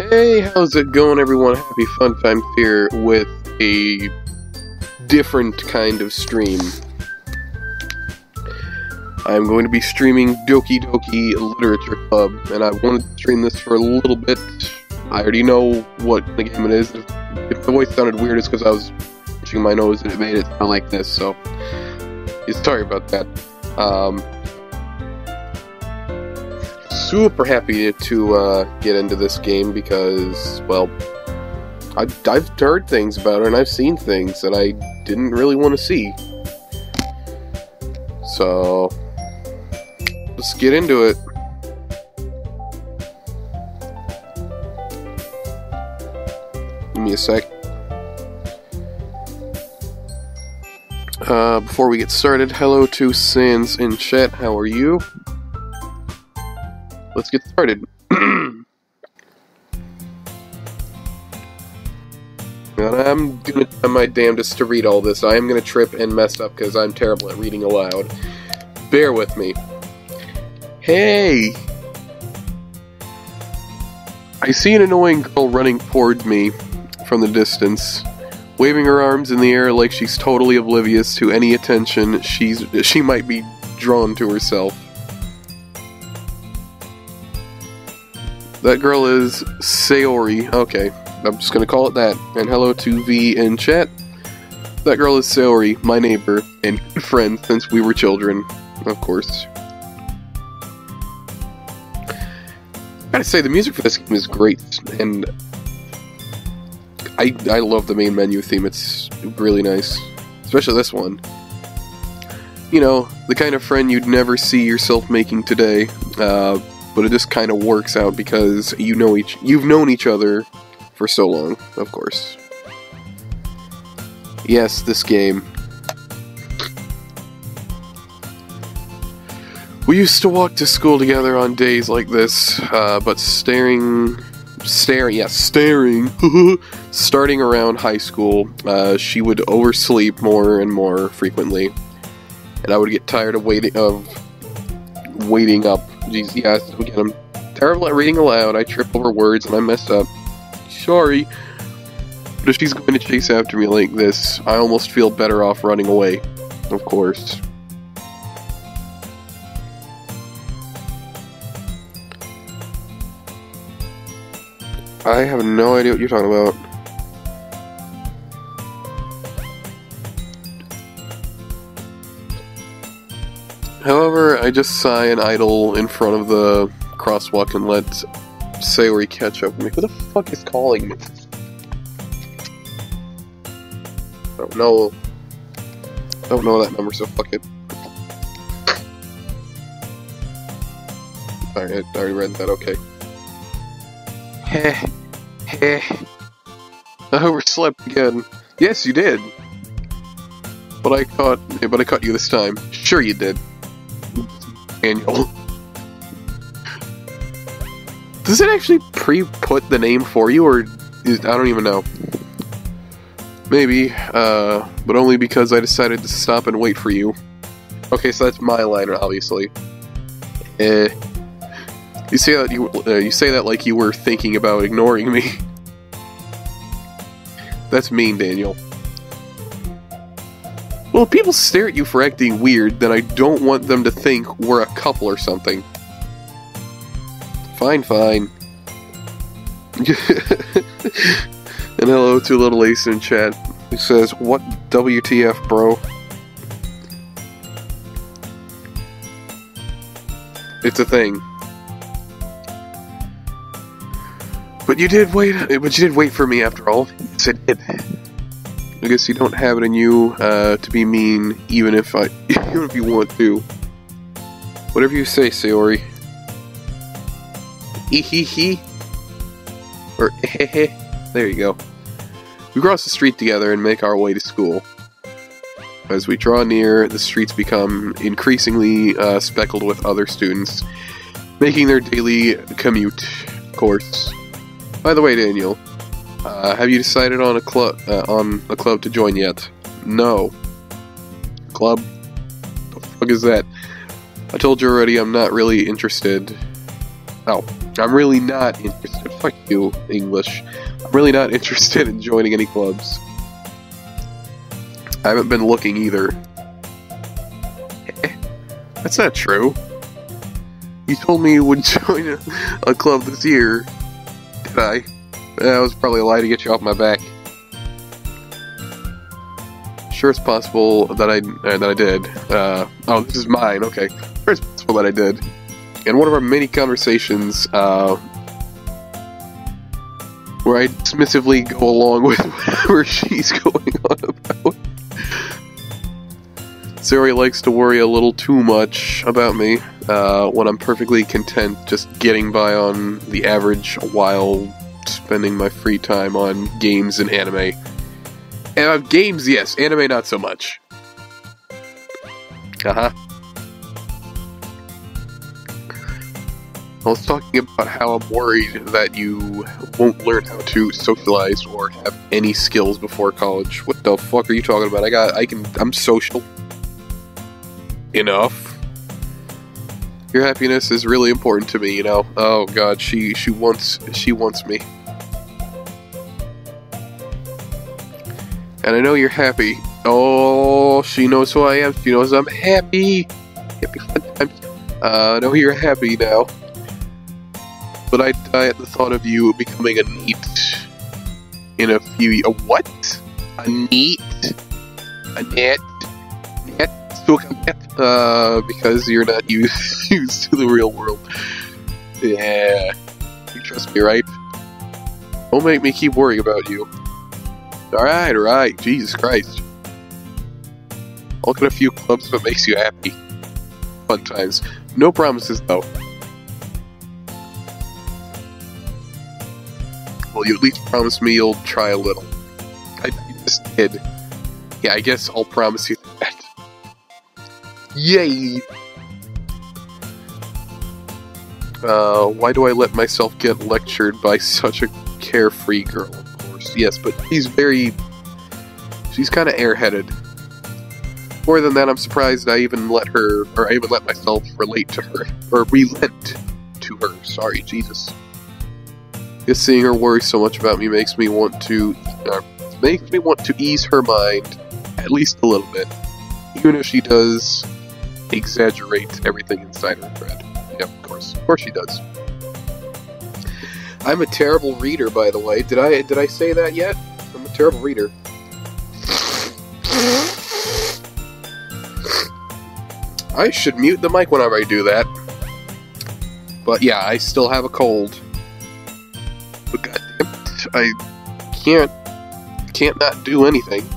Hey, how's it going, everyone? Happy Fun Times here with a different kind of stream. I'm going to be streaming Doki Doki Literature Club, and I wanted to stream this for a little bit. I already know what the game it is. If the voice sounded weird, it's because I was pushing my nose and it made it sound like this, so sorry about that. Super happy to get into this game because, well, I've heard things about it and I've seen things that I didn't really want to see. So, let's get into it. Give me a sec. Before we get started, hello to Sans in chat, how are you? Let's get started. And I'm gonna try my damnedest to read all this. I am gonna trip and mess up because I'm terrible at reading aloud. Bear with me. Hey! I see an annoying girl running towards me from the distance, waving her arms in the air like she's totally oblivious to any attention she might be drawn to herself. That girl is Sayori. Okay, I'm just gonna call it that. And hello to V in chat. That girl is Sayori, my neighbor, and good friend since we were children, of course. Gotta say, the music for this game is great, and I love the main menu theme. It's really nice. Especially this one. You know, the kind of friend you'd never see yourself making today, but it just kind of works out because you've known each other for so long, of course. Yes, this game. We used to walk to school together on days like this, but starting around high school, she would oversleep more and more frequently, and I would get tired of waiting up. Jeez, yes, again, I'm terrible at reading aloud. I trip over words and I mess up. Sorry. But if she's going to chase after me like this, I almost feel better off running away. Of course. I have no idea what you're talking about. However, I just sigh and idle in front of the crosswalk and let Sayori catch up with me. Who the fuck is calling me? I don't know that number, so fuck it. Alright, I already read that, okay. Heh. I overslept again. Yes, you did. But I caught you this time. Sure you did. Daniel. Does it actually pre-put the name for you, or I don't even know. Maybe, but only because I decided to stop and wait for you. Okay, so that's my line, obviously. You say that like you were thinking about ignoring me. That's mean, Daniel. Well, if people stare at you for acting weird, then I don't want them to think we're a couple or something. Fine. And hello to Little Ace in chat, who says, "What WTF, bro?" It's a thing. But you did wait for me after all. Yes, I did. I guess you don't have it in you to be mean, even if you want to. Whatever you say, Sayori. Ehehe. Or ehehe. There you go. We cross the street together and make our way to school. As we draw near, the streets become increasingly speckled with other students, making their daily commute, of course. By the way, Daniel, have you decided on a club to join yet? No. Club? What the fuck is that? I told you already I'm not really interested. Oh, I'm really not interested. Fuck you, English. I'm really not interested in joining any clubs. I haven't been looking either. That's not true. You told me you would join a club this year. Did I? That was probably a lie to get you off my back. Sure, it's possible that I did. Oh, this is mine. Okay. Sure, it's possible that I did. In one of our many conversations, where I dismissively go along with whatever she's going on about. Zuri likes to worry a little too much about me, when I'm perfectly content just getting by on the average while spending my free time on games and anime. And games, yes. Anime, not so much. I was talking about how I'm worried that you won't learn how to socialize or have any skills before college. What the fuck are you talking about? I'm social. Enough. Your happiness is really important to me, you know. Oh god, she wants me. And I know you're happy. Oh, she knows who I am. She knows I'm happy. Happy fun times. I know you're happy now. But I die at the thought of you becoming a NEET in a few... A what? A NEET? A NET? Because you're not used to the real world. Yeah. You trust me, right? Don't make me keep worrying about you. Alright. Jesus Christ. I'll look at a few clubs if it makes you happy. Fun times. No promises, though. Well, you at least promise me you'll try a little. I just did. Yeah, I guess I'll promise you that. Yay! Why do I let myself get lectured by such a carefree girl, of course. Yes, but she's kind of airheaded. More than that, I'm surprised I even let myself relate to her. Or relent to her. Sorry, Jesus. Just seeing her worry so much about me makes me want to ease her mind, at least a little bit. Even if she does exaggerate everything inside her thread. Yep, of course she does. I'm a terrible reader, by the way. Did I say that yet? I'm a terrible reader. I should mute the mic whenever I do that. But yeah, I still have a cold. But goddamn it, I can't not do anything.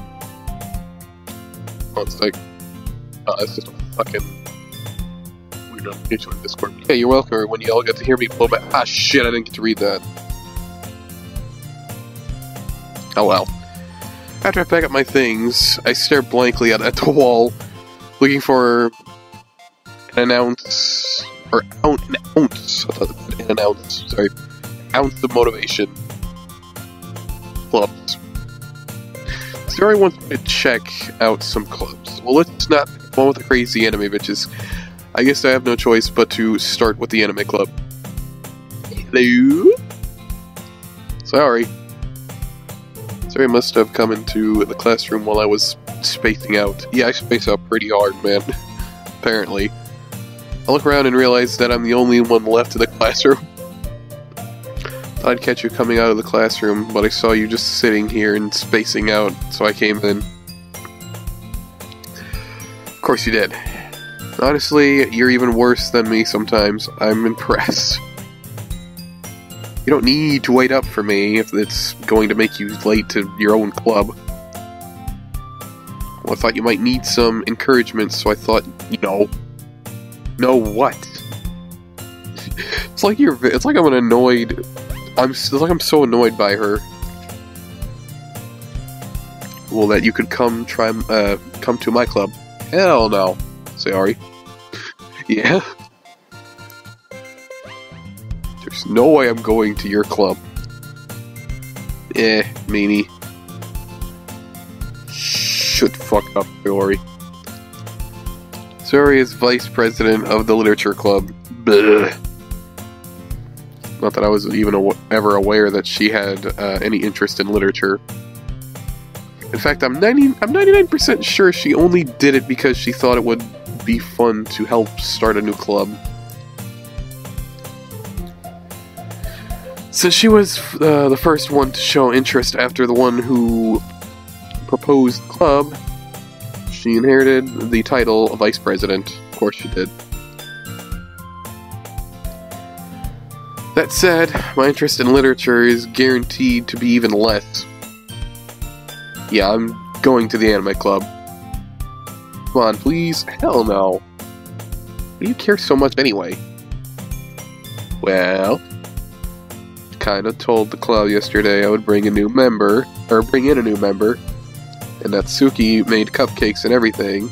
Oh, it's like, it's just a fucking weird notification on Discord. Yeah, you're welcome. When you all get to hear me blow back. Ah, shit! I didn't get to read that. Oh well. After I pack up my things, I stare blankly at the wall, looking for an ounce of motivation. Clubs. Zuri wants me to check out some clubs. Well, let's not pick one with the crazy anime bitches. I guess I have no choice but to start with the anime club. Hello? Sorry. Zuri must have come into the classroom while I was spacing out. Yeah, I space out pretty hard, man. Apparently. I look around and realize that I'm the only one left in the classroom. Thought I'd catch you coming out of the classroom, but I saw you just sitting here and spacing out, so I came in. Of course you did. Honestly, you're even worse than me sometimes. I'm impressed. You don't need to wait up for me if it's going to make you late to your own club. Well, I thought you might need some encouragement, so I thought, No, what? It's like I'm annoyed. It's like I'm so annoyed by her. Well, that you could come to my club. Hell no. Sorry. Yeah? There's no way I'm going to your club. Meanie. Shut the fuck up, Zuri. Zuri is vice president of the literature club. Bleh. Not that I was even ever aware that she had any interest in literature. In fact, I'm 99% sure she only did it because she thought it would be fun to help start a new club. Since she was the first one to show interest after the one who proposed the club, she inherited the title of Vice President. Of course she did. That said, my interest in literature is guaranteed to be even less. Yeah, I'm going to the anime club. Come on, please. Hell no. Why do you care so much anyway? Well, kinda told the club yesterday I would bring in a new member, and Natsuki made cupcakes and everything.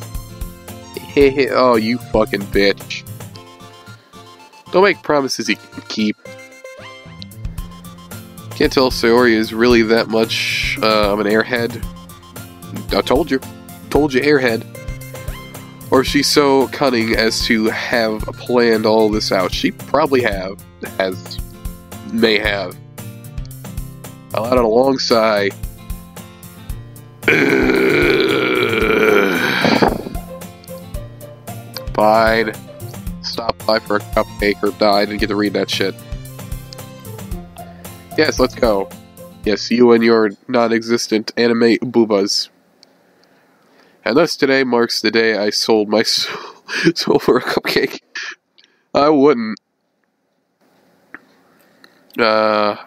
Oh, you fucking bitch. Don't make promises you can't keep. Can't tell Sayori is really that much of an airhead. I told you. Told you, airhead. Or she's so cunning as to have planned all this out. She probably may have. I let out a long sigh. Fine. Stop by for a cupcake or die. I didn't get to read that shit. Yes, let's go. Yes, you and your non-existent anime boobas. And thus today marks the day I sold my soul for a cupcake. I wouldn't. What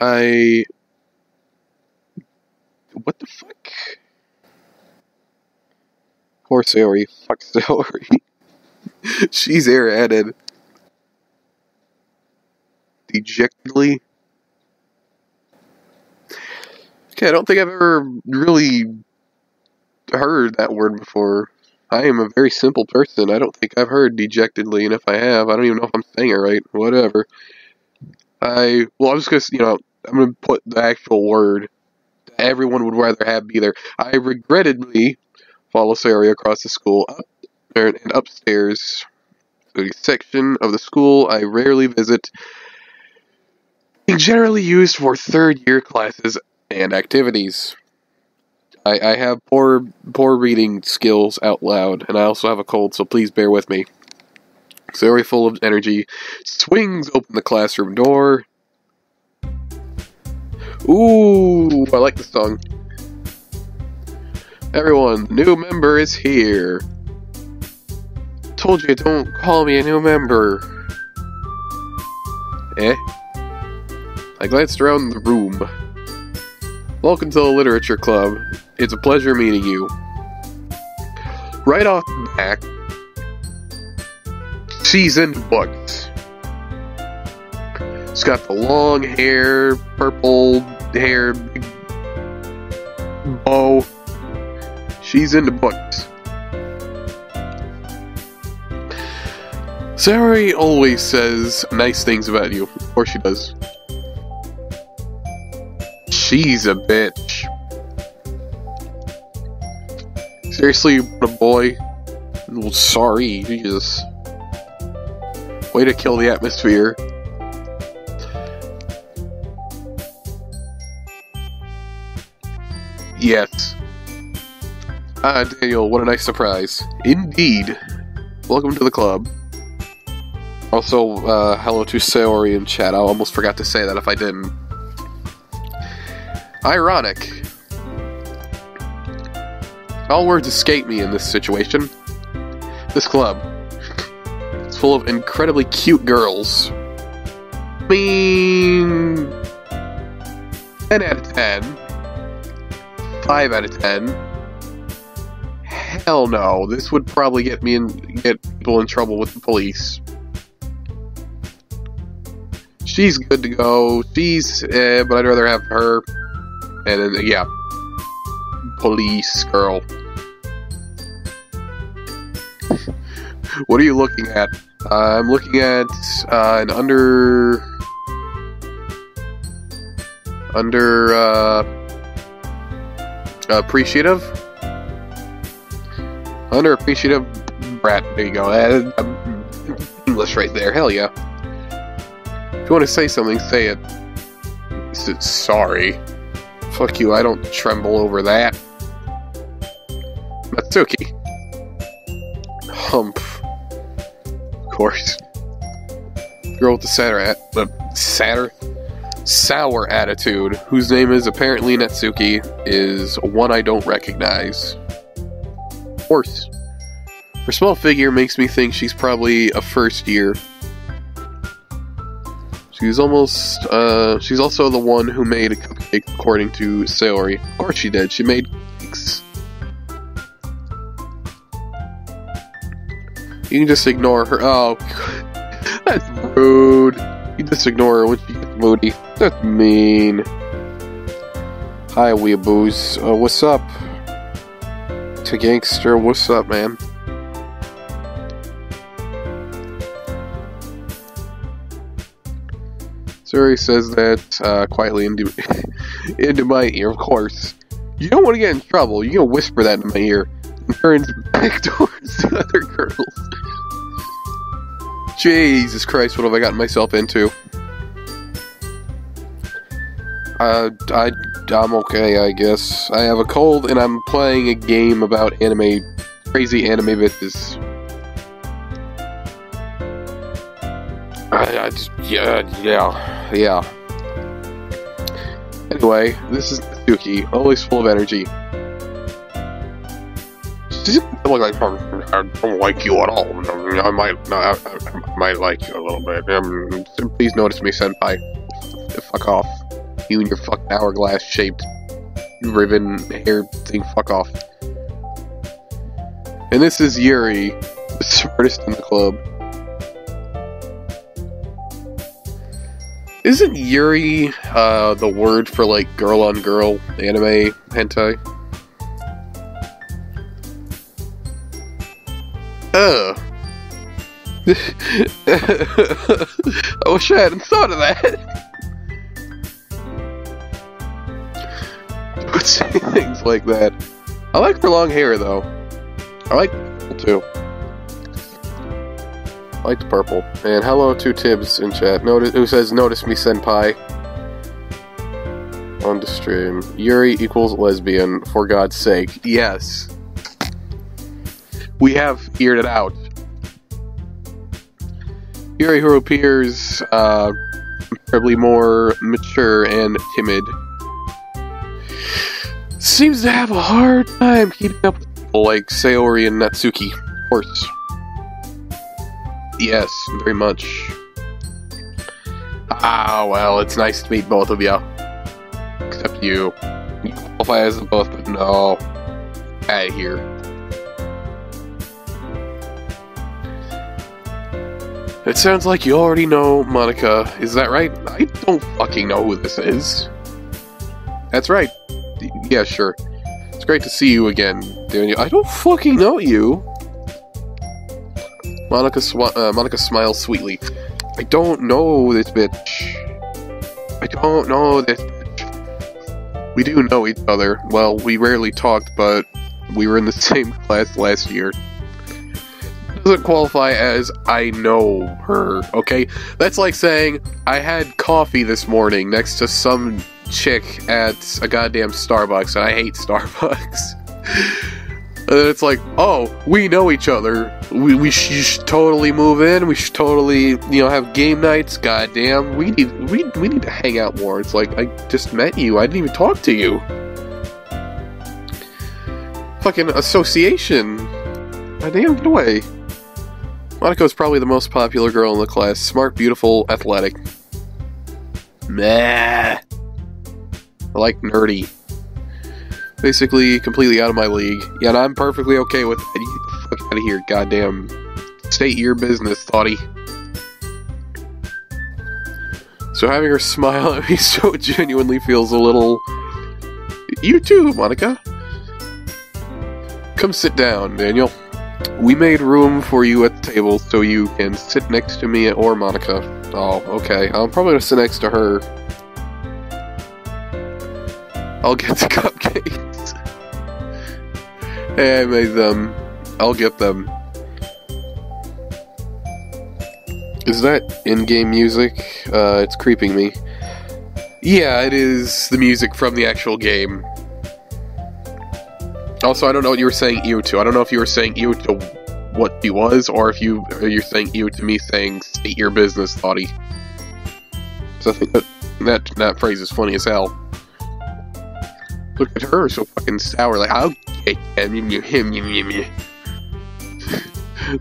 the fuck? Poor Sayori. Fuck Sayori. She's airheaded. Dejectedly. Okay, I don't think I've ever really heard that word before. I am a very simple person. I don't think I've heard dejectedly, and if I have, I don't even know if I'm saying it right. Whatever. I'm just gonna, I'm gonna put the actual word that everyone would rather have be there. I regrettably follow Sayori across the school and upstairs to a section of the school I rarely visit, being generally used for third-year classes and activities. I have poor reading skills out loud, and I also have a cold, so please bear with me. Sayori, full of energy, swings open the classroom door. Ooh, I like the song. Everyone, the new member is here. Told you, don't call me a new member. I glanced around the room. Welcome to the Literature Club. It's a pleasure meeting you. Right off the back, she's into books. She's got the long hair, purple hair, big bow. She's into books. Sayori always says nice things about you. Of course she does. She's a bitch. Seriously, a boy? Well, sorry, Jesus. Way to kill the atmosphere. Yes. Daniel, what a nice surprise. Indeed. Welcome to the club. Also, hello to Sayori in chat. I almost forgot to say that if I didn't. Ironic. All words escape me in this situation. This club. It's full of incredibly cute girls. I mean... 10 out of 10. 5 out of 10. Hell no. This would probably get people in trouble with the police. She's good to go. She's, but I'd rather have her. And then, yeah. Police girl. What are you looking at? I'm looking at an appreciative brat. There you go. English right there. Hell yeah. If you want to say something, say it. Sorry. Fuck you, I don't tremble over that. Matsuki. Hump. Of course. Girl with the sour attitude, whose name is apparently Natsuki, is one I don't recognize. Of course. Her small figure makes me think she's probably a first year. She's also the one who made a cupcake according to Sayori. Of course she did, she made cakes. You can just ignore her. Oh, that's rude. You just ignore her when she gets moody. That's mean. Hi, weeaboos. What's up? To gangster, what's up, man? Suri says that quietly into my ear, of course. You don't want to get in trouble. You can whisper that in my ear and turns back towards the other girls. Jesus Christ, what have I gotten myself into? I'm okay, I guess. I have a cold and I'm playing a game about crazy anime bitches. Yeah. Anyway, this is Doki, always full of energy. She doesn't look like I don't like you at all. I might like you a little bit. Please notice me, senpai. Fuck off. You and your fucking hourglass-shaped ribbon hair thing, fuck off. And this is Yuri, the smartest in the club. Isn't Yuri the word for, like, girl-on-girl anime hentai? I wish I hadn't thought of that. Don't say things like that. I like her long hair, though. I like purple, too. I like the purple. And hello to Tibbs in chat, who says, notice me, senpai. On the stream. Yuri equals lesbian, for God's sake. Yes. We have figured it out. Yuri, who appears probably more mature and timid, seems to have a hard time keeping up with people like Sayori and Natsuki. Of course. Yes, very much. Ah, well, it's nice to meet both of you. Except you. You qualify as them both, but no. Out of here. It sounds like you already know Monica. Is that right? I don't fucking know who this is. That's right. Yeah, sure. It's great to see you again, Daniel. I don't fucking know you. Monica smiles sweetly. I don't know this bitch. I don't know this bitch. We do know each other. Well, we rarely talked, but we were in the same class last year. Doesn't qualify as I know her, okay? That's like saying I had coffee this morning next to some chick at a goddamn Starbucks, and I hate Starbucks. And then it's like, oh, we know each other. We should totally move in. We should totally, have game nights. Goddamn, we need to hang out more. It's like, I just met you. I didn't even talk to you. Fucking association. Goddamn, get away. Monaco's probably the most popular girl in the class. Smart, beautiful, athletic. Meh. I like nerdy. Basically, completely out of my league. Yeah, and I'm perfectly okay with that. You get the fuck out of here, goddamn. State your business, thoughty. So having her smile at me so genuinely feels a little... You too, Monica. Come sit down, Daniel. We made room for you at the table so you can sit next to me or Monica. Oh, okay. I'm probably gonna sit next to her. I'll get the cupcakes. Hey, I made them. I'll get them. Is that in-game music? It's creeping me. Yeah, it is the music from the actual game. Also, I don't know what you were saying ew to. I don't know if you were saying ew to what he was, or if you're saying ew to me saying state your business, thoughty. So I think that phrase is funny as hell. Look at her, so fucking sour, like, I'll get him.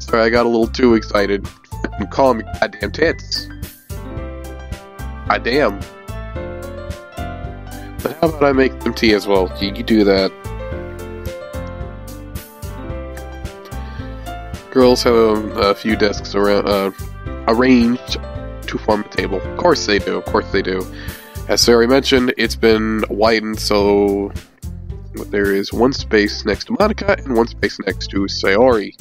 Sorry, I got a little too excited. Fucking call me goddamn tits. Goddamn. But how about I make some tea as well? You do that. Girls have a few desks around, arranged to form a table. Of course they do, of course they do. As Sayori mentioned, it's been widened so there is one space next to Monika and one space next to Sayori.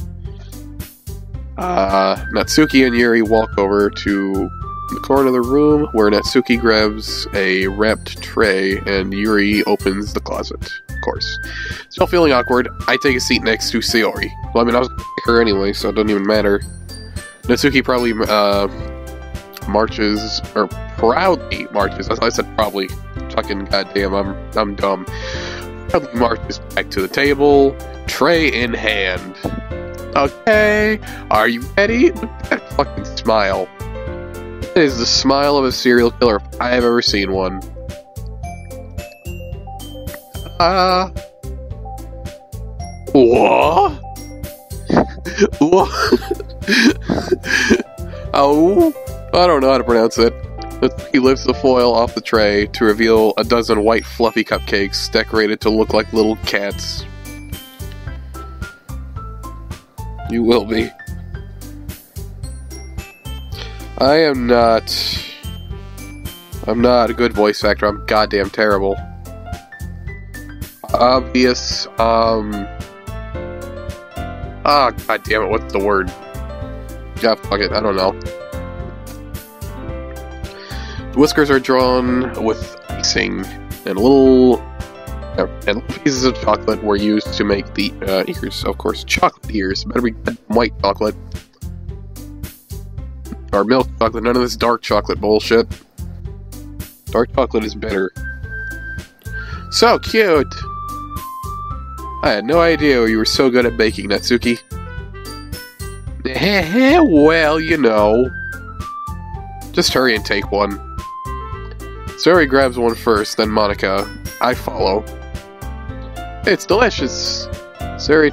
Natsuki and Yuri walk over to the corner of the room where Natsuki grabs a wrapped tray and Yuri opens the closet, of course. Still feeling awkward, I take a seat next to Sayori. Well, I mean, I was gonna pick her anyway, so it doesn't even matter. Natsuki probably, marches, or proudly marches, as I said probably, fucking goddamn, I'm dumb. Proudly marches back to the table, tray in hand. Okay, are you ready? Look at that fucking smile. That is the smile of a serial killer if I have ever seen one. What? What? Oh, I don't know how to pronounce it. He lifts the foil off the tray to reveal a dozen white fluffy cupcakes decorated to look like little cats. You will be. I'm not a good voice actor. I'm goddamn terrible. Obvious, god damn it, what's the word? Yeah, fuck it, I don't know. The whiskers are drawn with icing, and little pieces of chocolate were used to make the ears, of course. Chocolate ears. Better be white chocolate. Or milk chocolate, none of this dark chocolate bullshit. Dark chocolate is better. So cute! I had no idea you were so good at baking, Natsuki. Well, you know. Just hurry and take one. Sayori grabs one first, then Monika. I follow. It's delicious! Sayori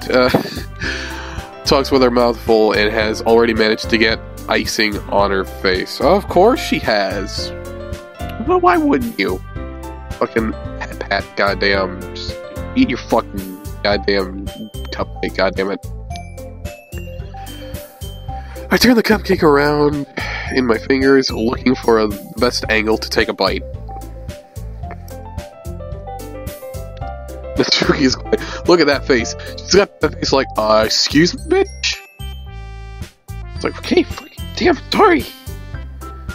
talks with her mouth full and has already managed to get icing on her face. Of course she has. Well, why wouldn't you? Fucking pat, goddamn. Just eat your fucking goddamn cupcake, goddammit. I turn the cupcake around in my fingers, looking for the best angle to take a bite. Natsuki's like, look at that face. She's got that face like, excuse me, bitch? It's like, okay, fucking damn, sorry.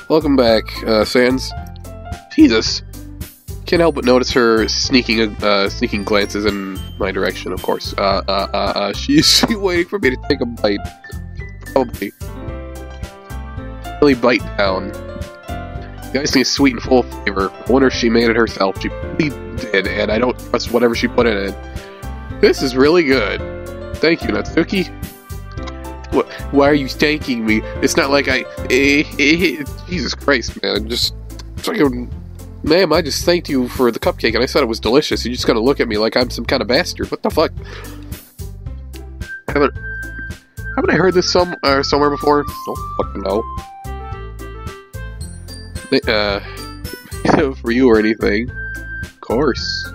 Welcome back, Sans. Jesus. Can't help but notice her sneaking glances in my direction, of course. She's waiting for me to take a bite. Probably. Really bite down. The icing is sweet and full of flavor. I wonder if she made it herself. She probably did, and I don't trust whatever she put in it. This is really good. Thank you, Natsuki. What? Why are you thanking me? It's not like Jesus Christ, man. Just fucking... Ma'am, I just thanked you for the cupcake, and I said it was delicious. You just gotta look at me like I'm some kind of bastard. What the fuck? Haven't I heard this somewhere before? Don't fucking know. For you or anything. Of course.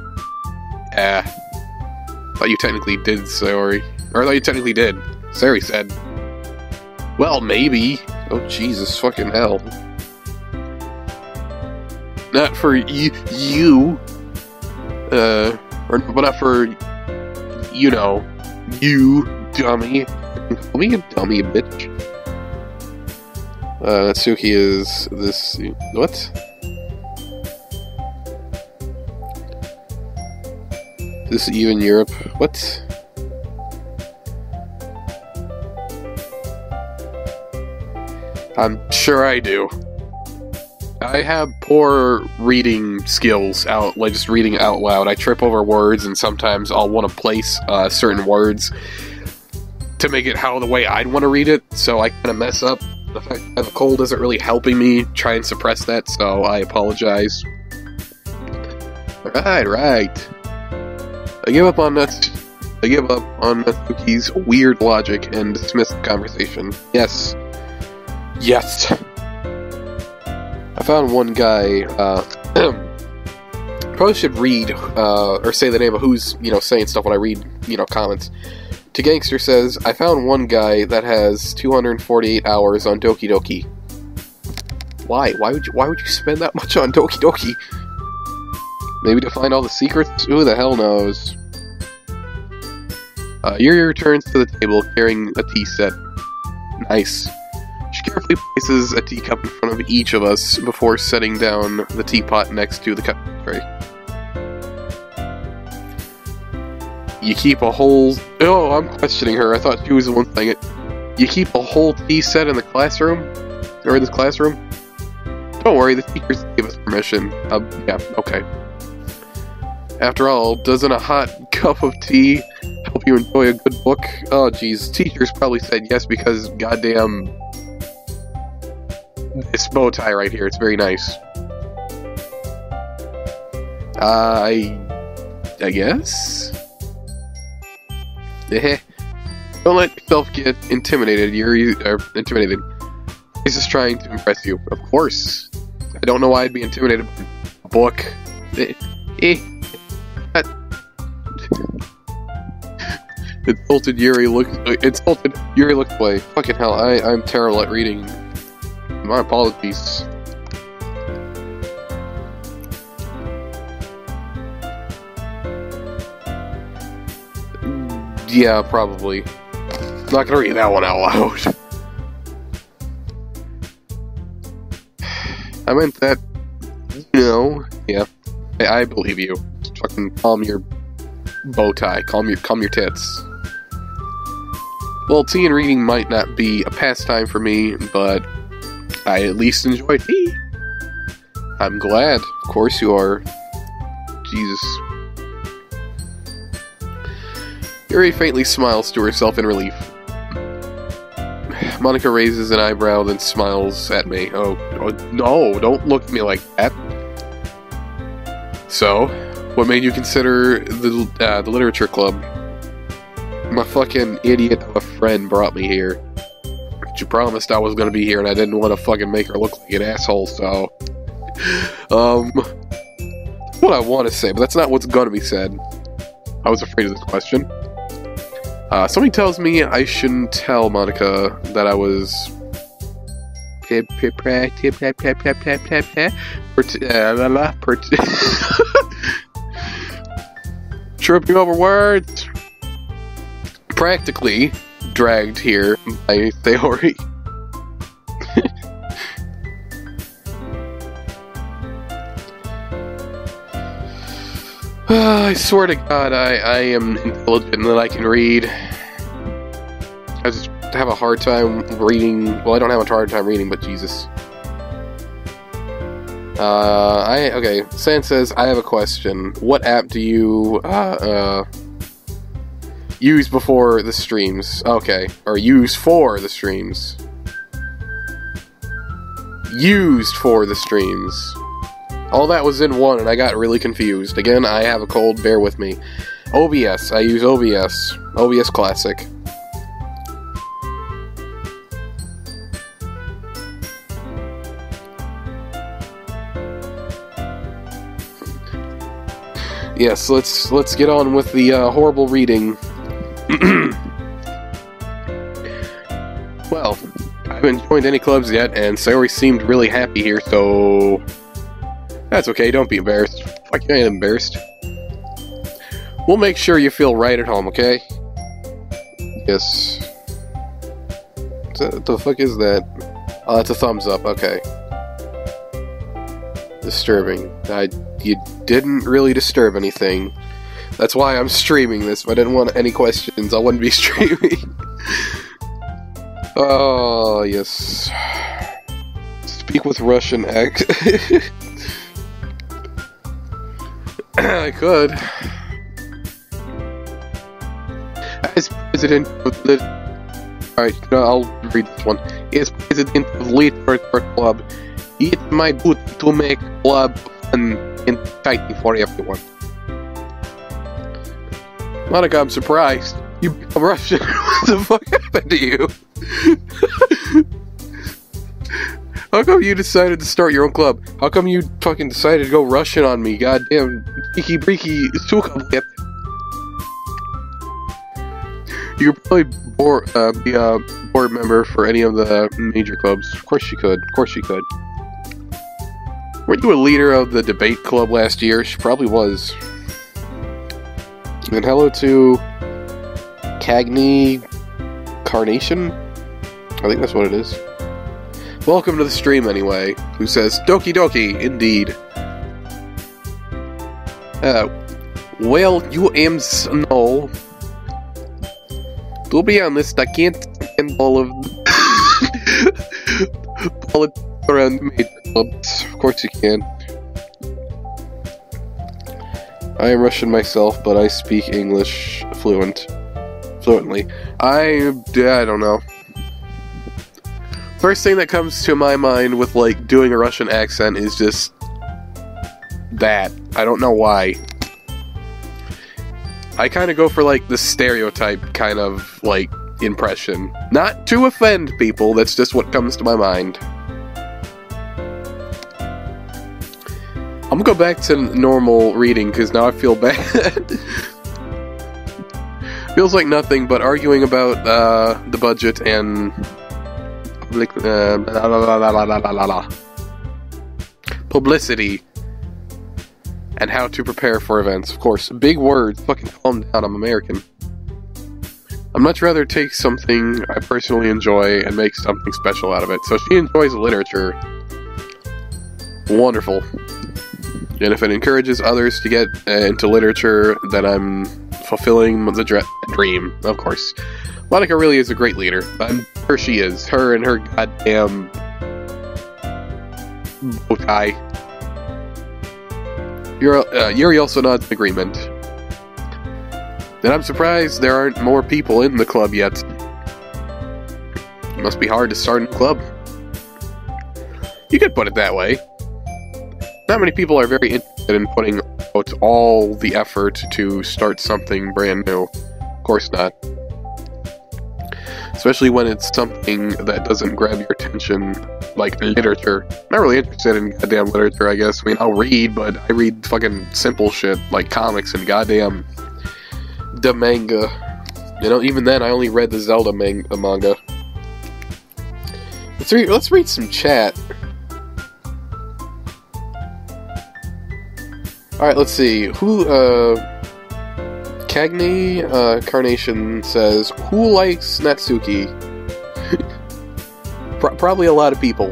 Thought you technically did, Sayori. Or I thought you technically did. Sayori said. Well, maybe. Oh, Jesus fucking hell. Not for you. But not for, you know, you dummy. Call me a dummy, bitch. Natsuki is this... What? Is this you in Europe? What? I'm sure I do. I have poor reading skills, like just reading out loud. I trip over words, and sometimes I'll want to place certain words to make it the way I'd want to read it, so I kind of mess up. The fact that I have a cold isn't really helping me try and suppress that, so I apologize. Right. I give up on Natsuki's weird logic and dismiss the conversation. Yes. I found one guy, probably should read, or say the name of who's, saying stuff when I read, comments. To Gangster says, I found one guy that has 248 hours on Doki Doki. Why? Why would you spend that much on Doki Doki? Maybe to find all the secrets? Who the hell knows? Yuri returns to the table carrying a tea set. Nice. She carefully places a teacup in front of each of us before setting down the teapot next to the cup tray. You keep a whole... Oh, I'm questioning her. I thought she was the one saying it. You keep a whole tea set in the classroom? Or in this classroom? Don't worry, the teachers gave us permission. Yeah, okay. After all, doesn't a hot cup of tea help you enjoy a good book? Oh, jeez. Teachers probably said yes because goddamn... this bow tie right here. It's very nice. I guess? Don't let yourself get intimidated. Intimidated. He's just trying to impress you. Of course. I don't know why I'd be intimidated by a book. Insulted Yuri looks away. Fucking hell, I'm terrible at reading. My apologies. Yeah, probably. I'm not gonna read that one out loud. I meant that, yeah. I believe you. Just fucking calm your bow tie. Calm your tits. Well, tea and reading might not be a pastime for me, but I at least enjoy tea. I'm glad. Of course you are. Jesus. Yuri faintly smiles to herself in relief. Monica raises an eyebrow, then smiles at me. Oh no, don't look at me like that. So, what made you consider the literature club? My fucking idiot of a friend brought me here. She promised I was gonna be here, and I didn't want to fucking make her look like an asshole, so... what I want to say, but that's not what's gonna be said. I was afraid of this question. Somebody tells me I shouldn't tell Monica that I was... tripping over words. Practically dragged here by Theori. I swear to God, I am intelligent and that I can read. I just have a hard time reading. Well, I don't have a hard time reading, but Jesus. Okay, San says, I have a question. What app do you, use before the streams? Okay, or use for the streams. Used for the streams. All that was in one, and I got really confused. Again, I have a cold, bear with me. OBS, I use OBS. OBS Classic. Yes, let's get on with the horrible reading. Well, I haven't joined any clubs yet, and Sayori seemed really happy here, so... That's okay, don't be embarrassed. Fuck, you ain't embarrassed. We'll make sure you feel right at home, okay? Yes. What the fuck is that? Oh, that's a thumbs up, okay. Disturbing. You didn't really disturb anything. That's why I'm streaming this. If I didn't want any questions, I wouldn't be streaming. Oh, yes. speak with Russian accent? I could. As president of the... Alright, I'll read this one. As president of the Literature Club, it's my duty to make club fun and exciting for everyone. Monica, I'm surprised. You become Russian. What the fuck happened to you? How come you decided to start your own club? How come you fucking decided to go Russian on me? Goddamn, Breaky Breaky Suka. You could probably be a board member for any of the major clubs. Of course you could. Of course you could. Weren't you a leader of the debate club last year? She probably was. And hello to Cagney Carnation? I think that's what it is. Welcome to the stream anyway. Who says, Doki Doki, indeed. Well, you aims no. To be honest, I can't stand all of politics around major clubs. Of course you can. I am Russian myself, but I speak English fluently. I don't know. First thing that comes to my mind with, like, doing a Russian accent is just that. I don't know why. I kind of go for, like, the stereotype kind of, like, impression. Not to offend people, that's just what comes to my mind. I'm gonna go back to normal reading, because now I feel bad. Feels like nothing but arguing about the budget and publicity and how to prepare for events. Of course, big words. Fucking calm down, I'm American. I'd much rather take something I personally enjoy and make something special out of it. So she enjoys literature. Wonderful. And if it encourages others to get into literature, then I'm fulfilling the dream, of course. Monica really is a great leader. I'm sure she is. Her and her goddamn bow tie. Yuri also nods in agreement. And I'm surprised there aren't more people in the club yet. It must be hard to start a club. You could put it that way. Not many people are very interested in putting out all the effort to start something brand new. Of course not. Especially when it's something that doesn't grab your attention, like literature. I'm not really interested in goddamn literature, I guess. I mean, I'll read, but I read fucking simple shit, like comics and goddamn the manga. You know, even then, I only read the Zelda manga. Let's read some chat. Alright, let's see. Who, Cagney Carnation says, who likes Natsuki? Probably a lot of people.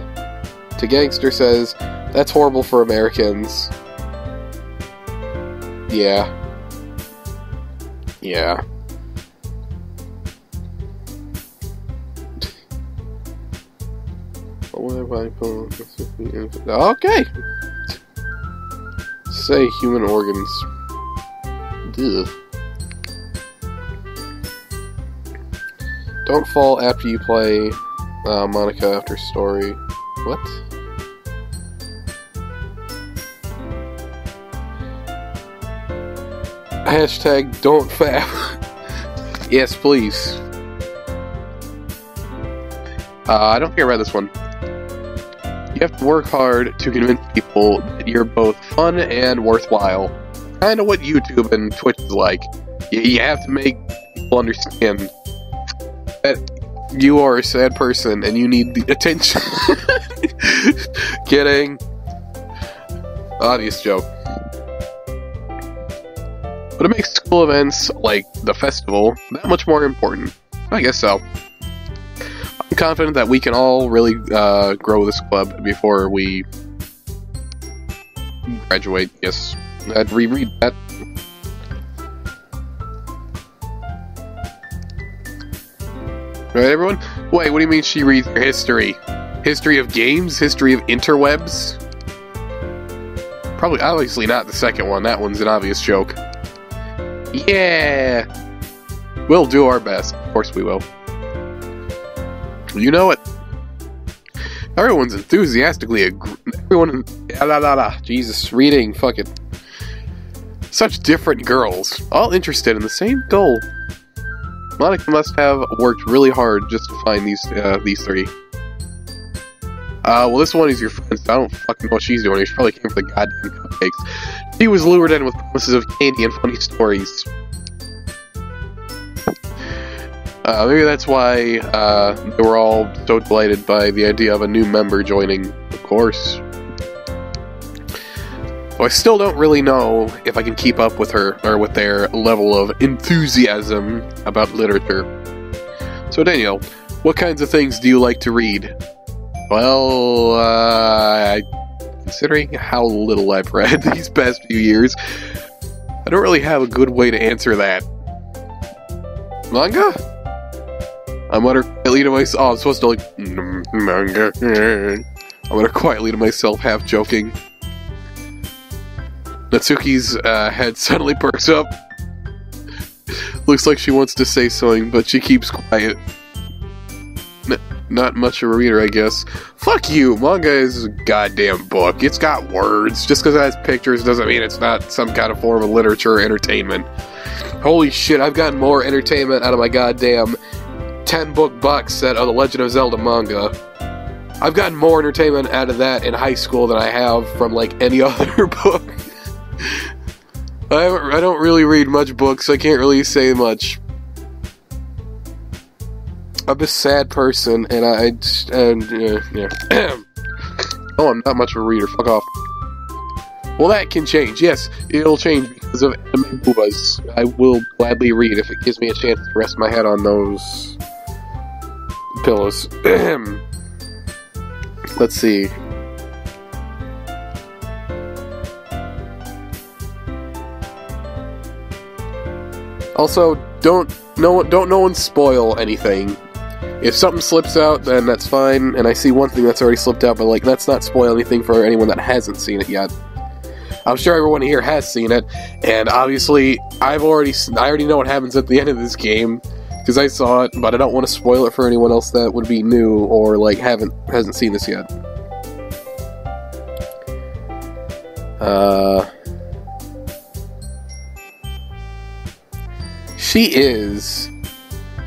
To Gangster says, that's horrible for Americans. Yeah. Yeah. Okay! Say human organs. Ugh. Don't fall after you play Monica after story. What? Hashtag don't fap. Yes, please. I don't care about this one. You have to work hard to convince people that you're both fun and worthwhile. Kinda what YouTube and Twitch is like. You have to make people understand that you are a sad person and you need the attention. Kidding. Obvious joke. But it makes school events like the festival that much more important. I guess so. I'm confident that we can all really grow this club before we graduate. Yes, I'd reread that. Alright, everyone? Wait, what do you mean she reads your history? History of games? History of interwebs? Probably, obviously not the second one. That one's an obvious joke. Yeah! We'll do our best. Of course we will. You know it. Everyone's enthusiastically everyone... Jesus, reading, fucking... Such different girls, all interested in the same goal. Monica must have worked really hard just to find these three. Well, this one is your friend, so I don't fucking know what she's doing. She probably came for the goddamn cupcakes. She was lured in with promises of candy and funny stories. Maybe that's why they were all so delighted by the idea of a new member joining, of course. Well, I still don't really know if I can keep up with her, or with their level of enthusiasm about literature. So Daniel, what kinds of things do you like to read? Well, considering how little I've read these past few years, I don't really have a good way to answer that. Manga? I mutter quietly to myself. Oh, I'm supposed to like manga. I mutter quietly to myself, half joking. Natsuki's head suddenly perks up. Looks like she wants to say something, but she keeps quiet. Not much of a reader, I guess. Fuck you! Manga is a goddamn book. It's got words. Just because it has pictures doesn't mean it's not some kind of form of literature or entertainment. Holy shit, I've gotten more entertainment out of my goddamn 10-book box set of the Legend of Zelda manga. I've gotten more entertainment out of that in high school than I have from, like, any other book. I don't really read much books, so I can't really say much. I'm a sad person, and yeah. Oh, I'm not much of a reader, fuck off. Well, that can change, yes, it'll change because of anime boobas. I will gladly read if it gives me a chance to rest my head on those pillows. Let's see. Also, don't no one spoil anything. If something slips out, then that's fine, and I see one thing that's already slipped out, but like, let's not spoil anything for anyone that hasn't seen it yet. I'm sure everyone here has seen it, and obviously, I already know what happens at the end of this game, because I saw it, but I don't want to spoil it for anyone else that would be new, or like, hasn't seen this yet. She is.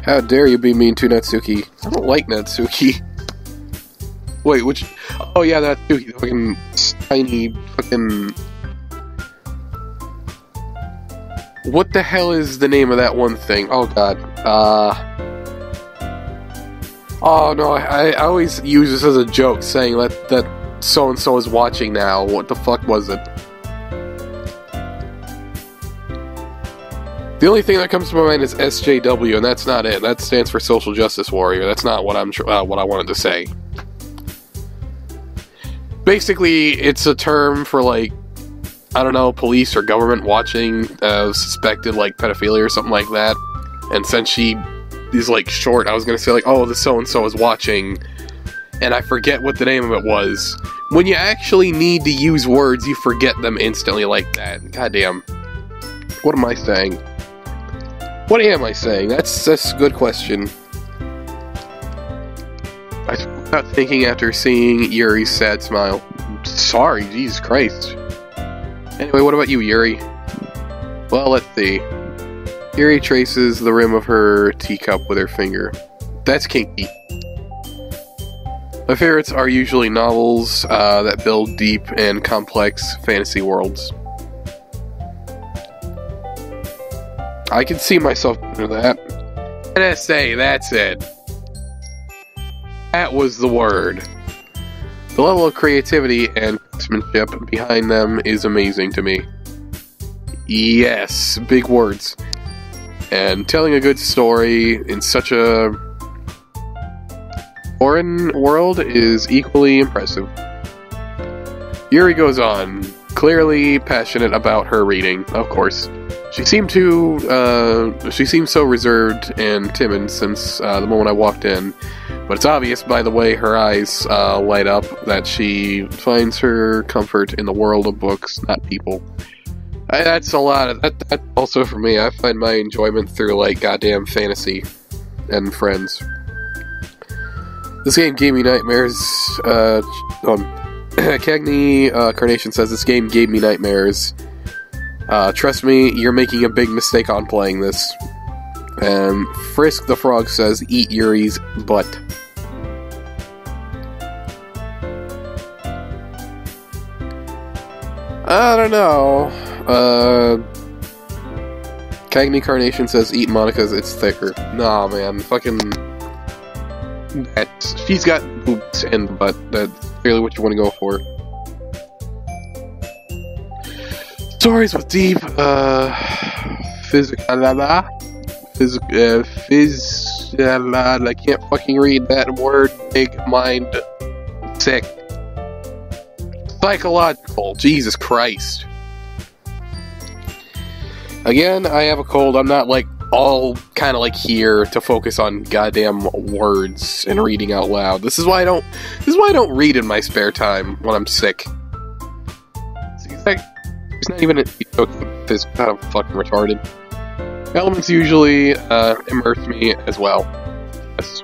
How dare you be mean to Natsuki? I don't like Natsuki. Wait, which? Oh yeah, Natsuki, the fucking tiny fucking. What the hell is the name of that one thing? Oh god. Oh no, I always use this as a joke, saying that so and so is watching now. What the fuck was it? The only thing that comes to my mind is SJW, and that's not it. That stands for Social Justice Warrior. That's not what what I wanted to say. Basically, it's a term for, like, I don't know, police or government watching suspected, like, pedophilia or something like that. And since she is, like, short, I was gonna say, like, oh, the so-and-so is watching, and I forget what the name of it was. When you actually need to use words, you forget them instantly like that. Goddamn. What am I saying? What am I saying? That's a good question. I was not thinking after seeing Yuri's sad smile. Sorry, Jesus Christ. Anyway, what about you, Yuri? Well, let's see. Yuri traces the rim of her teacup with her finger. That's kinky. My favorites are usually novels that build deep and complex fantasy worlds. I can see myself into that. NSA, that's it. That was the word. The level of creativity and craftsmanship behind them is amazing to me. Yes, big words. And telling a good story in such a foreign world is equally impressive. Yuri goes on. clearly passionate about her reading, of course. She seemed so reserved and timid since the moment I walked in, but it's obvious by the way her eyes light up that she finds her comfort in the world of books, not people. That's a lot of that. That's also for me. I find my enjoyment through like goddamn fantasy and friends. This game gave me nightmares. Cagney Carnation says this game gave me nightmares. Trust me, you're making a big mistake on playing this. And Frisk the Frog says, eat Yuri's butt. I don't know. Cagney Carnation says, eat Monica's, it's thicker. Nah, man, fucking... she's got boobs and butt. That's clearly what you want to go for. Stories with deep, I can't fucking read that word. Big mind. Sick. Psychological. Jesus Christ. Again, I have a cold. I'm not like all kind of like here to focus on goddamn words and reading out loud. This is why I don't read in my spare time when I'm sick. It's not even it's kind of fucking retarded. Elements usually immerse me as well. Yes.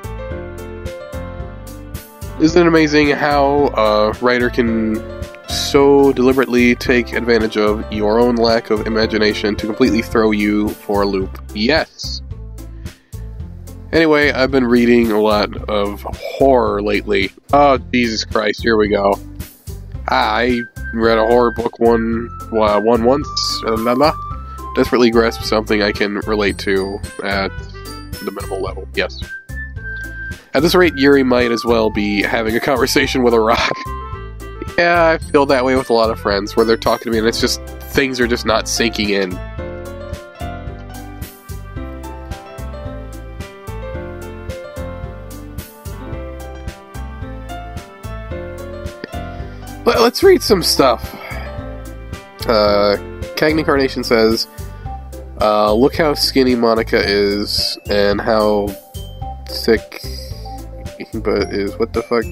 Isn't it amazing how a writer can so deliberately take advantage of your own lack of imagination to completely throw you for a loop? Yes. Anyway, I've been reading a lot of horror lately. Oh, Jesus Christ, here we go. I read a horror book once. Desperately grasp something I can relate to at the minimal level. Yes. At this rate, Yuri might as well be having a conversation with a rock. Yeah, I feel that way with a lot of friends, where they're talking to me and it's just, things are just not sinking in. But let's read some stuff. Cagney Carnation says, look how skinny Monica is, and how thick but is, what the fuck?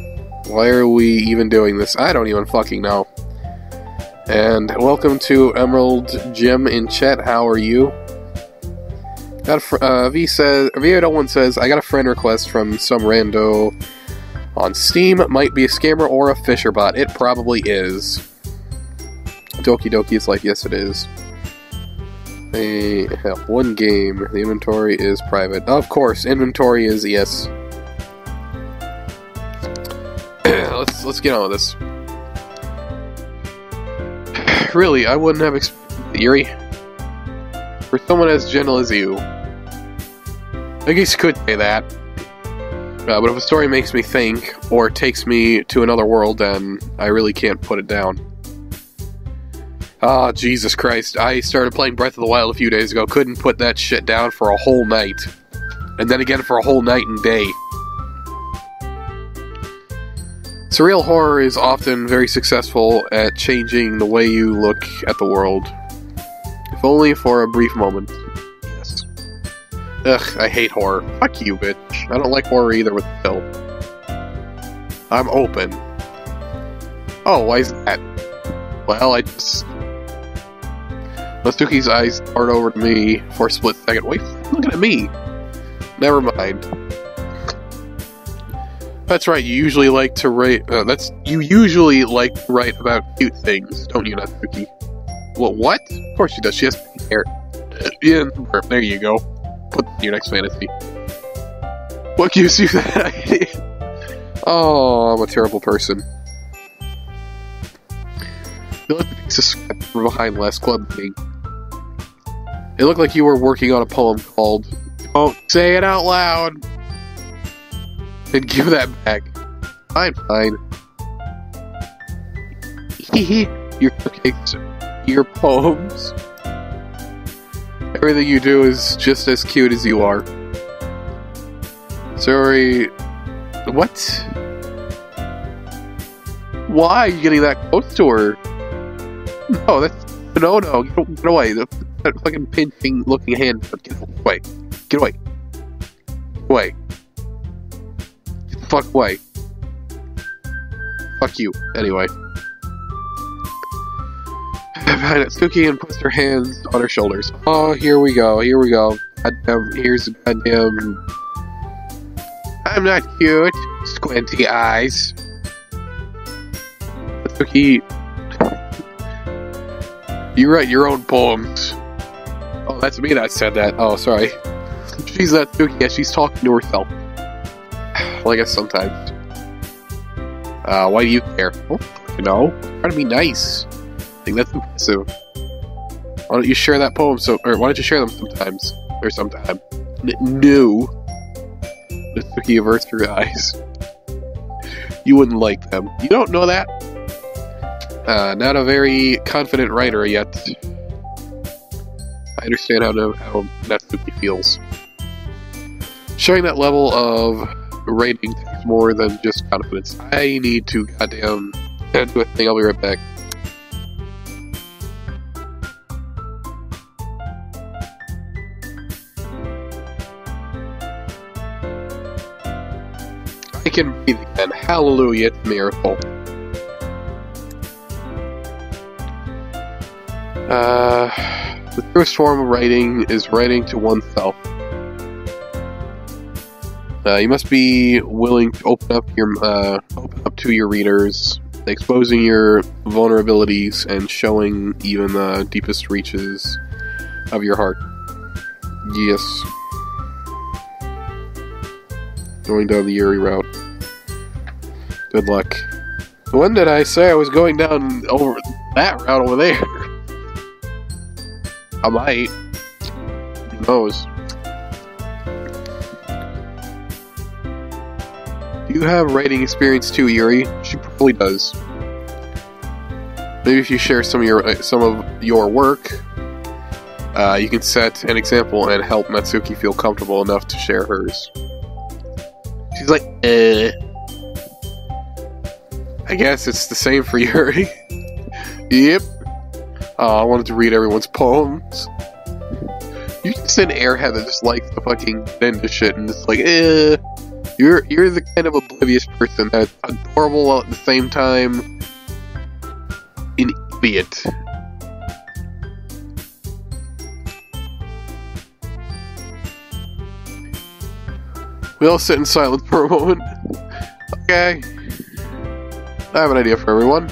Why are we even doing this? I don't even fucking know. And welcome to Emerald Gem in chat, how are you? Got a V801 says, I got a friend request from some rando on Steam. Might be a scammer or a Fisher bot. It probably is. Doki Doki is like, yes it is. One game. The inventory is private. Of course, inventory is, yes. Let's get on with this. Really, I wouldn't have expected Yuri. For someone as gentle as you. I guess you could say that. But if a story makes me think, or takes me to another world, then I really can't put it down. Ah, Jesus Christ. I started playing Breath of the Wild a few days ago, couldn't put that shit down for a whole night. And then again for a whole night and day. Surreal horror is often very successful at changing the way you look at the world. If only for a brief moment. Yes. Ugh, I hate horror. Fuck you, bitch. I don't like horror either with Phil. I'm open. Oh, why is that? Well, I just... Mastuki's eyes dart over to me for a split second. Wait, looking at me. Never mind. That's right, you usually like to write... you usually like to write about cute things, don't you, Natsuki? Well, what? Of course she does, she has pink hair. Yeah, there you go. Put your next fantasy. What gives you that idea? Oh, I'm a terrible person. You looked a script from behind last club meeting. It looked like you were working on a poem called Don't Say It Out Loud! And give that back. Fine, fine. Hehe, your cupcakes, your poems. Everything you do is just as cute as you are. Sorry. What? Why are you getting that close to her? No, that's no. Get away! That fucking pinching-looking hand. Get away! Get away! Get away! Get the fuck away! Fuck you. Anyway. Behind it, Suki and puts her hands on her shoulders. Oh, here we go. Goddamn, here's a goddamn. I'm not cute. Squinty eyes. Suki, you write your own poems. Oh, that's me that said that. Oh, sorry. She's not Suki. Yeah, she's talking to herself. Well, I guess sometimes. Why do you care? Oh, you know, trying to be nice. I think that's impressive. Why don't you share that poem? Or why don't you share them sometimes or sometime? No. The Suki averts her eyes. You wouldn't like them. You don't know that? Not a very confident writer yet. I understand how Natsuki feels. Sharing that level of rating takes more than just confidence. I need to goddamn do a thing. I'll be right back. I can breathe again. Hallelujah, it's a miracle. The truest form of writing is writing to oneself. You must be willing to open up to your readers, exposing your vulnerabilities and showing even the deepest reaches of your heart. Yes. Going down the Yuri route. Good luck. When did I say I was going down over that route over there? I might. Who knows? Do you have writing experience too, Yuri? She probably does. Maybe if you share some of your work, you can set an example and help Natsuki feel comfortable enough to share hers. She's like, I guess it's the same for Yuri. Yep. Oh, I wanted to read everyone's poems. You're just an airhead that just likes to fucking get into shit and just like, You're the kind of oblivious person that's adorable while at the same time an idiot. We all sit in silence for a moment. Okay. I have an idea for everyone.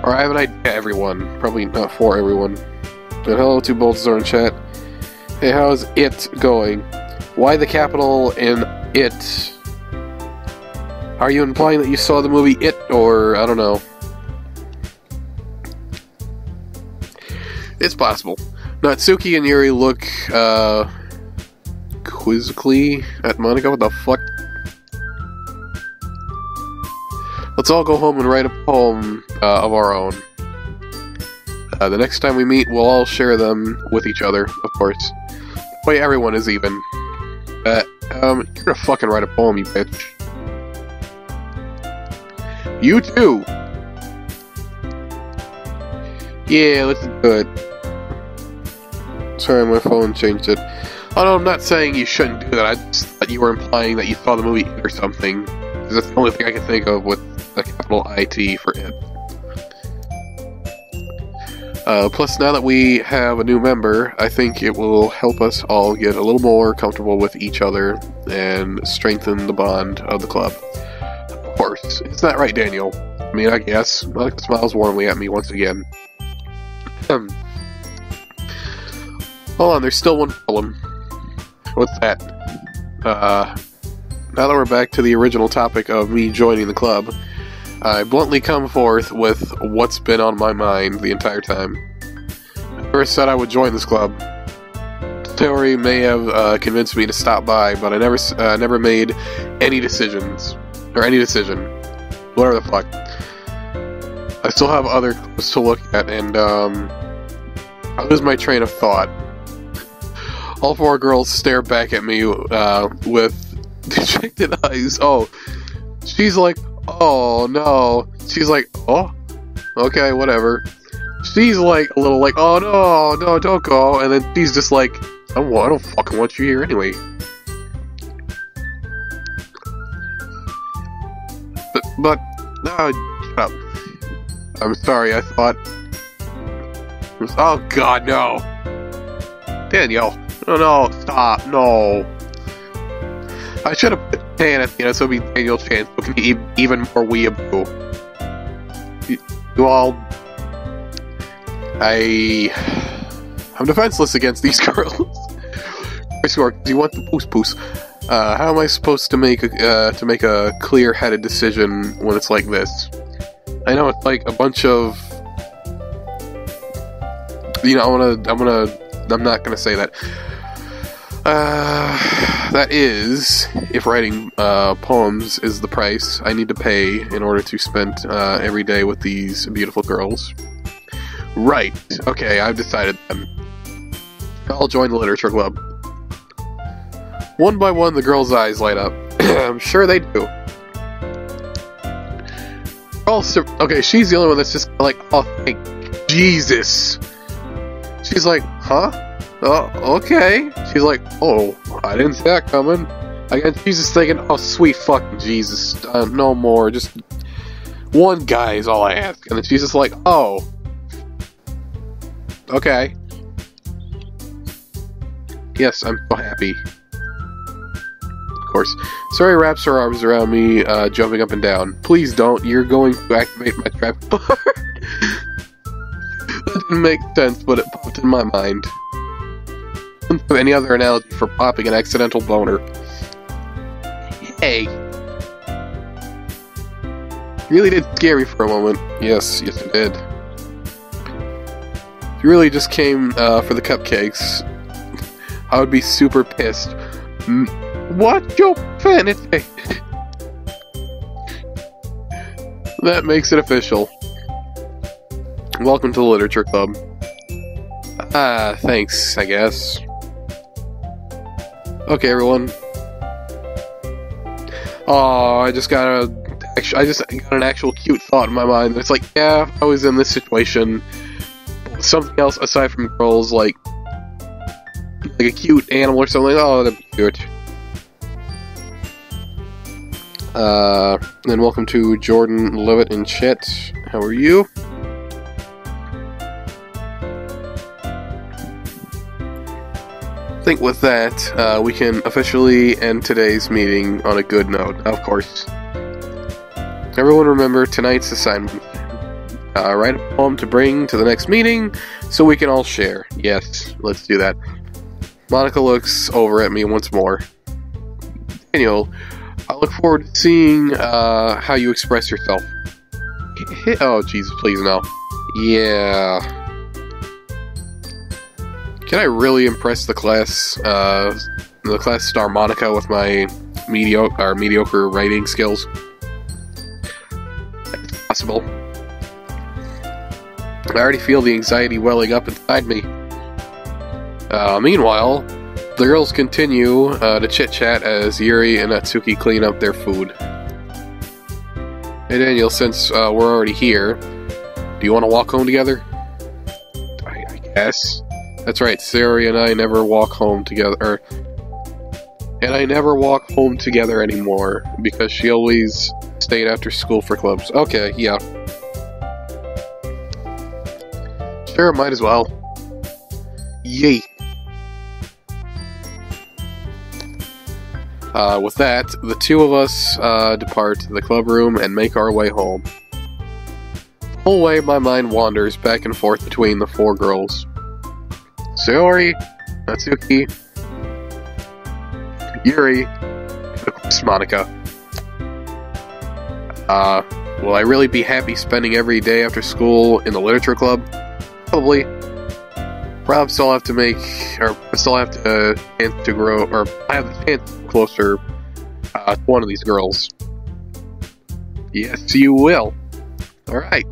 Or I have an idea, everyone. Probably not for everyone. But hello to Boltzar in chat. Hey, how's it going? Why the capital in it? Are you implying that you saw the movie It, or I don't know? It's possible. Natsuki and Yuri look, quizzically at Monica. What the fuck? Let's all go home and write a poem of our own. The next time we meet, we'll all share them with each other, of course. Wait, everyone is even. You're gonna fucking write a poem, you bitch. You too! Yeah, let's do it. Sorry, my phone changed it. Oh no, I'm not saying you shouldn't do that. I just thought you were implying that you saw the movie It or something. That's the only thing I can think of with a capital IT for It. Plus, now that we have a new member, I think it will help us all get a little more comfortable with each other and strengthen the bond of the club. Of course. It's not right, Daniel. I mean, I guess. Monica smiles warmly at me once again. Hold on, there's still one problem. What's that? Now that we're back to the original topic of me joining the club, I bluntly come forth with what's been on my mind the entire time. I first said I would join this club. Theory may have convinced me to stop by, but I never made any decisions. Or any decision. Whatever the fuck. I still have other clubs to look at, and I lose my train of thought. All four girls stare back at me with dejected eyes. Oh, she's like, oh no. She's like, oh, okay, whatever. she's like a little like, oh no, don't go, and then she's just like, I don't fucking want you here anyway. But no, shut up. I'm sorry, I thought. Oh god, no. Daniel. No, stop, no. I should have put Dan at the end so it'd be Daniel's chance to be even more weeaboo. You all... I'm defenseless against these girls. I swear, do you want the poos? How am I supposed to make a clear-headed decision when it's like this? I know it's like a bunch of... You know, I'm not gonna say that. That is, if writing poems is the price I need to pay in order to spend every day with these beautiful girls. Right. Okay, I've decided then. I'll join the literature club. One by one, the girls' eyes light up. I'm sure they do. Also, okay, she's the only one that's just like, oh, thank Jesus. She's like, huh? Oh, okay. She's like, oh, I didn't see that coming. Again, she's just thinking, oh, sweet fucking Jesus. No more. Just one guy is all I ask. And then she's just like, oh. Okay. Yes, I'm so happy. Of course. Sari wraps her arms around me, jumping up and down. Please don't. You're going to activate my trap card. That didn't make sense, but it popped in my mind. I don't have any other analogy for popping an accidental boner. Hey. You really did scare me for a moment. Yes, you did. If you really just came for the cupcakes, I would be super pissed. What's your vanity? That makes it official. Welcome to the Literature Club. Thanks, I guess. Okay, everyone. Oh, I just got an actual cute thought in my mind. It's like, yeah, if I was in this situation, something else aside from girls, like a cute animal or something, oh, that'd be cute. And welcome to Jordan Levitt in chat. How are you? I think with that, we can officially end today's meeting on a good note. Of course. Everyone remember tonight's assignment. Write a poem to bring to the next meeting so we can all share. Yes, let's do that. Monica looks over at me once more. Daniel, I look forward to seeing how you express yourself. Oh, Jesus, please no. Yeah. Can I really impress the class star Monica with my mediocre writing skills? It's possible. I already feel the anxiety welling up inside me. Meanwhile, the girls continue to chit-chat as Yuri and Natsuki clean up their food. Hey Daniel, since we're already here, do you want to walk home together? I guess. That's right, Sari and I never walk home together. And I never walk home together anymore, because she always stayed after school for clubs. Okay, yeah. Sure, might as well. Yay. With that, the two of us depart the club room and make our way home. The whole way my mind wanders back and forth between the four girls. Sayori, Natsuki, Yuri, and of course Monica. Will I really be happy spending every day after school in the literature club? Probably. Rob still have to chance to grow, or I have the chance to get closer to one of these girls. Yes, you will. Alright.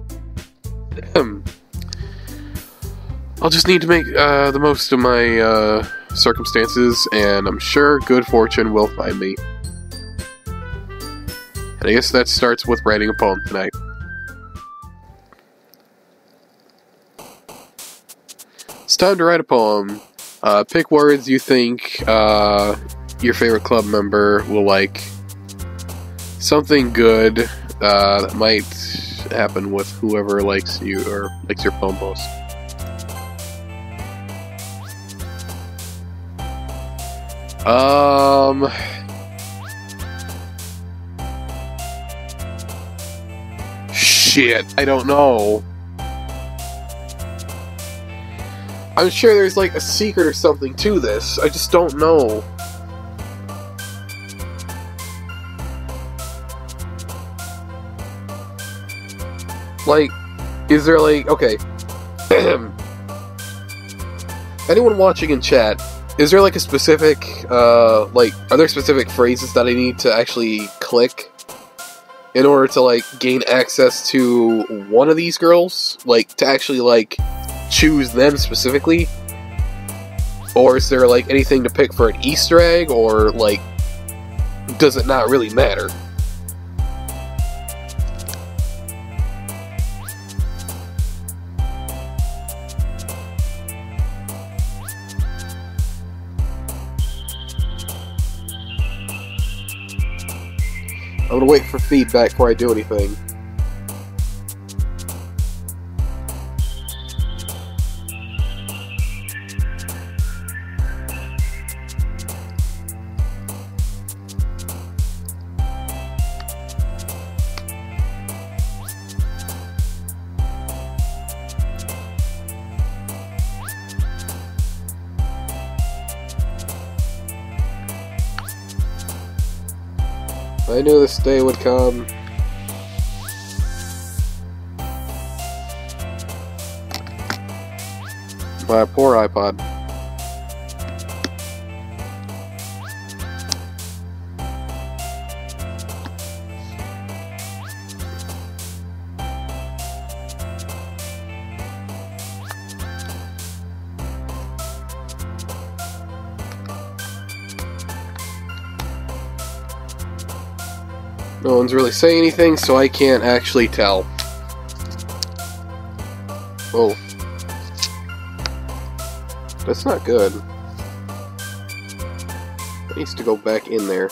I'll just need to make the most of my circumstances, and I'm sure good fortune will find me. And I guess that starts with writing a poem tonight. It's time to write a poem. Pick words you think your favorite club member will like. Something good that might happen with whoever likes you or likes your poem most. Shit, I don't know. I'm sure there's like a secret or something to this. I just don't know. Like, is there like, okay. Anyone watching in chat, is there like a specific, like, are there specific phrases that I need to actually click in order to like gain access to one of these girls? Like, to actually like choose them specifically? Or is there like anything to pick for an Easter egg, or like, does it not really matter? I'm gonna wait for feedback before I do anything. I knew this day would come. My poor iPod. No one's really saying anything, so I can't actually tell. Oh. That's not good. It needs to go back in there.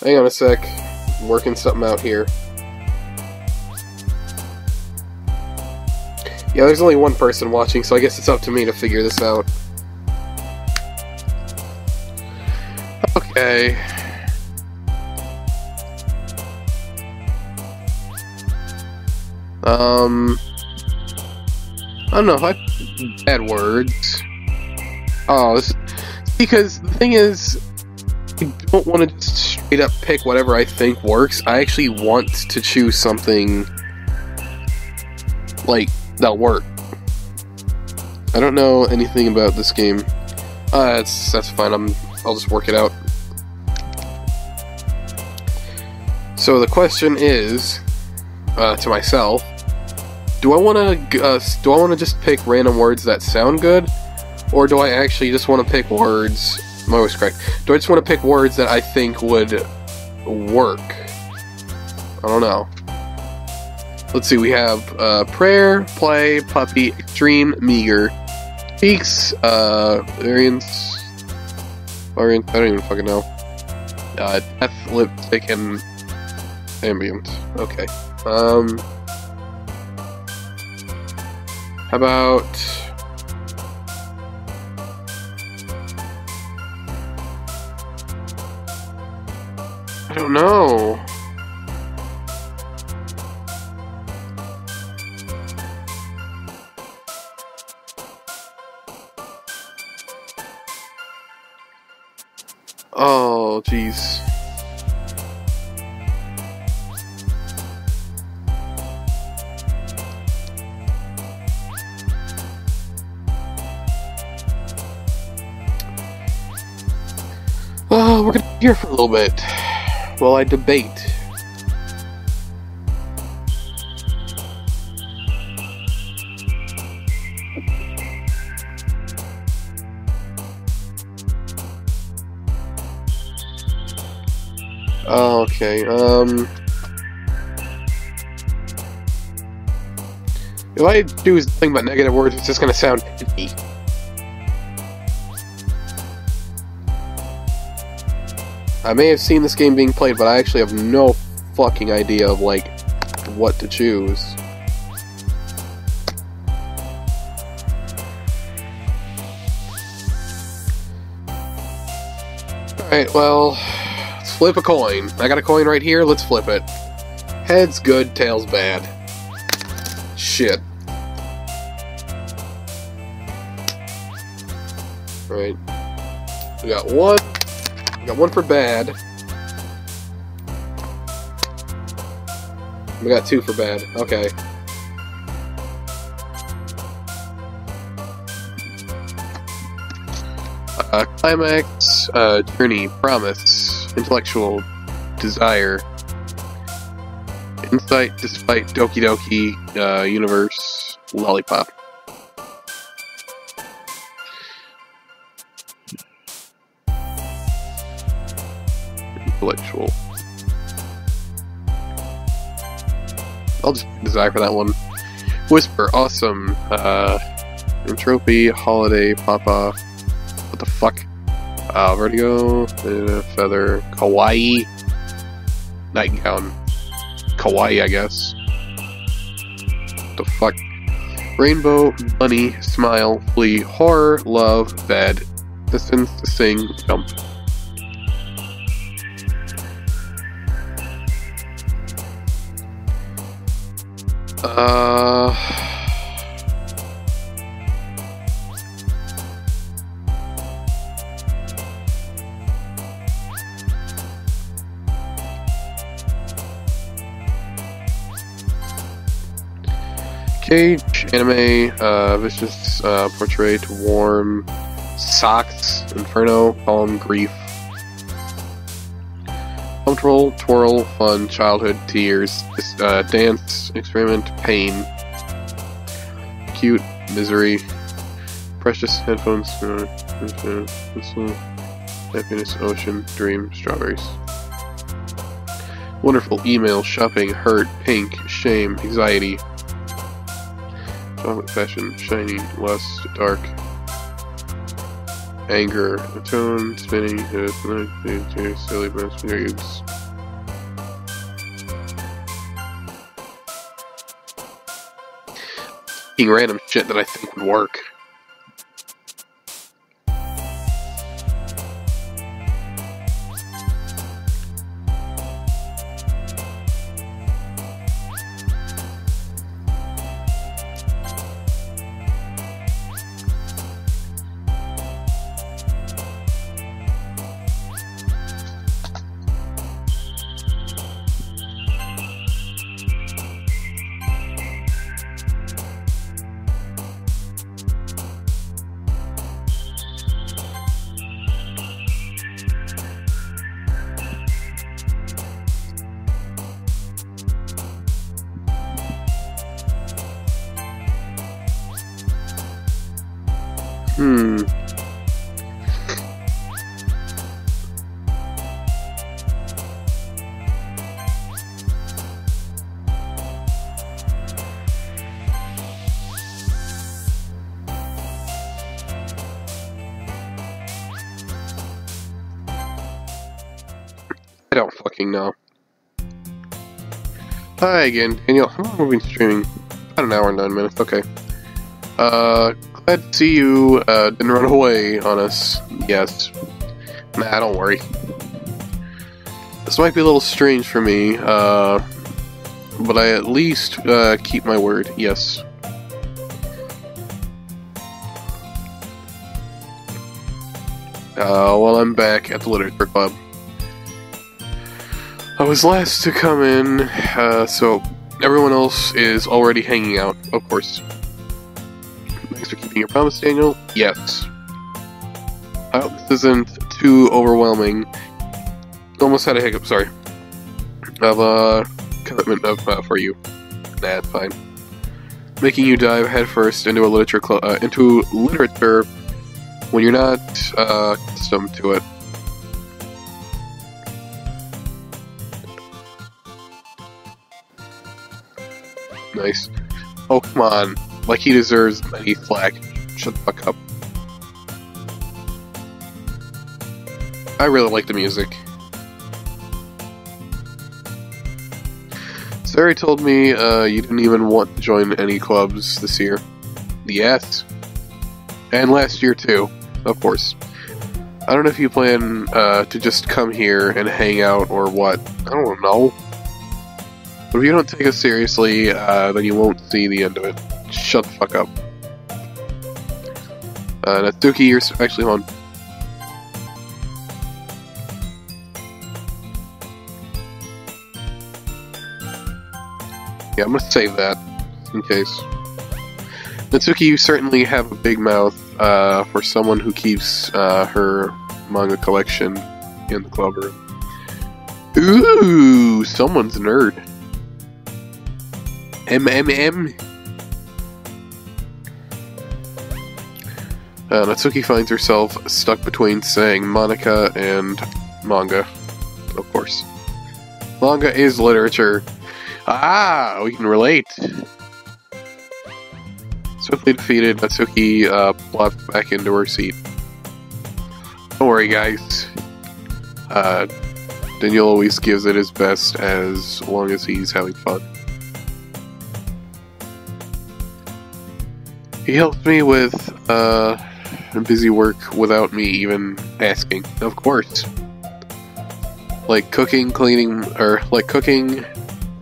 Hang on a sec. I'm working something out here. Yeah, there's only one person watching, so I guess it's up to me to figure this out. Okay. I don't know, bad words. Oh, because the thing is, I don't want to just straight up pick whatever I think works. I actually want to choose something, like, that'll work. I don't know anything about this game. That's fine, I'll just work it out. So the question is, to myself, do I want to just pick random words that sound good, or do I actually just want to pick words? My voice correct. Do I just want to pick words that I think would work? I don't know. Let's see. We have prayer, play, puppy, extreme, meager, peaks, variance. I don't even fucking know. Death, lipstick, and ambient. Okay. How about... I don't know. Oh, jeez. We're gonna be here for a little bit while I debate. Okay, If I choose nothing but negative words, it's just gonna sound icky. I may have seen this game being played, but I actually have no fucking idea of, like, what to choose. Alright, well, let's flip a coin. I got a coin right here, let's flip it. Heads good, tails bad. Shit. Alright. We got one. We got one for bad. We got two for bad. Okay. Climax, journey, promise, intellectual, desire, insight, despite, Doki Doki, universe, lollipop. Intellectual. I'll just desire for that one. Whisper, awesome, entropy, holiday, papa. What the fuck? Vertigo, feather, kawaii, nightgown, kawaii, I guess. What the fuck? Rainbow, bunny, smile, flee, horror, love, bed, distance, sing, jump. Cage, anime, vicious, portrait, warm, socks, inferno, calm, grief. Comfortable, twirl, fun, childhood, tears, dance, experiment, pain. Cute, misery, precious, headphones, happiness, ocean, dream, strawberries. Wonderful, email, shopping, hurt, pink, shame, anxiety. Chocolate, fashion, shiny, lust, dark, anger, atone, spinning, silly, periods. Random shit that I think would work. I don't fucking know. Hi again, Daniel. How long have we been streaming? About an hour and 9 minutes. Okay. Glad to see you didn't run away on us. Yes. Nah, don't worry. This might be a little strange for me, but I at least keep my word. Yes. Well, I'm back at the Literature Club. I was last to come in, so everyone else is already hanging out, of course. Thanks for keeping your promise, Daniel. Yes. I hope this isn't too overwhelming. Almost had a hiccup, sorry. Of, commitment of, for you. Nah, it's fine. Making you dive headfirst into into literature when you're not, accustomed to it. Nice. Oh, come on. Like he deserves any flack. Shut the fuck up. I really like the music. Sari told me you didn't even want to join any clubs this year. Yes. And last year too, of course. I don't know if you plan to just come here and hang out or what. I don't know. But if you don't take us seriously, then you won't see the end of it. Shut the fuck up. Natsuki, you're actually on. Yeah, I'm gonna save that, in case. Natsuki, you certainly have a big mouth for someone who keeps her manga collection in the club room. Ooh, someone's a nerd. Natsuki finds herself stuck between saying Monica and manga, of course. Manga is literature. Ah, we can relate. Swiftly defeated, Natsuki plopped back into her seat. Don't worry, guys. Daniel always gives it his best as long as he's having fun. He helps me with busy work without me even asking, of course. Like cooking, cleaning, or like cooking,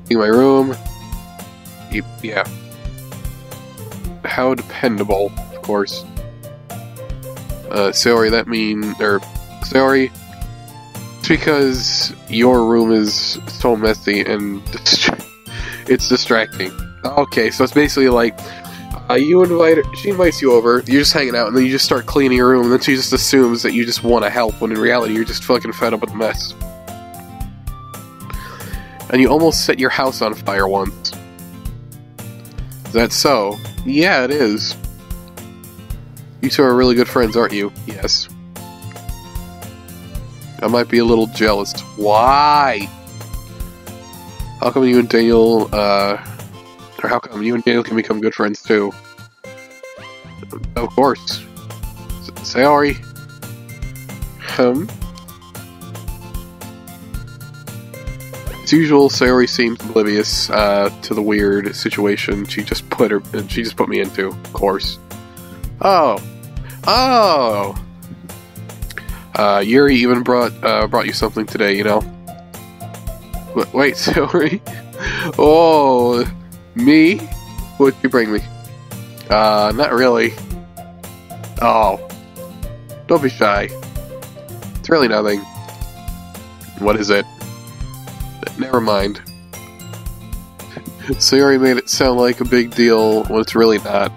cleaning my room. Yeah. How dependable, of course. Sorry, sorry. It's because your room is so messy and it's distracting. Okay, so it's basically like, she invites you over, you're just hanging out, and then you just start cleaning your room, and then she just assumes that you just want to help, when in reality you're just fucking fed up with the mess. And you almost set your house on fire once. Is that so? Yeah, it is. You two are really good friends, aren't you? Yes. I might be a little jealous. Why? How come you and Daniel, or how come you and Daniel can become good friends too? Of course. Sayori. As usual, Sayori seems oblivious to the weird situation she just put me into, of course. Oh. Yuri even brought you something today, you know. Wait, Sayori? Oh, me? What'd you bring me? Not really. Oh. Don't be shy. It's really nothing. What is it? Never mind. Sayori made it sound like a big deal when it's really not.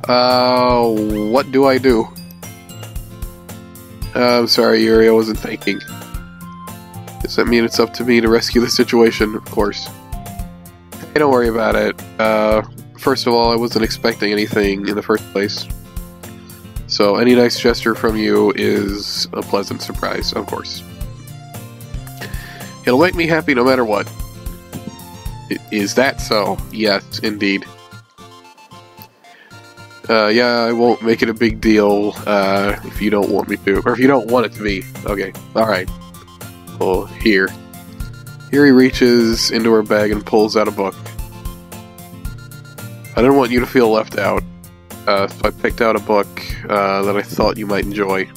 What do I do? I'm sorry, Yuri, I wasn't thinking. Does that mean it's up to me to rescue the situation? Of course. Hey, don't worry about it. First of all, I wasn't expecting anything in the first place. So any nice gesture from you is a pleasant surprise, of course. It'll make me happy no matter what. Is that so? Yes, indeed. Yeah, I won't make it a big deal, if you don't want me to. Or if you don't want it to be. Okay, alright. Well, here. Here he reaches into her bag and pulls out a book. I didn't want you to feel left out, so I picked out a book, that I thought you might enjoy.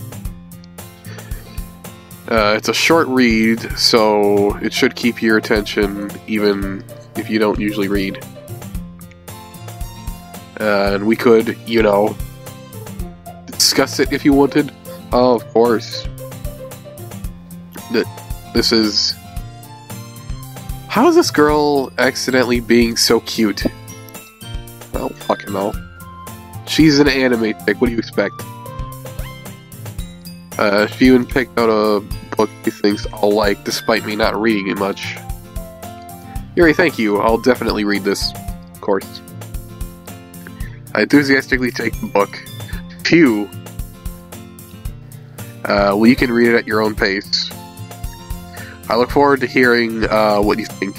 It's a short read, so it should keep your attention, even if you don't usually read. And we could, you know, discuss it if you wanted. Oh, of course. This is... How is this girl accidentally being so cute? I don't fucking know. She's an anime chick, what do you expect? She even picked out a book she thinks I'll like, despite me not reading it much. Yuri, thank you. I'll definitely read this. Of course. I enthusiastically take the book. Phew. Well, you can read it at your own pace. I look forward to hearing what you think.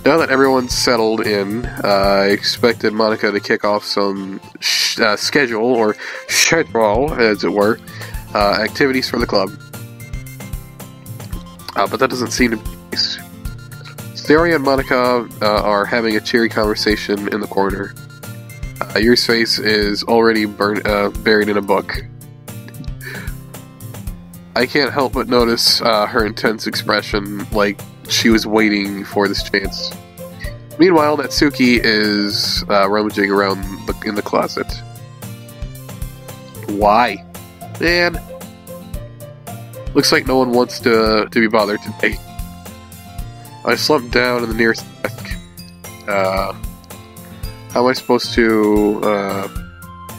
Now that everyone's settled in, I expected Monica to kick off some schedule, as it were, activities for the club. But that doesn't seem to be the case. Sayori and Monica are having a cheery conversation in the corner. Yuri's face is already buried in a book. I can't help but notice her intense expression, like she was waiting for this chance. Meanwhile, Natsuki is rummaging around in the closet. Why? Man. Looks like no one wants to be bothered today. I slumped down in the nearest desk. How am I supposed to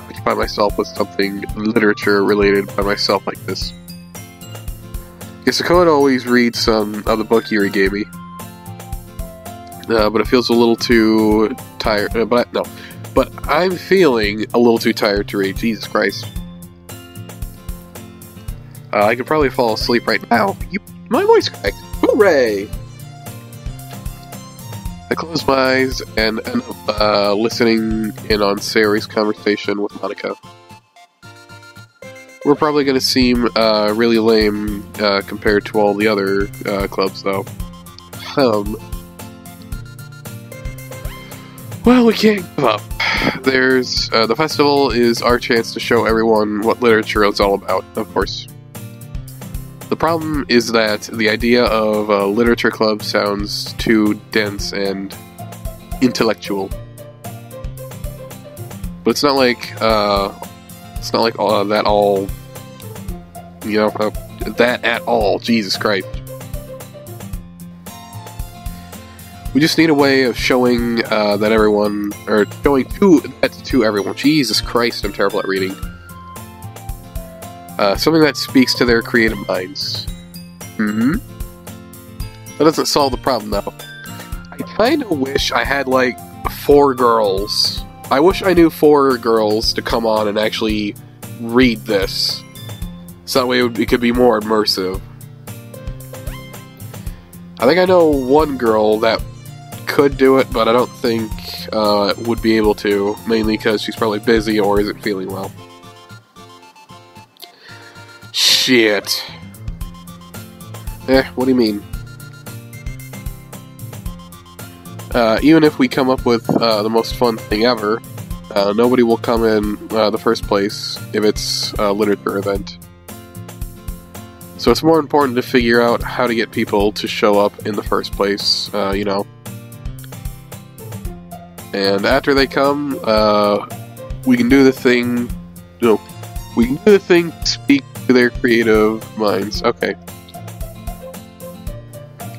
occupy myself with something literature related by myself like this? Guess I could always read some of the book Yuri gave me. But it feels a little too tired. But I'm feeling a little too tired to read. Jesus Christ. I could probably fall asleep right now. My voice cracked. Hooray! I close my eyes and end up listening in on Sayori's conversation with Monica. We're probably going to seem really lame compared to all the other clubs, though. Well, we can't give up. There's the festival is our chance to show everyone what literature is all about, of course. The problem is that the idea of a literature club sounds too dense and intellectual. But it's not like that all, that at all. Jesus Christ. We just need a way of showing that everyone, or showing to everyone. Jesus Christ, I'm terrible at reading. Something that speaks to their creative minds. That doesn't solve the problem, though. I kind of wish I had, 4 girls. I wish I knew 4 girls to come on and actually read this. So that way it could be more immersive. I think I know one girl that could do it, but I don't think would be able to, mainly because she's probably busy or isn't feeling well. Shit. What do you mean? Even if we come up with the most fun thing ever, nobody will come in the first place if it's a literature event. So it's more important to figure out how to get people to show up in the first place, And after they come, we can do the thing, speak to their creative minds. Okay.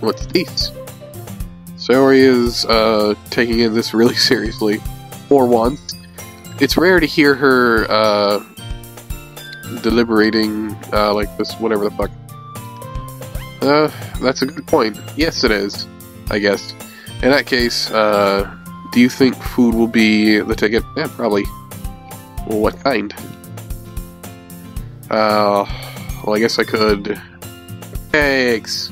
What's these? Sayori is taking in this really seriously. For once. It's rare to hear her deliberating like this, whatever the fuck. That's a good point. Yes, it is, I guess. In that case, do you think food will be the ticket? Yeah, probably. Well, what kind? Well, I guess I could... Cakes!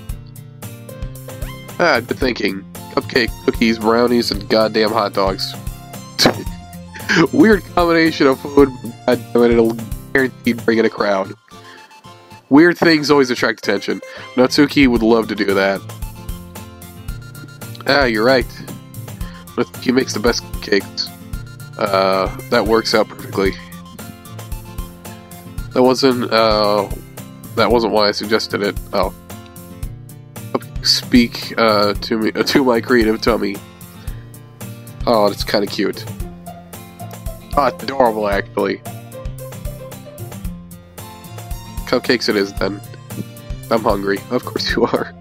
Good thinking. Cupcake, cookies, brownies, and goddamn hot dogs. Weird combination of food, but goddammit, it'll guaranteed bring in a crowd. Weird things always attract attention. Natsuki would love to do that. You're right. Natsuki makes the best cakes. That works out perfectly. That wasn't why I suggested it. Oh. Speak to me, to my creative tummy. Oh, that's kind of cute. Oh, it's adorable, actually. Cupcakes it is, then. I'm hungry. Of course you are.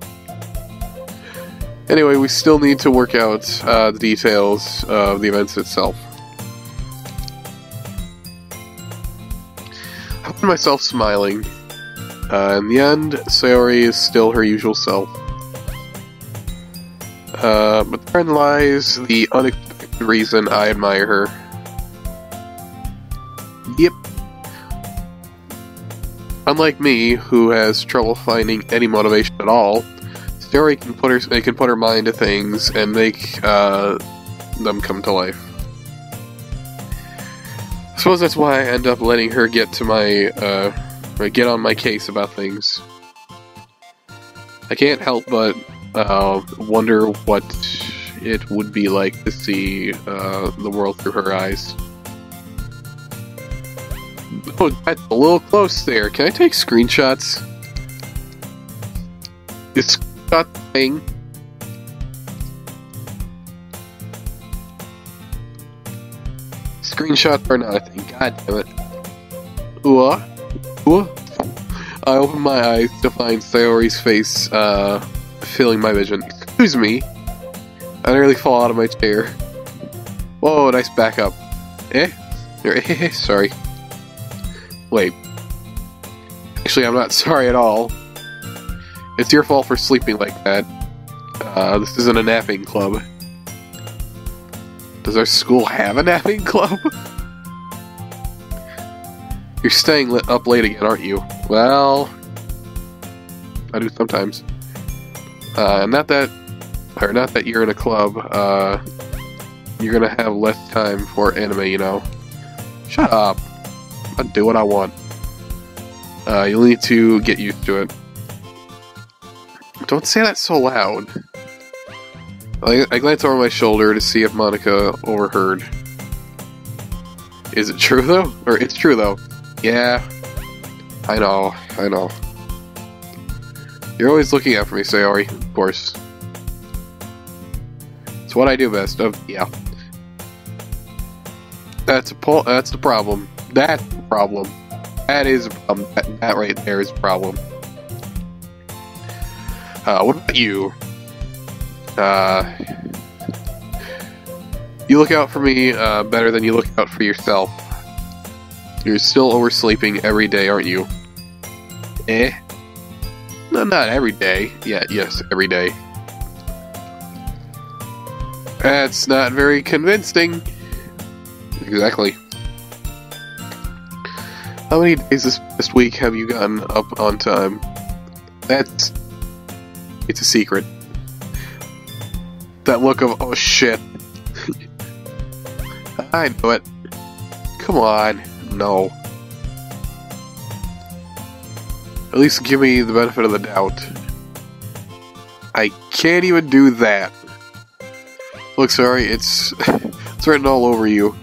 Anyway, we still need to work out the details of the events itself. I find myself smiling. In the end, Sayori is still her usual self. But therein lies the unexpected reason I admire her. Yep. Unlike me, who has trouble finding any motivation at all, Story can put her mind to things and make them come to life. I suppose that's why I end up letting her get to my get on my case about things. I can't help but wonder what it would be like to see the world through her eyes. Oh, that's a little close there. Can I take screenshots? It's got thing. Screenshots are not a thing. God damn it. I opened my eyes to find Sayori's face filling my vision. Excuse me. I nearly fall out of my chair. Whoa, nice backup. Sorry. Wait. Actually, I'm not sorry at all. It's your fault for sleeping like that. This isn't a napping club. Does our school have a napping club? You're staying up late again, aren't you? Well, I do sometimes. Not that you're in a club. You're gonna have less time for anime, you know. Shut up. I'll do what I want. You'll need to get used to it. Don't say that so loud. I glance over my shoulder to see if Monica overheard. Is it true though? Or it's true though. Yeah. I know. You're always looking out for me, Sayori. Of course. It's what I do best. Yeah. That's the problem. That's the problem. That is a problem. That right there is a problem. What about you? You look out for me better than you look out for yourself. You're still oversleeping every day, aren't you? No, not every day. Yeah, yes, every day. That's not very convincing. Exactly. How many days this week have you gotten up on time? It's a secret. That look of, oh shit. I know it. Come on. No. At least give me the benefit of the doubt. I can't even do that. Look, sorry, it's written all over you.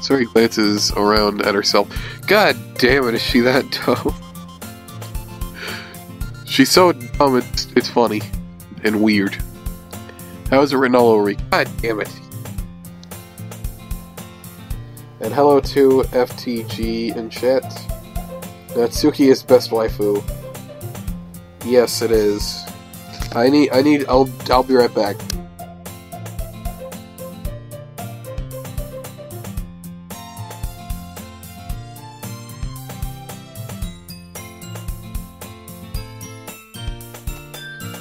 Sorry glances around at herself. God damn it, is she that dumb? She's so dumb, it's funny. And weird. How is it written all over me? God damn it. And hello to FTG in chat. Natsuki is best waifu. Yes, it is. I'll be right back.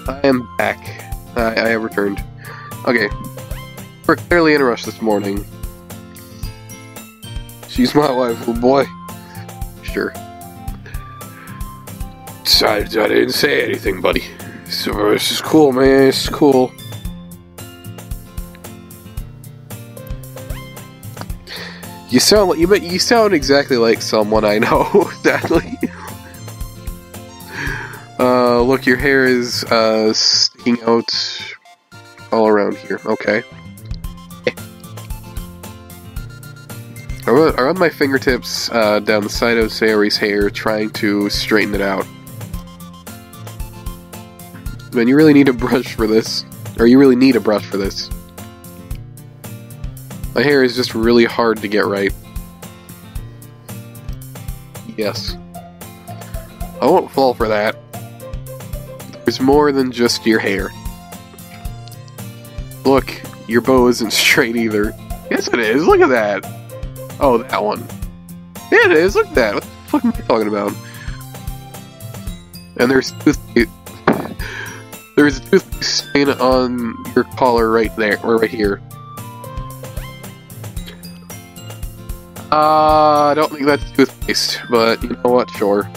I am back. I have returned. Okay. We're clearly in a rush this morning. She's my wife, oh boy. Sure. I didn't say anything, buddy. So this is cool, man. This is cool. You sound exactly like someone I know, sadly. Look, your hair is sticking out all around here. Okay. I run my fingertips down the side of Sayori's hair, trying to straighten it out. Man, you really need a brush for this. Or you really need a brush for this. My hair is just really hard to get right. Yes. I won't fall for that. There's more than just your hair. Look, your bow isn't straight either. Yes it is, look at that! Oh, that one. Yeah, it is, look at that! What the fuck am I talking about? And there's a toothpaste stain on your collar right there, or right here. I don't think that's toothpaste, but you know what, sure.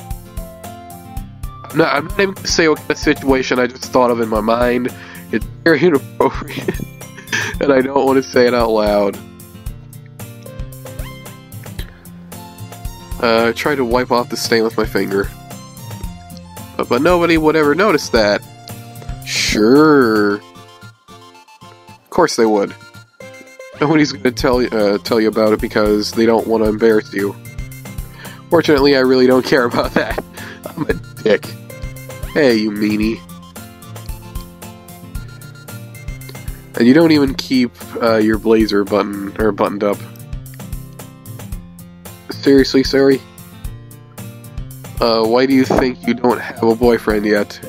No, I'm not even going to say what kind of situation I just thought of in my mind. It's very inappropriate, and I don't want to say it out loud. I tried to wipe off the stain with my finger. But nobody would ever notice that. Sure. Of course they would. Nobody's going to tell you about it because they don't want to embarrass you. Fortunately, I really don't care about that. I'm a dick. Hey, you meanie. And you don't even keep your blazer buttoned up. Seriously, Sari? Why do you think you don't have a boyfriend yet?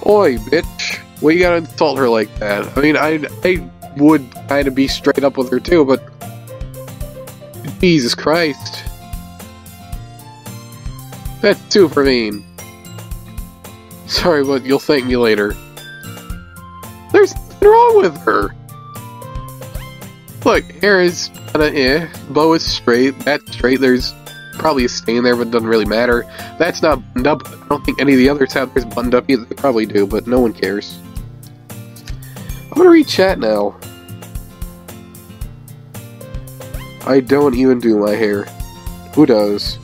Oi, bitch. Well, you gotta insult her like that. I mean, I would kind of be straight up with her too, but... Jesus Christ. That's super mean. Sorry, but you'll thank me later. There's nothing wrong with her. Look, hair is kinda bow is straight, that's straight, there's probably a stain there, but it doesn't really matter. That's not buttoned up. I don't think any of the other chapters buttoned up either. They probably do, but no one cares. I'm gonna read chat now. I don't even do my hair. Who does?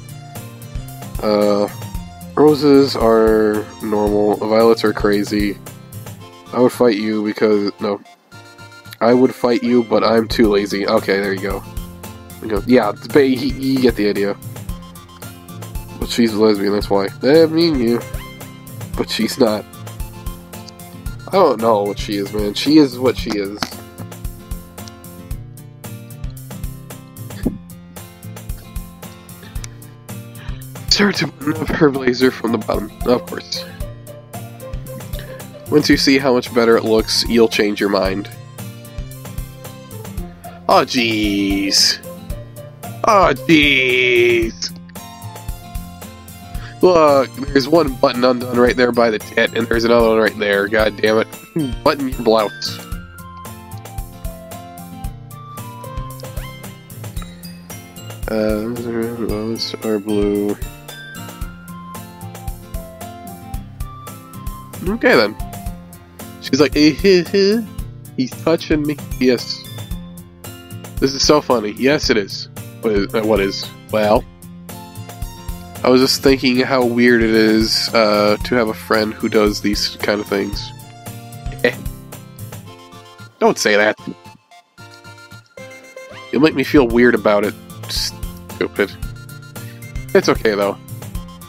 Roses are normal. Violets are crazy. I would fight you because... No. I would fight you, but I'm too lazy. Okay, there you go. Yeah, you get the idea. But she's a lesbian, that's why. I mean you. But she's not. I don't know what she is, man. She is what she is. Start to button up her blazer from the bottom, of course. Once you see how much better it looks, you'll change your mind. Oh jeez. Oh jeez. Look, there's one button undone right there by the tit, and there's another one right there. God damn it. Button your blouse. Those are blue. Okay then. She's like, he's touching me. Yes. This is so funny. Yes, it is. What is? Well, I was just thinking how weird it is to have a friend who does these kind of things. Don't say that. You'll make me feel weird about it. Stupid. It's okay though.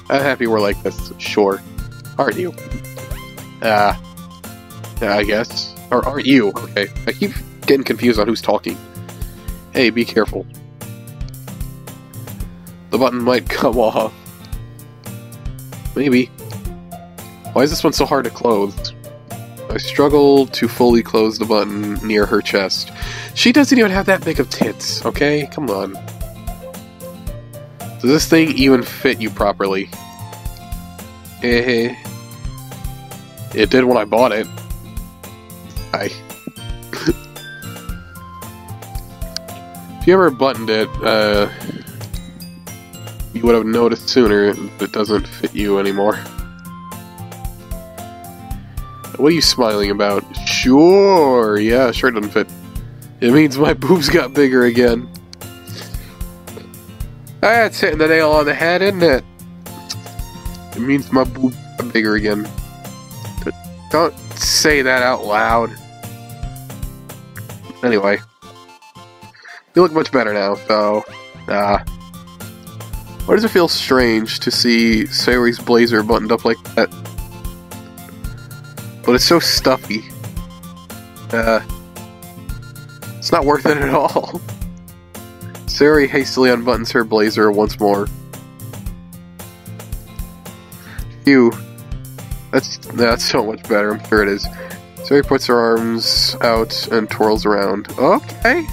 I'm happy we're like this. Sure. Aren't you? Yeah, I guess. Or aren't you? Okay. I keep getting confused on who's talking. Hey, be careful. The button might come off. Maybe. Why is this one so hard to close? I struggle to fully close the button near her chest. She doesn't even have that big of tits, okay? Come on. Does this thing even fit you properly? It did when I bought it. If you ever buttoned it, you would have noticed sooner that it doesn't fit you anymore. What are you smiling about? Sure, yeah, sure it doesn't fit. It means my boobs got bigger again. That's hitting the nail on the head, isn't it? It means my boobs got bigger again. Don't say that out loud. Anyway. You look much better now, so... Why does it feel strange to see Sayori's blazer buttoned up like that? But it's so stuffy. It's not worth it at all. Sayori hastily unbuttons her blazer once more. Phew. That's so much better, I'm sure it is. Sayori puts her arms out and twirls around. Okay.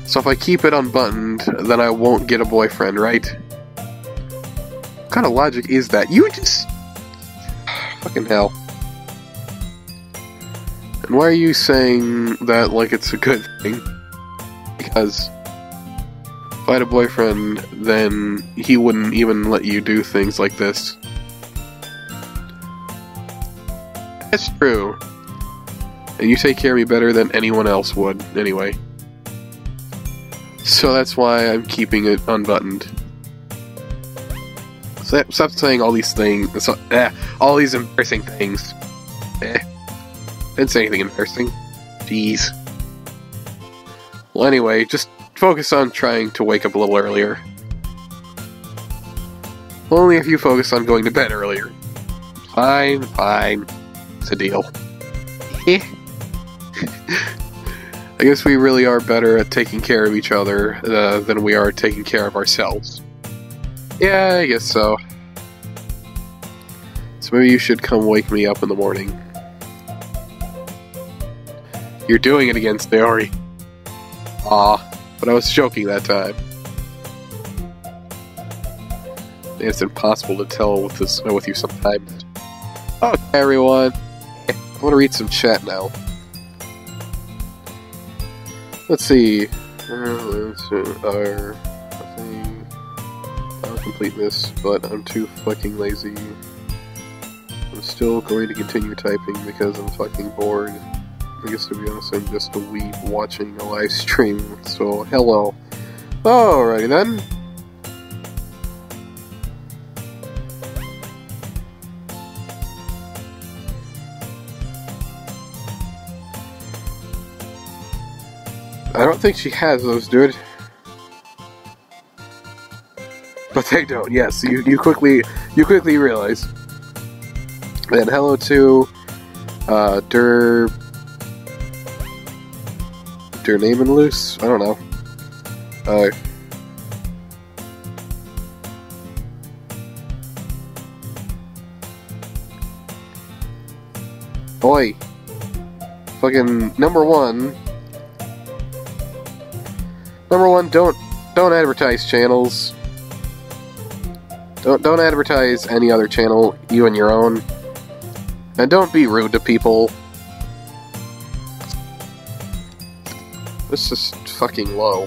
So if I keep it unbuttoned, then I won't get a boyfriend, right? What kind of logic is that? You just... Fucking hell. And why are you saying that like it's a good thing? Because... If I had a boyfriend, then he wouldn't even let you do things like this. That's true. And you take care of me better than anyone else would, anyway. So that's why I'm keeping it unbuttoned. Stop saying all these things. All these embarrassing things. Didn't say anything embarrassing. Jeez. Well, anyway, just focus on trying to wake up a little earlier. Only if you focus on going to bed earlier. Fine, fine. It's a deal. I guess we really are better at taking care of each other than we are taking care of ourselves. Yeah, I guess so. So maybe you should come wake me up in the morning. You're doing it again, Sayori. Aw, but I was joking that time. It's impossible to tell with you sometimes. Okay, everyone. I want to read some chat now. Let's see. I'll complete this, but I'm too fucking lazy. I'm still going to continue typing because I'm fucking bored. I guess to be honest, I'm just a weeb watching a live stream, so hello. Alrighty then. I don't think she has those, dude. But they don't. Yes, you quickly realize. And hello to Name and Loose. I don't know. Oi, fucking number one. Number one, don't advertise channels. Don't advertise any other channel, you and your own. And don't be rude to people. This is fucking low.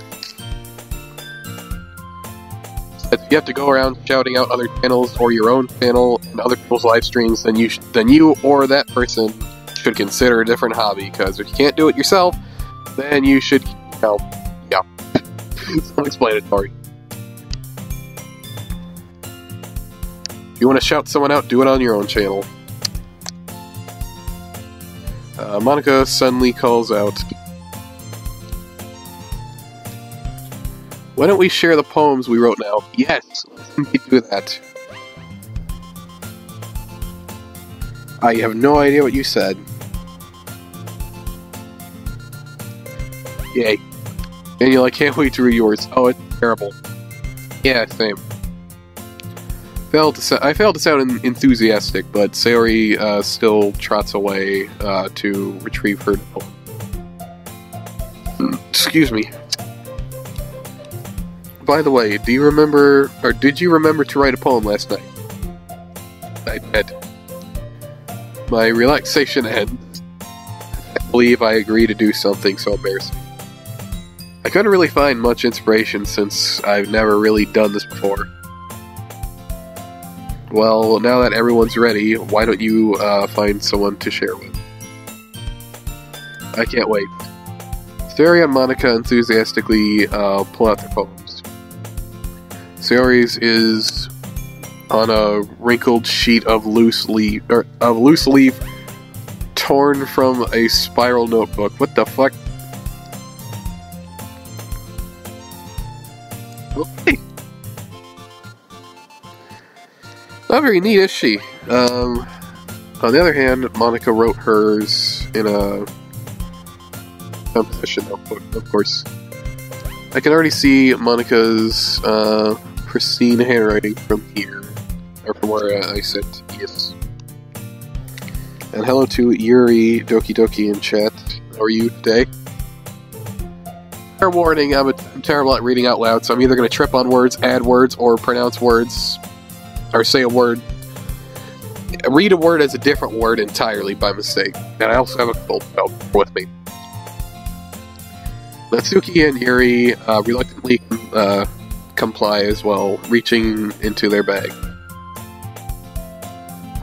If you have to go around shouting out other channels or your own channel and other people's live streams, then you or that person should consider a different hobby. Because if you can't do it yourself, then you should, yeah. Self-explanatory. If you want to shout someone out, do it on your own channel. Monica suddenly calls out, why don't we share the poems we wrote now? Yes, let me do that. I have no idea what you said. Yay. Daniel, I can't wait to read yours. Oh, it's terrible. Yeah, same. I failed to sound enthusiastic, but Sayori still trots away to retrieve her poem. Excuse me. By the way, did you remember to write a poem last night? I did. My relaxation ends. I believe I agree to do something so embarrassing. I couldn't really find much inspiration since I've never really done this before. Well, now that everyone's ready, why don't you find someone to share with? I can't wait. Sayori and Monica enthusiastically pull out their poems. Sayori's is on a wrinkled sheet of loose leaf torn from a spiral notebook. What the fuck? Okay. Not very neat, is she? On the other hand, Monica wrote hers in a composition notebook, of course. I can already see Monica's pristine handwriting from here, or from where I sit. Yes. And hello to Yuri Doki Doki in chat. How are you today? Fair warning, I'm terrible at reading out loud, so I'm either going to trip on words, add words, or pronounce words, or say a word. Read a word as a different word entirely by mistake. And I also have a cold with me. Natsuki and Yuri reluctantly comply as well, reaching into their bag.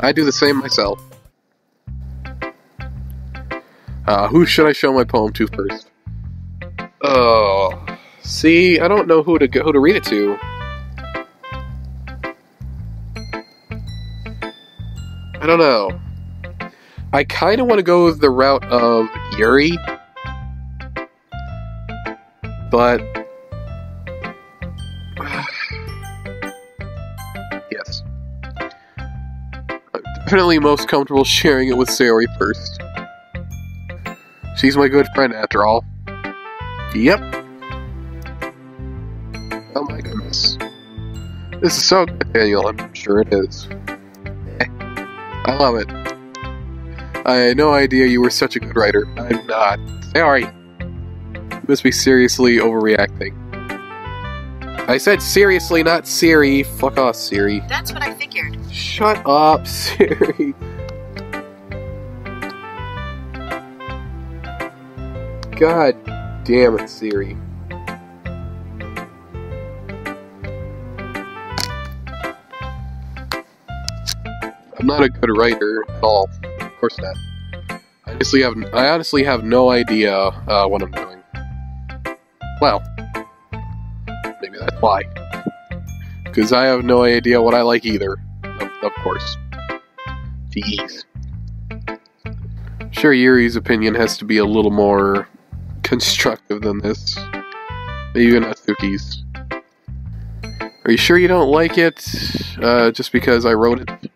I do the same myself. Who should I show my poem to first? Oh, see, I don't know who to read it to. I don't know. I kind of want to go the route of Yuri, but yes, I'm definitely most comfortable sharing it with Sayori first. She's my good friend after all. Yep. Oh my goodness. This is so good, Daniel. I'm sure it is. I love it. I had no idea you were such a good writer. I'm not. Sorry. You must be seriously overreacting. I said seriously, not Siri. Fuck off, Siri. That's what I figured. Shut up, Siri. God damn it, Siri. I'm not a good writer at all. Of course not. I honestly have no idea what I'm doing. Well, maybe that's why. Because I have no idea what I like either. Of course. Jeez. Sure, Yuri's opinion has to be a little more constructive than this. Maybe Natsuki's. Are you sure you don't like it? Just because I wrote it?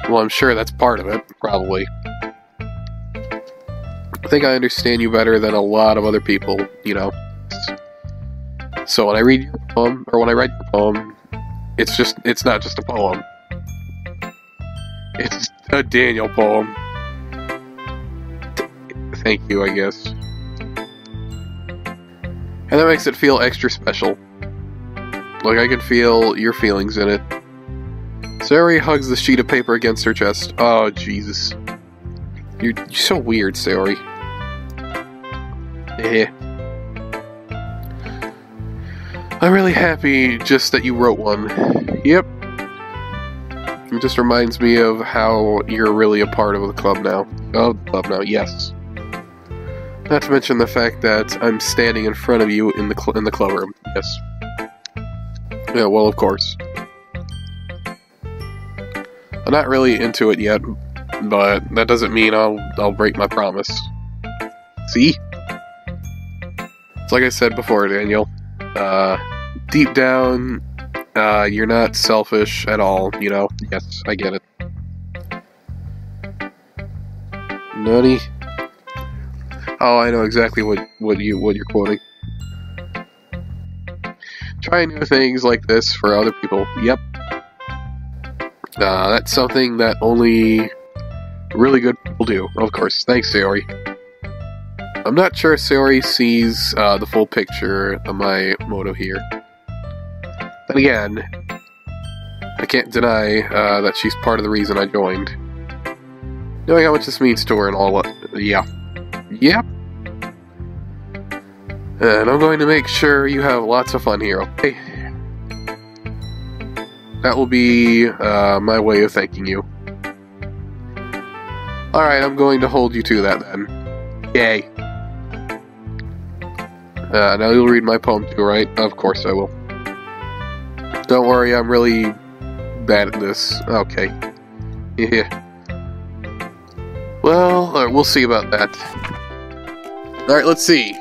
Well, I'm sure that's part of it, probably. I think I understand you better than a lot of other people, you know. So when I read your poem, or when I write your poem, it's not just a poem. It's a Daniel poem. Thank you, I guess. And that makes it feel extra special. Like I can feel your feelings in it. Sayori hugs the sheet of paper against her chest. Oh, Jesus. You're so weird, Sayori. I'm really happy just that you wrote one. Yep. It just reminds me of how you're really a part of the club now. Oh, the club now, yes. Not to mention the fact that I'm standing in front of you in the club room. Yes. Yeah, well, of course. I'm not really into it yet, but that doesn't mean I'll break my promise. See? It's like I said before, Daniel. Deep down, you're not selfish at all, you know? Yes, I get it. Nani? Oh, I know exactly what you're quoting. Try new things like this for other people. Yep. That's something that only really good people do. Of course. Thanks, Sayori. I'm not sure Sayori sees the full picture of my motto here. Then again, I can't deny that she's part of the reason I joined. Knowing how much this means to her and all that. Yeah. Yep. And I'm going to make sure you have lots of fun here, okay? That will be my way of thanking you. Alright, I'm going to hold you to that then. Yay. Now you'll read my poem too, right? Of course I will. Don't worry, I'm really bad at this. Okay. Yeah. Well, we'll see about that. Alright, let's see.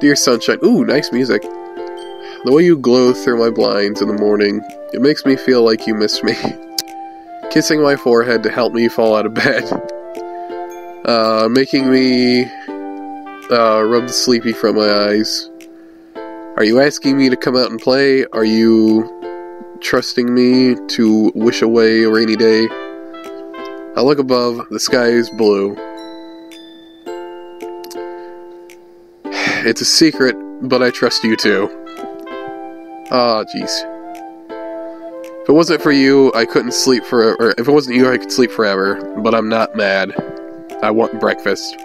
Dear Sunshine. Ooh, nice music. The way you glow through my blinds in the morning, it makes me feel like you miss me. Kissing my forehead to help me fall out of bed. Making me rub the sleepy from my eyes. Are you asking me to come out and play? Are you trusting me to wish away a rainy day? I look above, the sky is blue. It's a secret, but I trust you too. Ah, jeez. If it wasn't for you, I couldn't sleep or if it wasn't you, I could sleep forever. But I'm not mad. I want breakfast.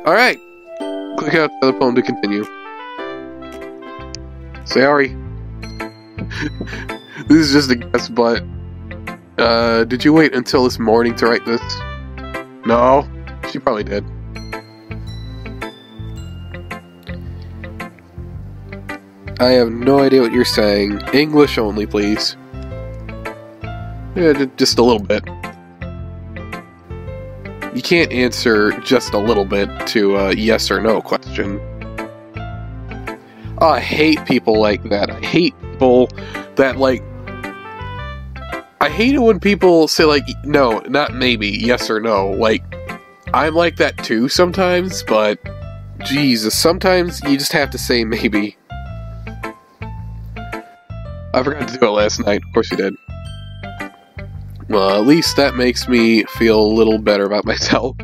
Alright. Click out the other poem to continue. Sorry. This is just a guess, but... did you wait until this morning to write this? No. She probably did. I have no idea what you're saying. English only, please. Yeah, just a little bit. You can't answer just a little bit to a yes or no question. Oh, I hate people like that. I hate people that, like... I hate it when people say, like, no, not maybe, yes or no. Like, I'm like that too sometimes, but... Jesus, sometimes you just have to say maybe. I forgot to do it last night. Of course you did. Well, at least that makes me feel a little better about myself.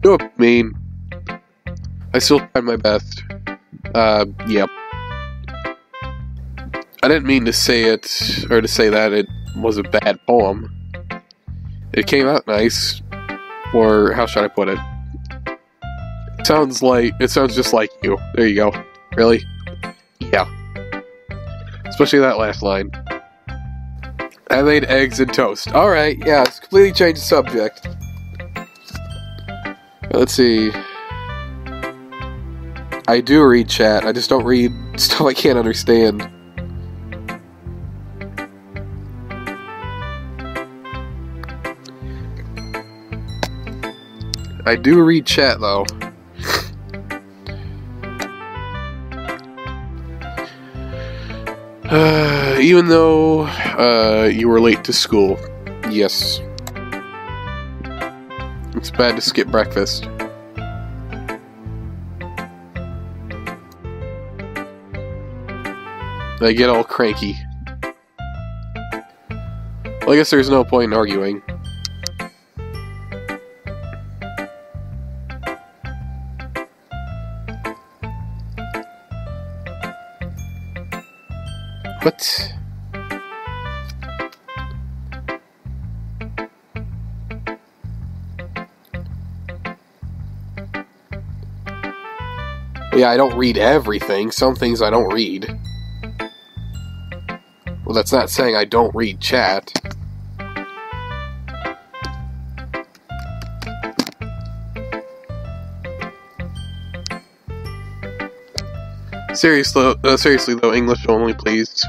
Oh, mean. I still tried my best. Yep. I didn't mean to say it, or to say that it was a bad poem. It came out nice. Or, how should I put it? It sounds just like you. There you go. Really? Yeah. Especially that last line. I made eggs and toast. Alright, yeah, it's completely changed the subject. Let's see. I do read chat, I just don't read stuff I can't understand. I do read chat, though. Even though, you were late to school. Yes. It's bad to skip breakfast. I get all cranky. Well, I guess there's no point in arguing. What? Yeah, I don't read everything. Some things I don't read. Well, that's not saying I don't read chat. Seriously though, English only, please.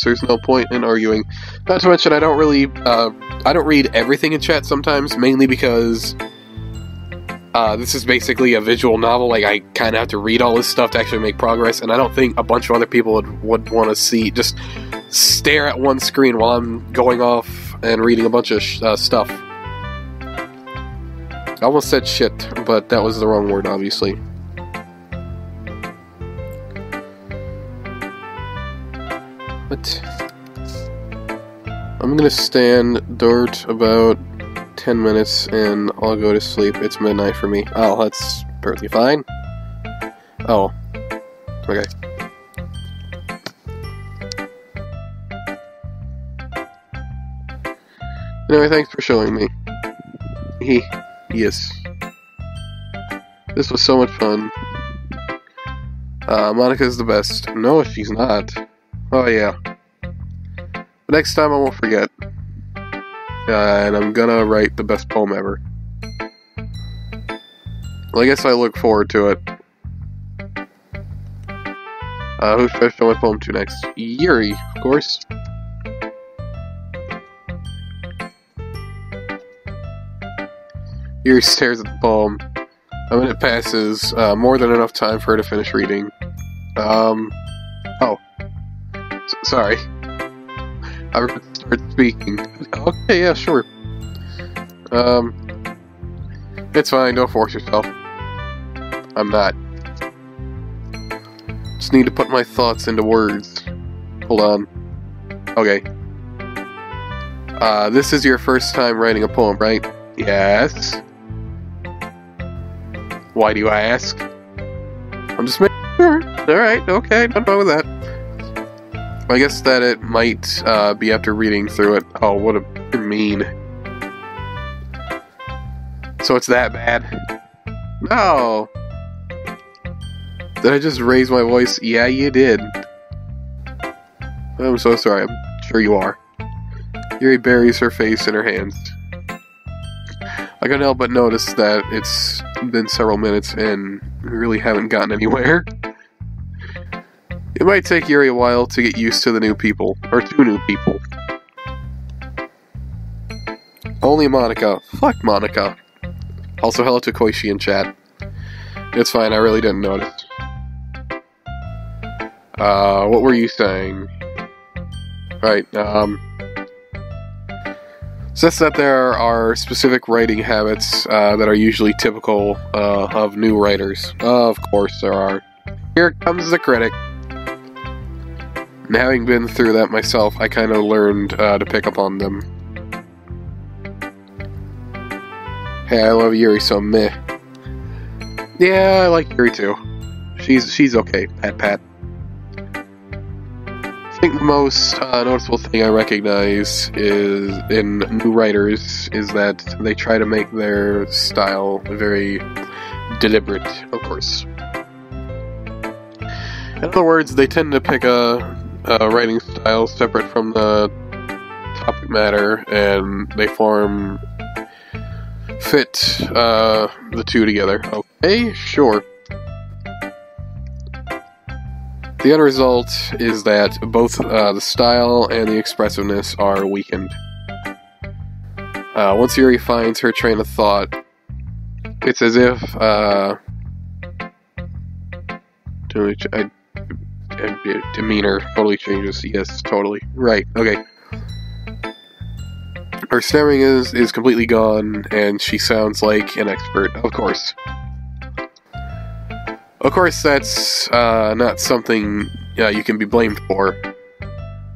There's no point in arguing. Not to mention, I don't read everything in chat sometimes, mainly because this is basically a visual novel. Like, I kind of have to read all this stuff to actually make progress, and I don't think a bunch of other people would want to just stare at one screen while I'm going off and reading a bunch of stuff. I almost said shit, but that was the wrong word, obviously. What? I'm gonna stand dirt about 10 minutes and I'll go to sleep. It's midnight for me. Oh, that's perfectly fine. Oh. Okay. Anyway, thanks for showing me. Yes. This was so much fun. Monica's the best. No, she's not. Oh, yeah. But next time I won't forget. And I'm gonna write the best poem ever. Well, I guess I look forward to it. Who should I show my poem to next? Yuri, of course. Yuri stares at the poem. A minute passes, more than enough time for her to finish reading. Sorry. I forgot to start speaking. Okay, yeah, sure. It's fine, don't force yourself. I'm not. Just need to put my thoughts into words. Hold on. Okay. This is your first time writing a poem, right? Yes. Why do you ask? I'm just making sure. Alright, okay, nothing wrong with that. I guess that it might be after reading through it. Oh, what a mean. So it's that bad? No! Did I just raise my voice? Yeah, you did. I'm so sorry, I'm sure you are. Yuri buries her face in her hands. I couldn't help but notice that it's been several minutes and we really haven't gotten anywhere. It might take Yuri a while to get used to the new people, or two new people. Only Monica. Fuck Monica. Also, hello to Koichi in chat. It's fine, I really didn't notice. What were you saying? Right, says that there are specific writing habits that are usually typical of new writers. Of course there are. Here comes the critic. And having been through that myself, I kind of learned to pick up on them. Hey, I love Yuri, so meh. Yeah, I like Yuri too. She's okay, pat. I think the most noticeable thing I recognize is in new writers is that they try to make their style very deliberate, of course. In other words, they tend to pick a writing style separate from the topic matter, and they fit the two together. Okay, sure. The end result is that both the style and the expressiveness are weakened. Once Yuri finds her train of thought, it's as if demeanor totally changes. Yes, totally. Right, okay. Her stammering is completely gone, and she sounds like an expert, of course. Of course, that's not something you can be blamed for.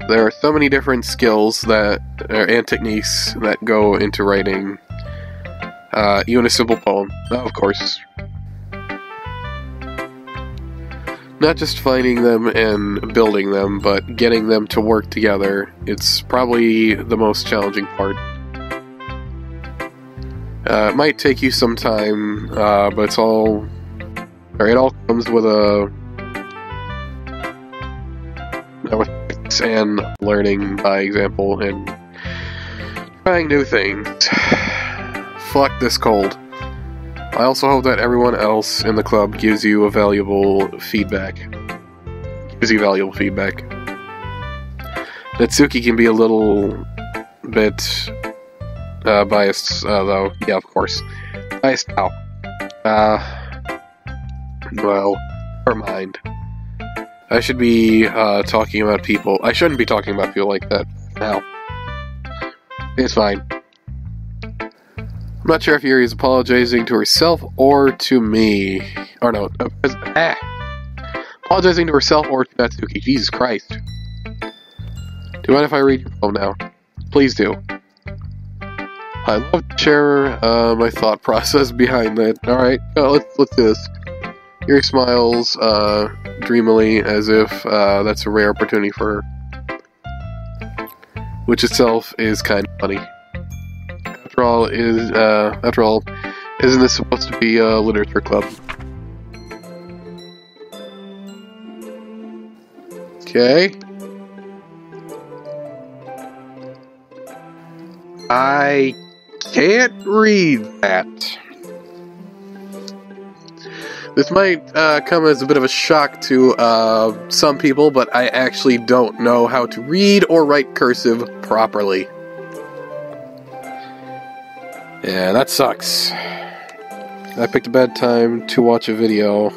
There are so many different skills and techniques that go into writing even a simple poem, of course. Not just finding them and building them, but getting them to work together. It's probably the most challenging part. It might take you some time, but it all comes with and learning by example and trying new things. Fuck this cold. I also hope that everyone else in the club gives you valuable feedback. Natsuki can be a little bit biased, though. Yeah, of course. Biased how? Well, never mind. I should be talking about people. I shouldn't be talking about people like that now. It's fine. I'm not sure if Yuri is apologizing to herself or to me. Or no. Apologizing to herself or to Natsuki. Jesus Christ. Do you mind if I read your poem now? Please do. I love to share my thought process behind that. Alright, let's do this. Yuri smiles dreamily as if that's a rare opportunity for her. Which itself is kind of funny. After all, isn't this supposed to be a literature club? Okay. I can't read that. This might come as a bit of a shock to some people, but I actually don't know how to read or write cursive properly. Yeah, that sucks. I picked a bad time to watch a video.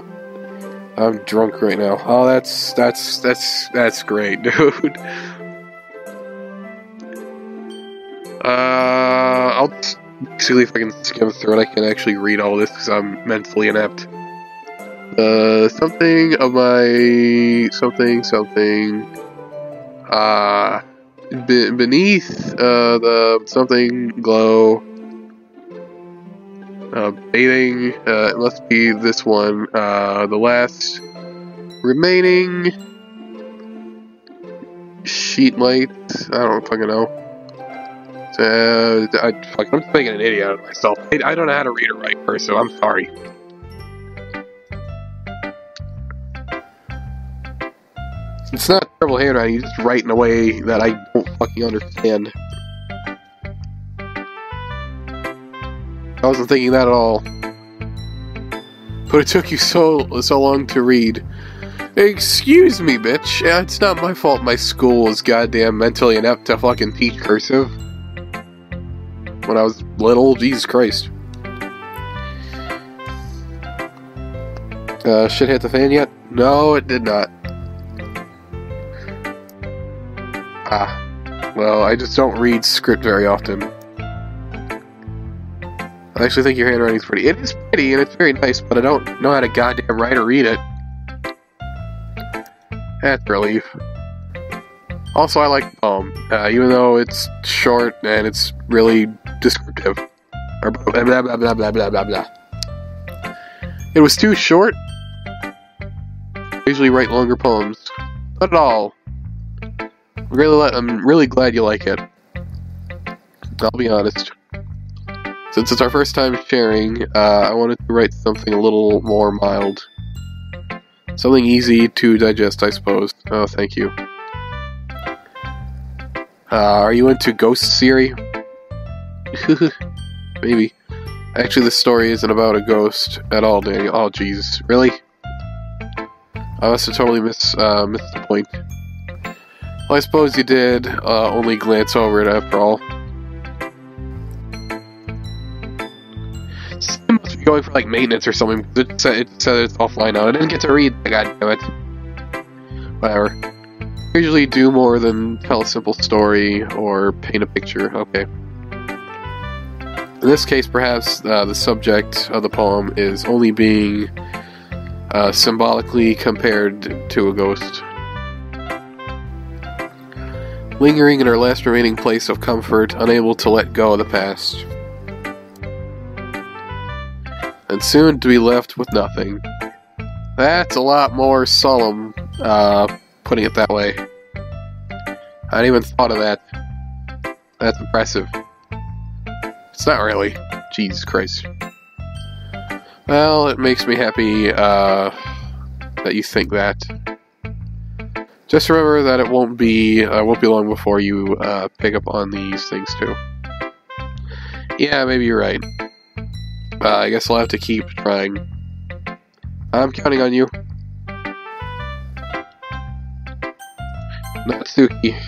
I'm drunk right now. Oh, that's great, dude. I'll see if I can skim through it. I can actually read all this because I'm mentally inept. Something of my something. Beneath the something glow. Bathing. It must be this one. The last remaining sheet light. I don't fucking know. I'm just making an idiot out of myself. I don't know how to read or write cursive. I'm sorry. It's not terrible handwriting. You just write in a way that I don't fucking understand. I wasn't thinking that at all. But it took you so long to read. Excuse me, bitch. It's not my fault my school was goddamn mentally inept to fucking teach cursive. When I was little, Jesus Christ. Shit hit the fan yet? No, it did not. Well, I just don't read script very often. I actually think your handwriting's pretty. It is pretty, and it's very nice, but I don't know how to goddamn write or read it. That's a relief. Also, I like the poem, even though it's short and it's really descriptive. Or blah blah blah blah blah blah blah blah. It was too short. I usually write longer poems. Not at all. I'm really glad you like it. I'll be honest. Since it's our first time sharing, I wanted to write something a little more mild. Something easy to digest, I suppose. Oh, thank you. Are you into ghost theory? Maybe. Actually, this story isn't about a ghost at all, Daniel. Oh, jeez. Really? I must have totally missed the point. Well, I suppose you did only glance over it after all. It must be going for like maintenance or something. It said it's offline now. I didn't get to read. God damn it. Whatever. I usually do more than tell a simple story or paint a picture. Okay. In this case, perhaps the subject of the poem is only being symbolically compared to a ghost. Lingering in our last remaining place of comfort, unable to let go of the past. And soon to be left with nothing. That's a lot more solemn, putting it that way. I hadn't even thought of that. That's impressive. It's not really. Jesus Christ. Well, it makes me happy, that you think that. Just remember that it won't be long before you pick up on these things too. Yeah, maybe you're right. I guess I'll have to keep trying. I'm counting on you. Natsuki.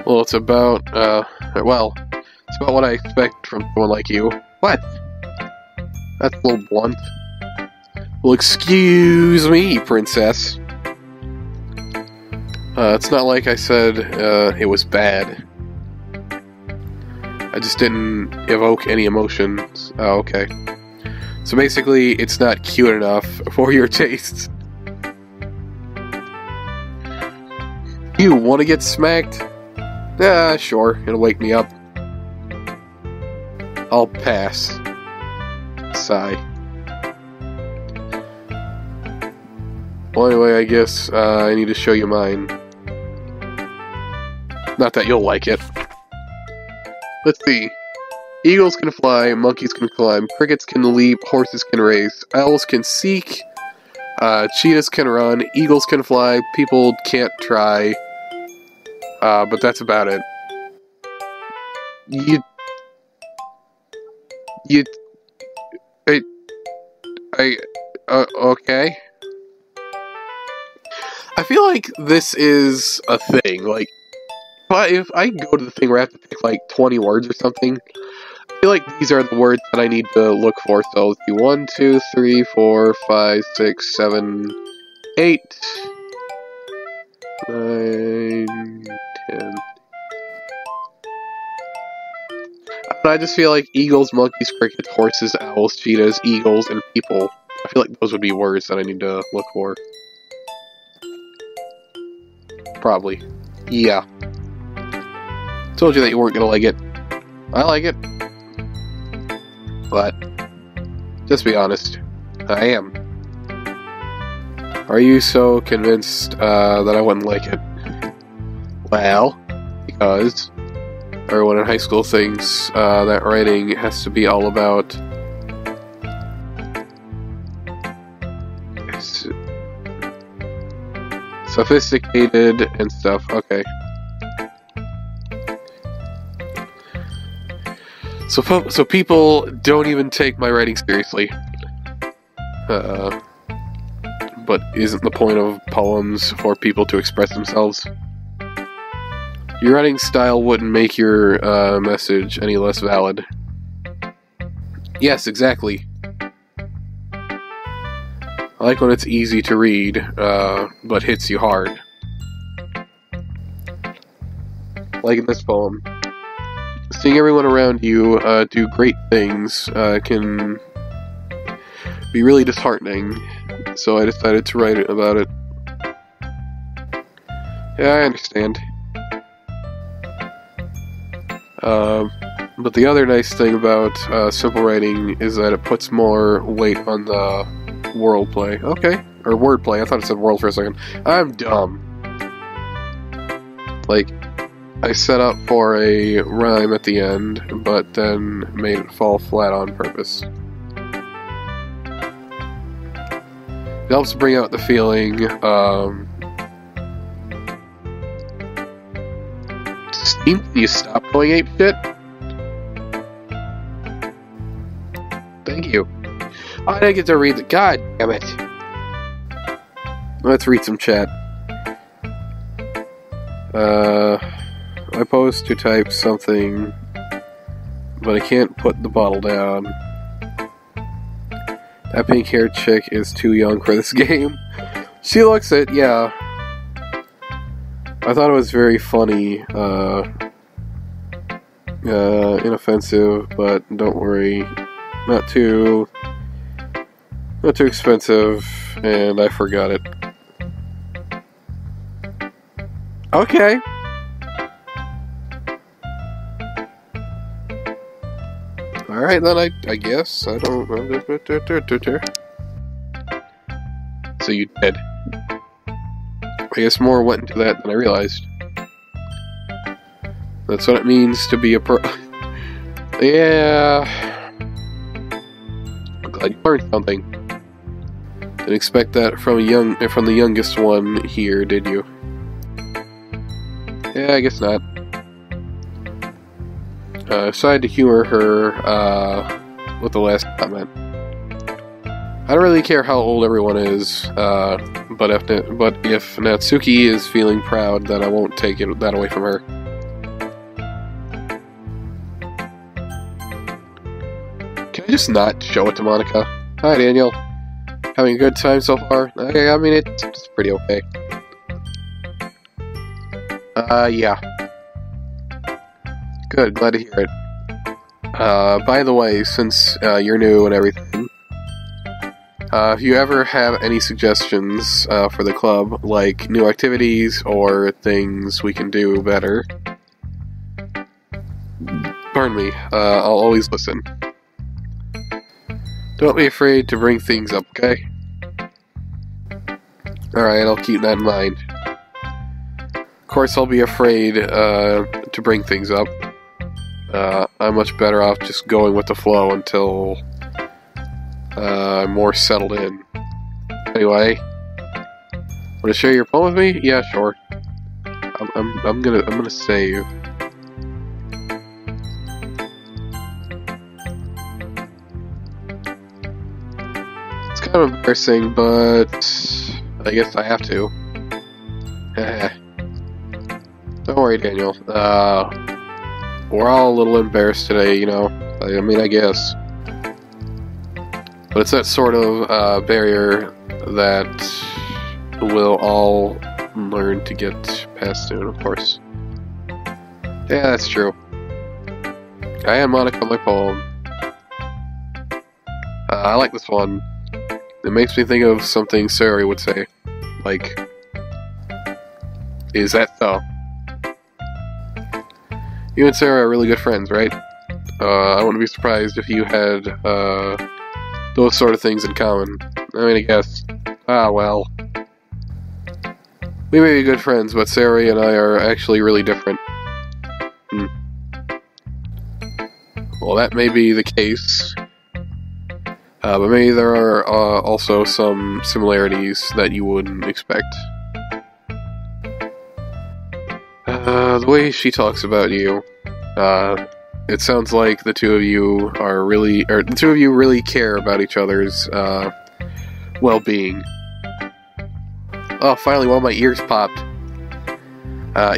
Well, it's about what I expect from someone like you. What? That's a little blunt. Well, excuse me, princess. It's not like I said it was bad. I just didn't evoke any emotions. Oh, okay. So basically, it's not cute enough for your tastes. You want to get smacked? Sure. It'll wake me up. I'll pass. Sigh. Well, anyway, I guess I need to show you mine. Not that you'll like it. Let's see. Eagles can fly, monkeys can climb, crickets can leap, horses can race, owls can seek, cheetahs can run, eagles can fly, people can't try, but that's about it. Okay. I feel like this is a thing, like, if I go to the thing where I have to pick like 20 words or something, I feel like these are the words that I need to look for. So let's see, 1, 2, 3, 4, 5, 6, 7, 8, 9, 10. I just feel like eagles, monkeys, crickets, horses, owls, cheetahs, eagles, and people. I feel like those would be words that I need to look for. Probably. Yeah. Told you that you weren't gonna like it. I like it. But, just be honest. I am. Are you so convinced that I wouldn't like it? Well, because everyone in high school thinks that writing has to be all about sophisticated and stuff. Okay. So people don't even take my writing seriously. But isn't the point of poems for people to express themselves? Your writing style wouldn't make your message any less valid. Yes, exactly. I like when it's easy to read, but hits you hard. Like in this poem. Seeing everyone around you do great things can be really disheartening, so I decided to write about it. Yeah, I understand. But the other nice thing about simple writing is that it puts more weight on the wordplay. Okay, or wordplay. I thought it said world for a second. I'm dumb. Like, I set up for a rhyme at the end, but then made it fall flat on purpose. It helps bring out the feeling. Steam, can you stop going apeshit? Thank you. Oh, I didn't get to read the. God damn it. Let's read some chat. I pose to type something, but I can't put the bottle down. That pink-haired chick is too young for this game. She looks it, yeah. I thought it was very funny, inoffensive, but don't worry, not too expensive, and I forgot it. Okay. Alright then, I guess. I don't... So you did. I guess more went into that than I realized. That's what it means to be a pro... Yeah... I'm glad you learned something. Didn't expect that from the youngest one here, did you? Yeah, I guess not. I decided to humor her with the last comment. I don't really care how old everyone is, but if Natsuki is feeling proud, then I won't take that away from her. Can I just not show it to Monica? Hi, Daniel. Having a good time so far? Okay, I mean, it's pretty okay. Yeah. Good, glad to hear it. By the way, since you're new and everything, if you ever have any suggestions for the club, like new activities or things we can do better, pardon me, I'll always listen. Don't be afraid to bring things up, okay? Alright, I'll keep that in mind. Of course, I'll be afraid to bring things up. I'm much better off just going with the flow until I'm more settled in. Anyway, want to share your poem with me? Yeah, sure. I'm gonna save. It's kind of embarrassing, but I guess I have to. Don't worry, Daniel. We're all a little embarrassed today, you know. I mean, I guess. But it's that sort of barrier that we'll all learn to get past soon, of course. Yeah, that's true. I am Monica, my poem. I like this one. It makes me think of something Sari would say. Like, is that so? You and Sarah are really good friends, right? I wouldn't be surprised if you had those sort of things in common. I mean, I guess. Ah, well. We may be good friends, but Sarah and I are actually really different. Well, that may be the case. But maybe there are also some similarities that you wouldn't expect. The way she talks about you, it sounds like the two of you really care about each other's well-being. Oh, finally, one of my ears popped.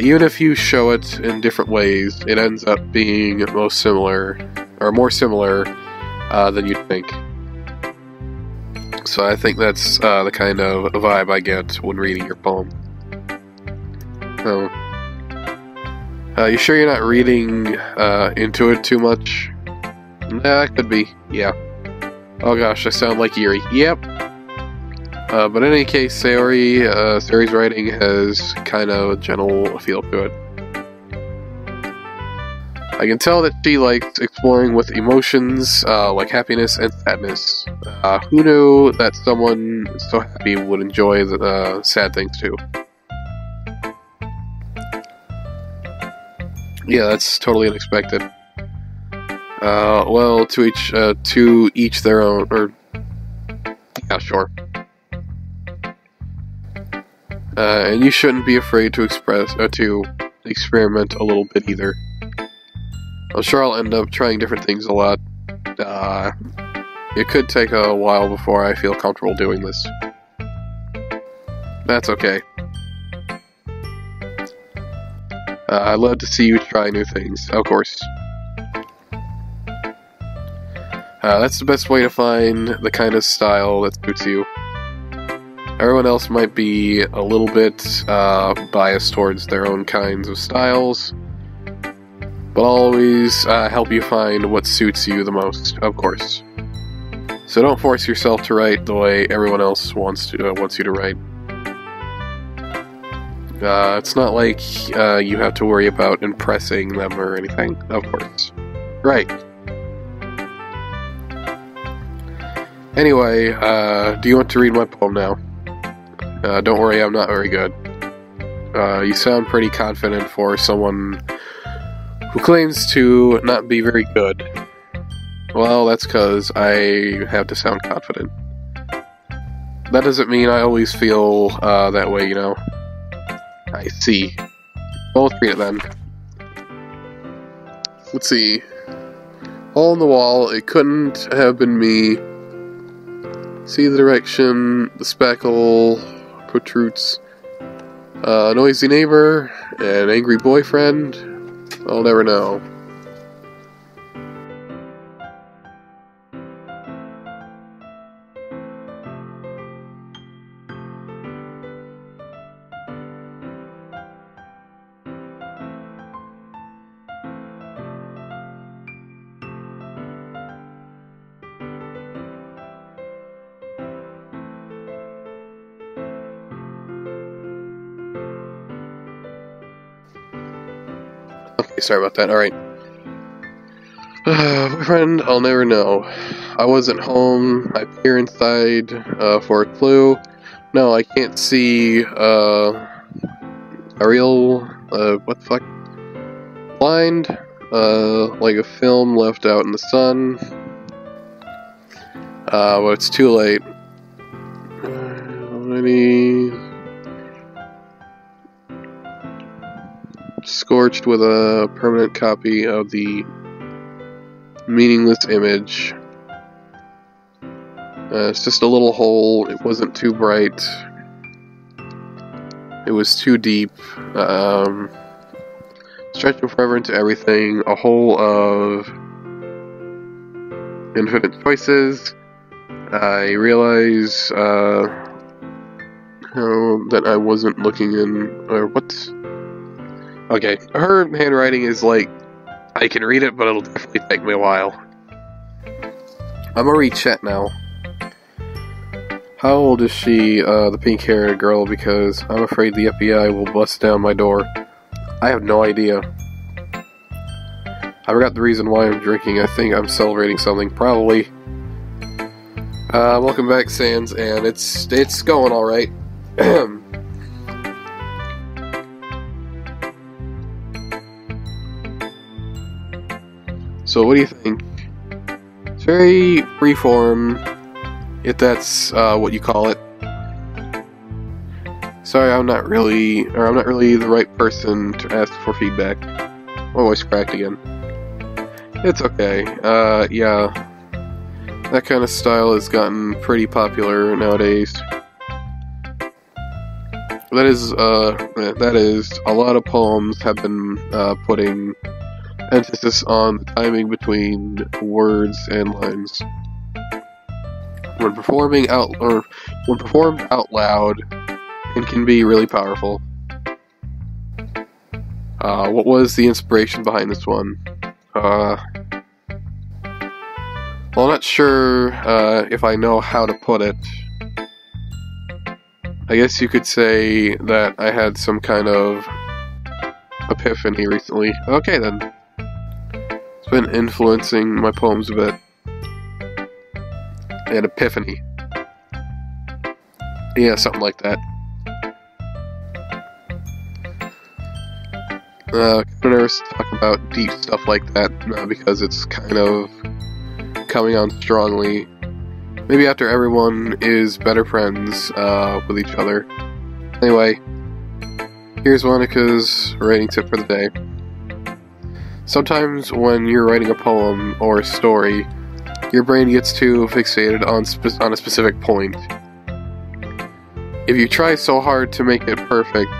Even if you show it in different ways, it ends up being more similar than you'd think. So I think that's the kind of vibe I get when reading your poem. Oh. You sure you're not reading into it too much? Nah, that could be, yeah. Oh gosh, I sound like Yuri. Yep. But in any case, Sayori's writing has kind of a gentle feel to it. I can tell that she likes exploring with emotions like happiness and sadness. Who knew that someone so happy would enjoy the sad things too? Yeah, that's totally unexpected. Well, to each their own, or yeah, sure. And you shouldn't be afraid to experiment a little bit either. I'm sure I'll end up trying different things a lot. It could take a while before I feel comfortable doing this. That's okay. I'd love to see you try new things, of course. That's the best way to find the kind of style that suits you. Everyone else might be a little bit biased towards their own kinds of styles, but I'll always help you find what suits you the most, of course. So don't force yourself to write the way everyone else wants you to write. It's not like you have to worry about impressing them or anything, of course. Right. Anyway, do you want to read my poem now? Don't worry, I'm not very good. You sound pretty confident for someone who claims to not be very good. Well, that's because I have to sound confident. That doesn't mean I always feel that way, you know. I see. Well, let's read it then. Let's see. Hole in the wall, it couldn't have been me. See the direction, the speckle protrudes. Noisy neighbor, an angry boyfriend. I'll never know. Okay, sorry about that. Alright. Boyfriend, I'll never know. I wasn't home. I peer inside for a clue. No, I can't see a real what the fuck? Blind, like a film left out in the sun. But it's too late. Already scorched with a permanent copy of the meaningless image. It's just a little hole. It wasn't too bright. It was too deep. Stretching forever into everything. A hole of infinite choices. I realize that I wasn't looking in. Or what? Okay, her handwriting is like, I can read it, but it'll definitely take me a while. I'm gonna read chat now. How old is she, the pink-haired girl, because I'm afraid the FBI will bust down my door. I have no idea. I forgot the reason why I'm drinking. I think I'm celebrating something, probably. Welcome back, Sans, and it's going alright. So what do you think? It's very freeform, if that's what you call it. Sorry, I'm not really the right person to ask for feedback. My voice cracked again. It's okay. Yeah, that kind of style has gotten pretty popular nowadays. That is, a lot of poems have been putting emphasis on the timing between words and lines. When performed out loud, it can be really powerful. What was the inspiration behind this one? Well, I'm not sure if I know how to put it. I guess you could say that I had some kind of epiphany recently. Okay then. It's been influencing my poems a bit. An epiphany. Yeah, something like that. I never talk about deep stuff like that because it's kind of coming on strongly. Maybe after everyone is better friends with each other. Anyway, here's Monica's writing tip for the day. Sometimes when you're writing a poem or a story, your brain gets too fixated on a specific point. If you try so hard to make it perfect,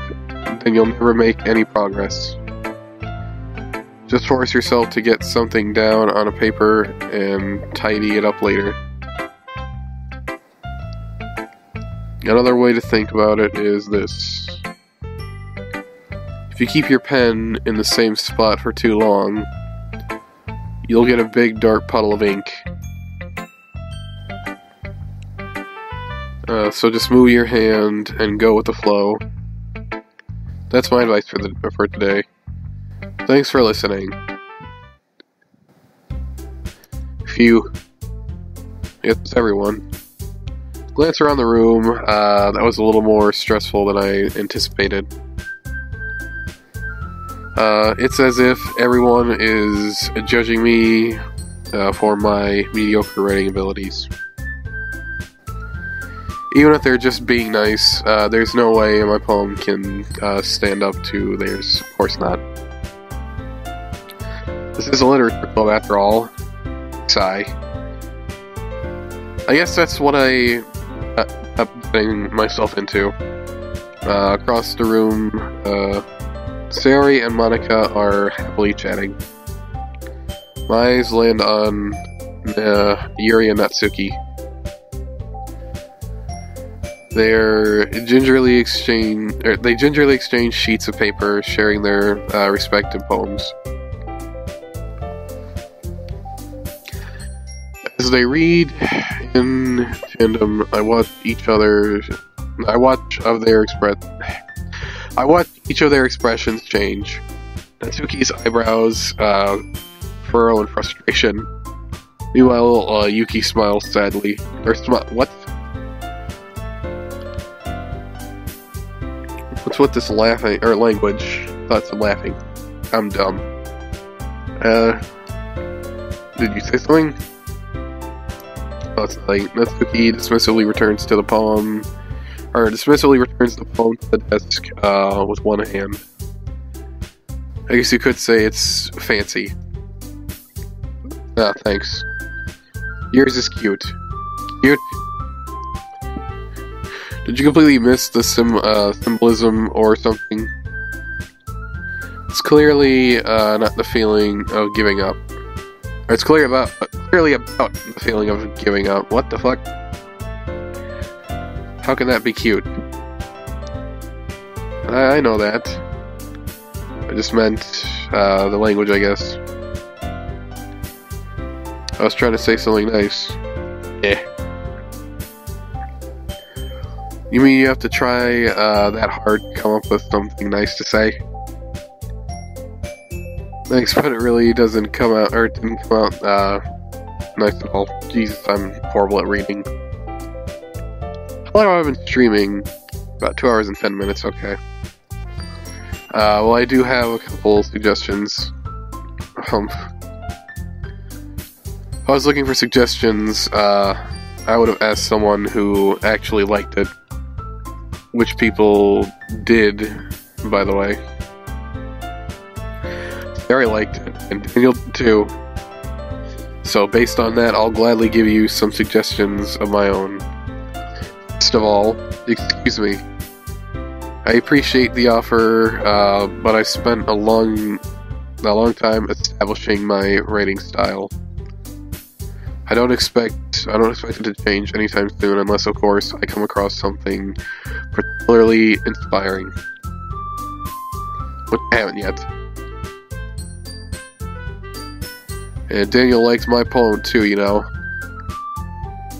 then you'll never make any progress. Just force yourself to get something down on a paper and tidy it up later. Another way to think about it is this. If you keep your pen in the same spot for too long, you'll get a big dark puddle of ink. So just move your hand and go with the flow. That's my advice for today. Thanks for listening. It's everyone. Glance around the room. That was a little more stressful than I anticipated. It's as if everyone is judging me for my mediocre writing abilities. Even if they're just being nice, there's no way my poem can stand up to theirs. Of course not. This is a literature club after all. Sigh. I guess that's what I'm getting myself into. Across the room, Sayori and Monica are happily chatting. My eyes land on Yuri and Natsuki. They gingerly exchange sheets of paper, sharing their respective poems. As they read in tandem, I watch each of their expressions change. Natsuki's eyebrows furrow in frustration. Meanwhile, Yuki smiles sadly. What? What's with this laughing or language? Thoughts of laughing. I'm dumb. Did you say something? Oh, it's like Natsuki dismissively returns the poem to the desk with one hand. I guess you could say it's fancy. Ah, thanks. Yours is cute. Cute? Did you completely miss the symbolism or something? It's clearly not the feeling of giving up. Or it's clearly about the feeling of giving up. What the fuck? How can that be cute? I know that. I just meant the language, I guess. I was trying to say something nice. You mean you have to try that hard to come up with something nice to say? Thanks, but it really didn't come out nice at all. Jesus, I'm horrible at reading. How long have I been streaming? About 2 hours and 10 minutes, okay. Well, I do have a couple suggestions. If I was looking for suggestions, I would have asked someone who actually liked it. Which people did, by the way. Gary liked it, and Daniel did too. So based on that, I'll gladly give you some suggestions of my own. First of all, excuse me. I appreciate the offer, but I spent a long time establishing my writing style. I don't expect it to change anytime soon, unless, of course, I come across something particularly inspiring. Which I haven't yet. And Daniel liked my poem too, you know.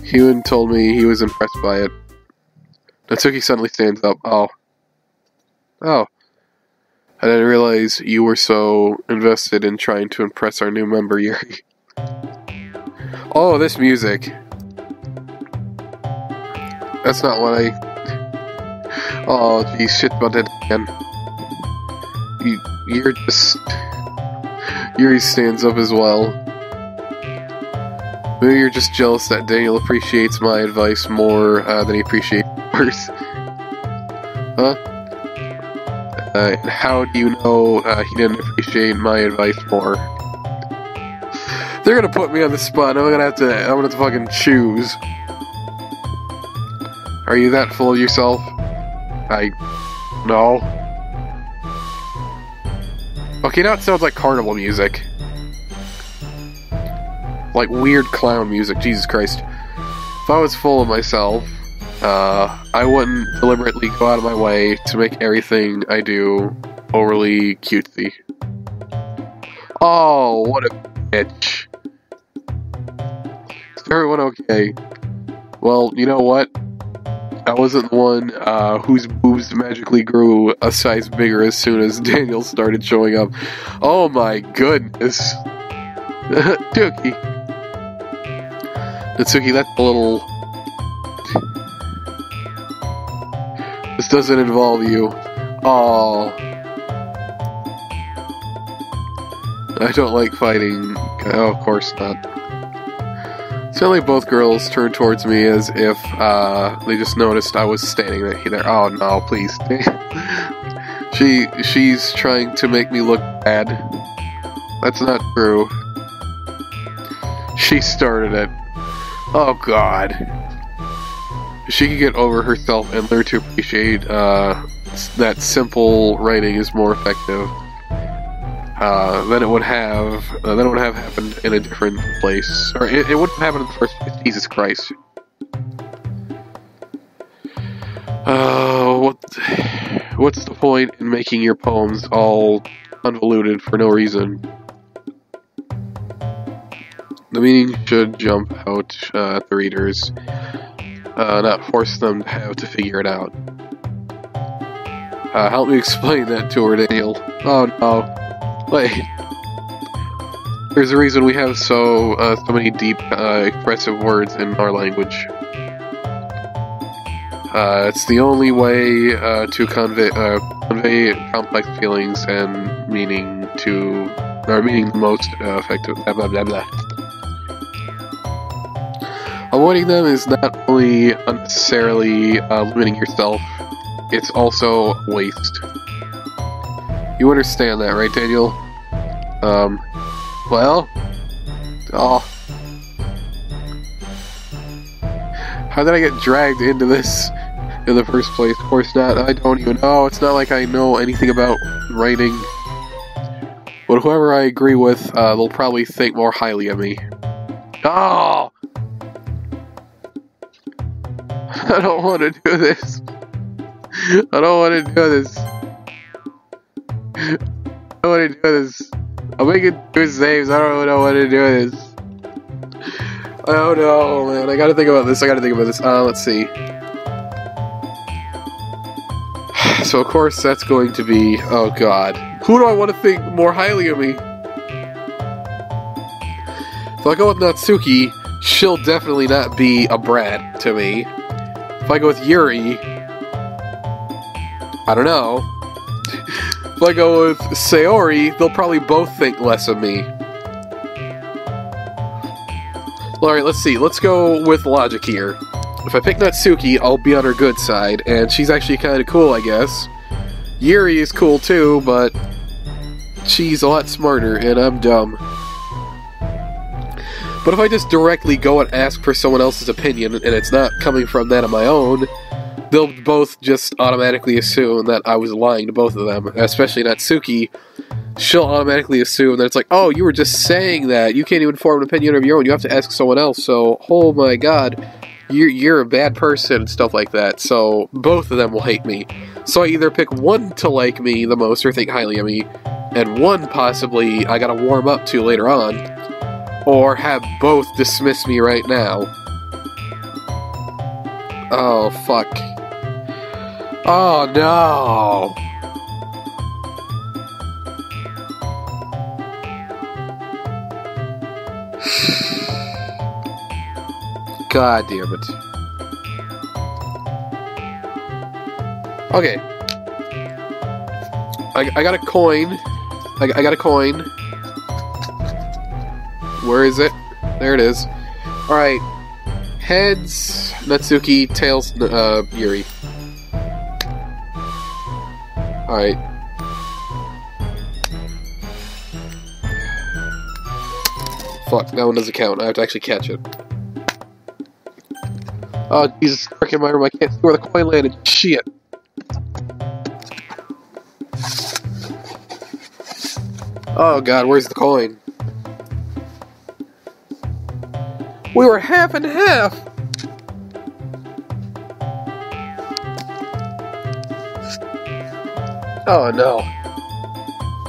He even told me he was impressed by it. Natsuki suddenly stands up. Oh. I didn't realize you were so invested in trying to impress our new member, Yuri. Oh, this music. That's not what I... Oh, geez, shit about that again. You're just... Yuri stands up as well. Maybe you're just jealous that Daniel appreciates my advice more than he appreciates yours. Huh? And how do you know he didn't appreciate my advice more? They're gonna put me on the spot. I'm gonna have to fucking choose. Are you that full of yourself? No. Okay, now it sounds like carnival music. Like weird clown music, Jesus Christ. If I was full of myself, I wouldn't deliberately go out of my way to make everything I do overly cutesy. Oh, what a bitch. Is everyone okay? Well, you know what? I wasn't the one whose boobs magically grew a size bigger as soon as Daniel started showing up. Oh my goodness. Doki. Natsuki, that's a little... This doesn't involve you. Oh. I don't like fighting. Oh, of course not. Suddenly both girls turned towards me as if they just noticed I was standing right there. Oh no, please. She's trying to make me look bad. That's not true. She started it. Oh god. If she could get over herself and learn to appreciate that simple writing is more effective, then it would have happened in a different place, or it wouldn't have happened in the first place. Jesus Christ. What's the point in making your poems all convoluted for no reason? The meaning should jump out at the readers, not force them to have to figure it out. Help me explain that to her, Daniel. Oh no. Wait. There's a reason we have so many deep, expressive words in our language. It's the only way to convey complex feelings and meaning the most effective. Blah blah blah blah. Avoiding them is not only unnecessarily limiting yourself, it's also waste. You understand that, right, Daniel? Well? Oh. How did I get dragged into this in the first place? Of course not. I don't even know. It's not like I know anything about writing. But whoever I agree with, they'll probably think more highly of me. Oh! I don't want to do this. I don't want to do this. I don't want to do this. I'm making 2 saves. I don't know what to do with this. Oh no, man. I gotta think about this. Let's see. So, of course, that's going to be... Oh, God. Who do I want to think more highly of me? If I go with Natsuki, she'll definitely not be a brat to me. If I go with Yuri... I don't know. If I go with Sayori, they'll probably both think less of me. Alright, let's see. Let's go with logic here. If I pick Natsuki, I'll be on her good side, and she's actually kind of cool, I guess. Yuri is cool too, but she's a lot smarter, and I'm dumb. But if I just directly go and ask for someone else's opinion, and it's not coming from that of my own, they'll both just automatically assume that I was lying to both of them. Especially Natsuki, she'll automatically assume that it's like, oh, you were just saying that. You can't even form an opinion of your own. You have to ask someone else. So, oh my god, you're a bad person and stuff like that. So, both of them will hate me. So I either pick one to like me the most or think highly of me, and one possibly I gotta warm up to later on, or have both dismiss me right now. Oh, fuck. Oh, no! God damn it. Okay. I got a coin. I got a coin. Where is it? There it is. Alright. Heads, Natsuki. Tails, Yuri. Alright. Fuck, that one doesn't count. I have to actually catch it. Oh, Jesus, frickin' my room. I can't see where the coin landed. Shit. Oh god, where's the coin? We were half and half! Oh no.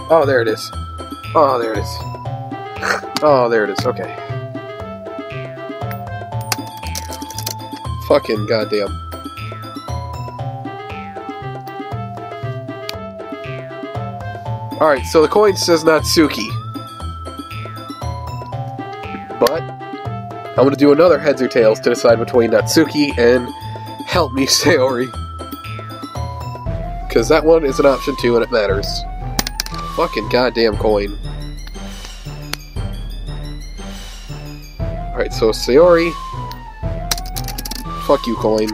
Oh, there it is. Oh, there it is. Oh, there it is. Okay. Fucking goddamn. Alright, so the coin says Natsuki. But I'm gonna do another heads or tails to decide between Natsuki and Help Me Sayori. Because that one is an option too and it matters. Fucking goddamn coin. Alright, so Sayori. Fuck you, coin.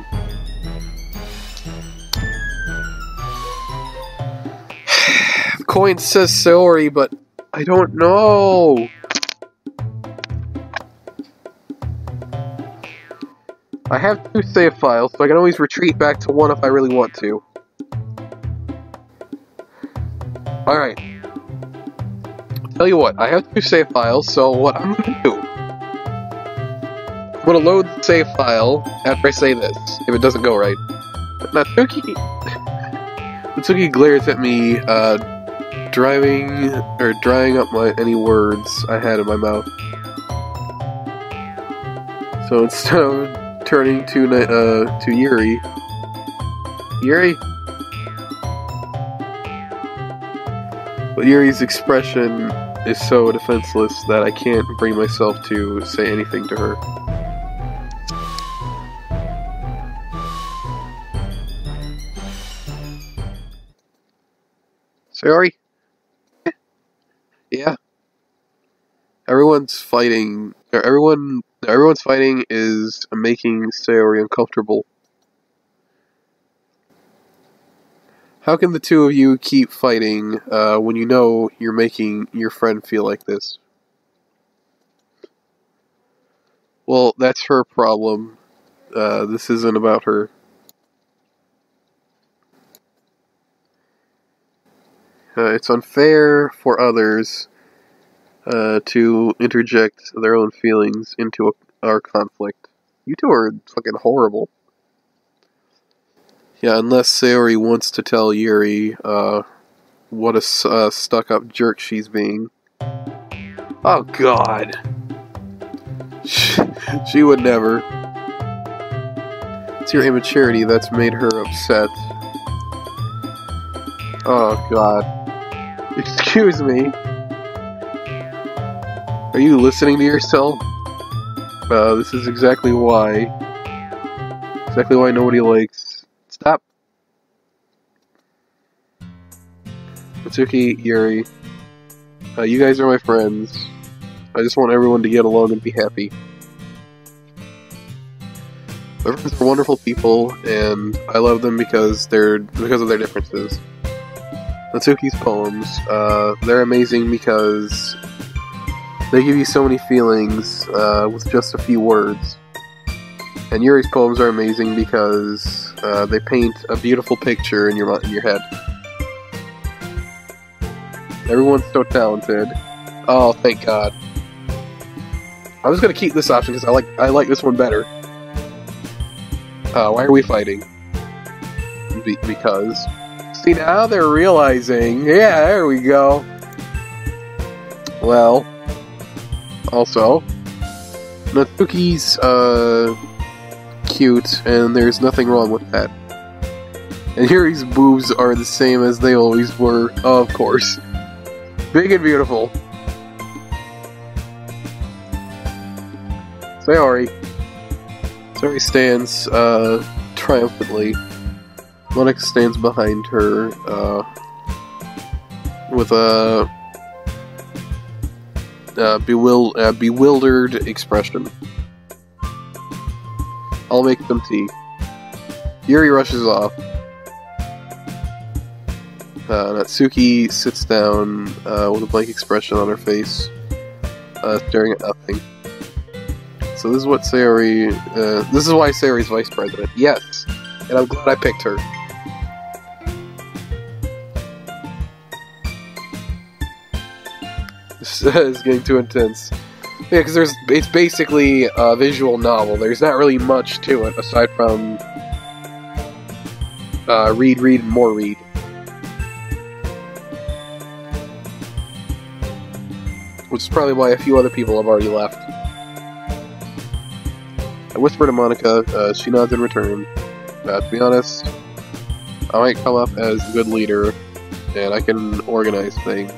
The coin says Sayori, but I don't know. I have 2 save files, so I can always retreat back to one if I really want to. Alright. Tell you what, I have 2 save files, so what I'm gonna do... I'm gonna load the save file after I say this, if it doesn't go right. But Natsuki glares at me, drying up any words I had in my mouth. So instead of turning to Yuri... Yuri? But Yuri's expression is so defenseless that I can't bring myself to say anything to her. Sayori? Yeah. Everyone's fighting is making Sayori uncomfortable. How can the two of you keep fighting when you know you're making your friend feel like this? Well, that's her problem. This isn't about her. It's unfair for others to interject their own feelings into our conflict. You two are fucking horrible. Yeah, unless Sayori wants to tell Yuri what a stuck-up jerk she's being. Oh god. She would never. It's your immaturity that's made her upset. Oh god. Excuse me. Are you listening to yourself? This is exactly why. Exactly why nobody likes... Stop. Natsuki, Yuri. You guys are my friends. I just want everyone to get along and be happy. My friends are wonderful people, and I love them because of their differences. Natsuki's poems, they're amazing because they give you so many feelings with just a few words. And Yuri's poems are amazing because they paint a beautiful picture in your head. Everyone's so talented. Oh, thank God. I was gonna keep this option because I like this one better. Why are we fighting? Because. See, now they're realizing. Yeah, there we go. Well. Also. Natsuki's, cute, and there's nothing wrong with that. And Yuri's boobs are the same as they always were, of course. Big and beautiful. Sayori stands, triumphantly. Monika stands behind her, with a bewildered expression. I'll make some tea. Yuri rushes off. Natsuki sits down, with a blank expression on her face, staring at nothing. So this is what Sayori, this is why Sayori's vice president. Yes! And I'm glad I picked her. This is getting too intense. Yeah, because it's basically a visual novel. There's not really much to it, aside from read, and more read. Which is probably why a few other people have already left. I whisper to Monika, she nods in return. To be honest, I might come up as a good leader, and I can organize things.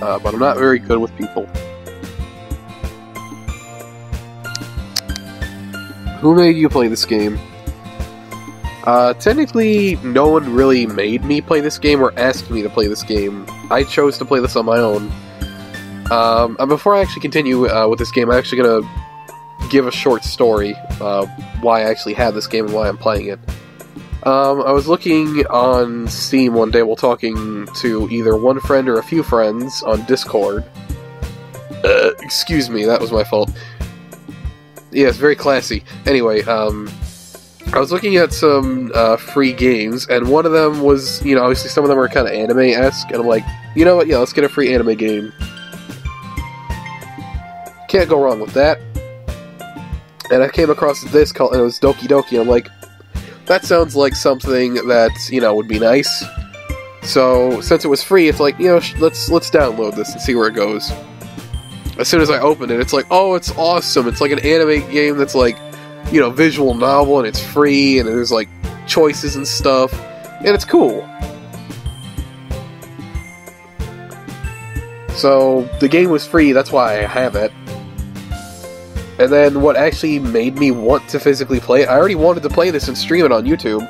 But I'm not very good with people. Who made you play this game? Technically, no one really made me play this game or asked me to play this game. I chose to play this on my own. And before I actually continue with this game, I'm actually gonna give a short story why I actually have this game and why I'm playing it. I was looking on Steam one day while talking to either one friend or a few friends on Discord. Excuse me, that was my fault. Yeah, it's very classy. Anyway, I was looking at some free games, and one of them was, you know, obviously some of them are kind of anime-esque, and I'm like, you know what, yeah, let's get a free anime game. Can't go wrong with that. And I came across this called, and it was Doki Doki, and I'm like, that sounds like something that, you know, would be nice. So, since it was free, it's like, you know, let's download this and see where it goes. As soon as I opened it, it's like, oh, it's awesome. It's like an anime game that's like, you know, visual novel, and it's free, and there's like choices and stuff, and it's cool. So, the game was free, that's why I have it. And then what actually made me want to physically play it, I already wanted to play this and stream it on YouTube,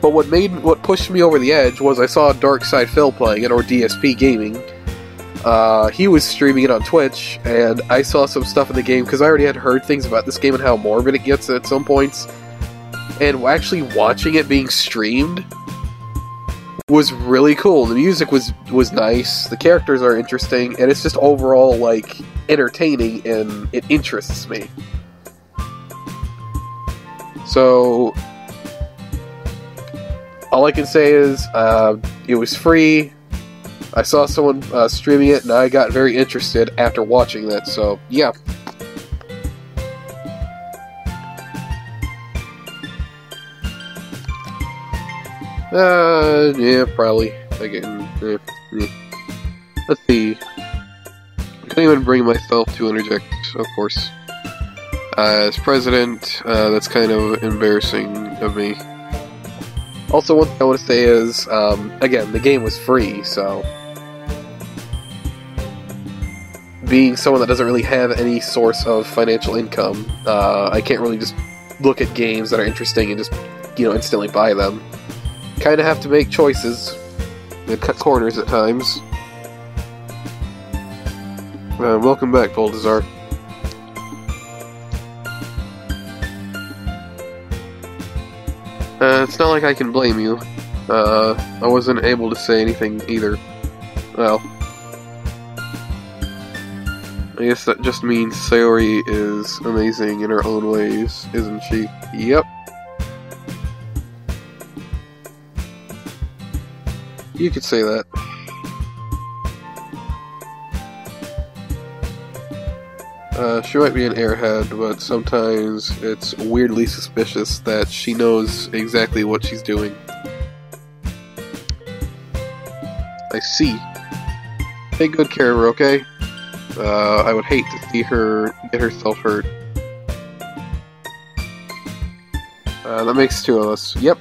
but what pushed me over the edge was I saw Dark Side Phil playing it, or DSP Gaming. He was streaming it on Twitch, and I saw some stuff in the game, because I already had heard things about this game and how morbid it gets at some points, and actually watching it being streamed was really cool. The music was nice, the characters are interesting, and it's just overall, like, entertaining, and it interests me. So, all I can say is, it was free, I saw someone streaming it, and I got very interested after watching that, so, yeah. Yeah, probably. Again, Let's see. I can't even bring myself to interject, of course. As president, that's kind of embarrassing of me. Also, one thing I want to say is, again, the game was free, so... Being someone that doesn't really have any source of financial income, I can't really just look at games that are interesting and just, you know, instantly buy them. Kinda have to make choices and cut corners at times. Welcome back, Baltazar. It's not like I can blame you. I wasn't able to say anything either. Well, I guess that just means Sayori is amazing in her own ways, isn't she? Yep. You could say that. She might be an airhead, but sometimes it's weirdly suspicious that she knows exactly what she's doing. I see. Take good care of her, okay? I would hate to see her get herself hurt. That makes two of us. Yep.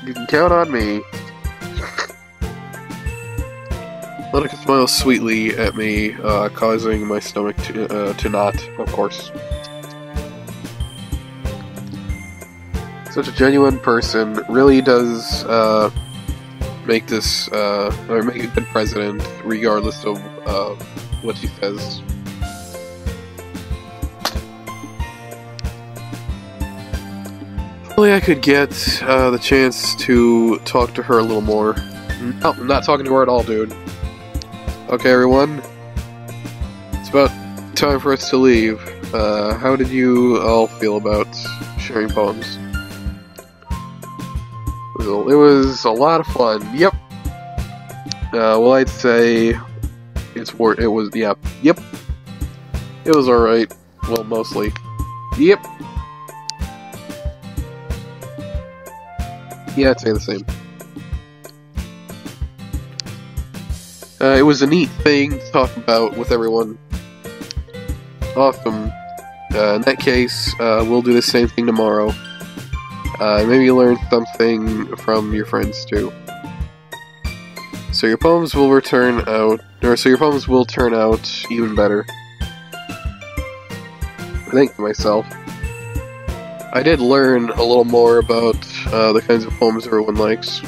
You can count on me. Monica smiles sweetly at me, causing my stomach to knot, of course. Such a genuine person really does make this, or make a good president, regardless of what she says. Hopefully I could get the chance to talk to her a little more. No, I'm not talking to her at all, dude. Okay, everyone. It's about time for us to leave. How did you all feel about sharing poems? It was a lot of fun. Yep. Well, I'd say it was, yeah. Yep. It was alright. Well, mostly. Yep. Yeah, I'd say the same. It was a neat thing to talk about with everyone. Awesome. In that case, we'll do the same thing tomorrow. Maybe learn something from your friends too. So your poems will turn out even better. I think to myself, I did learn a little more about the kinds of poems everyone likes.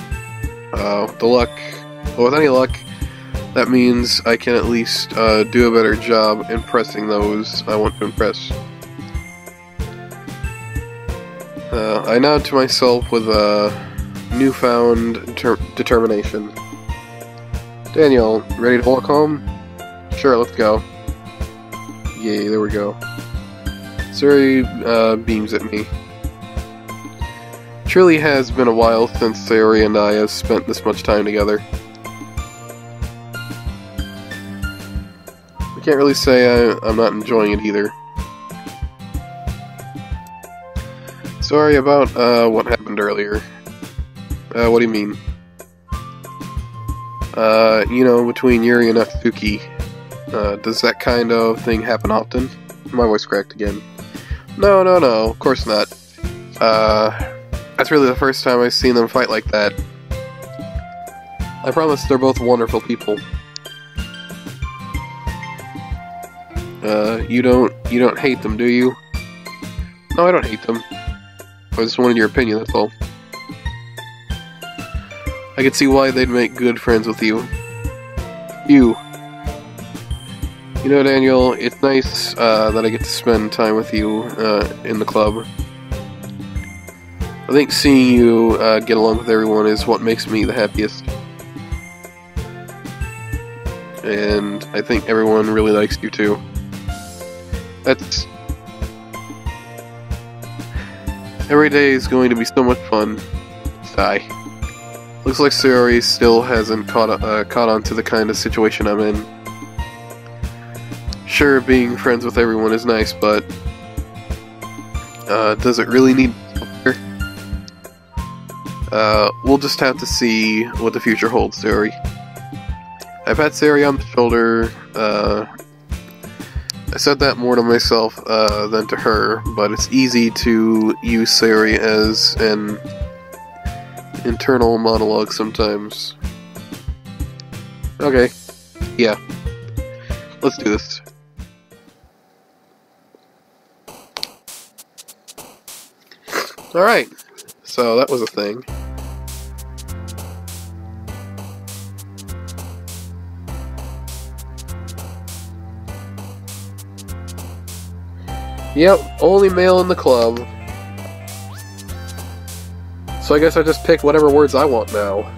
With any luck, that means I can at least do a better job impressing those I want to impress. I nod to myself with a newfound determination. Daniel, ready to walk home? Sure, let's go. Yay, there we go. Sayori beams at me. Truly has been a while since Sayori and I have spent this much time together. I can't really say I'm not enjoying it either. Sorry about what happened earlier. What do you mean? You know, between Yuri and Natsuki. Does that kind of thing happen often? My voice cracked again. No, of course not. That's really the first time I've seen them fight like that. I promise they're both wonderful people. You don't hate them, do you? No, I don't hate them. I just wanted your opinion, that's all. I could see why they'd make good friends with you. You know, Daniel, it's nice that I get to spend time with you in the club. I think seeing you get along with everyone is what makes me the happiest. And I think everyone really likes you too. Every day is going to be so much fun. Sigh. Looks like Sayori still hasn't caught on to the kind of situation I'm in. Sure, being friends with everyone is nice, but does it really need to be? We'll just have to see what the future holds, Sayori. I pat Sayori on the shoulder. I said that more to myself than to her, but it's easy to use Sayori as an internal monologue sometimes. Okay. Yeah. Let's do this. Alright. So that was a thing. Yep, only male in the club. So I guess I just pick whatever words I want now.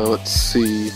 Let's see.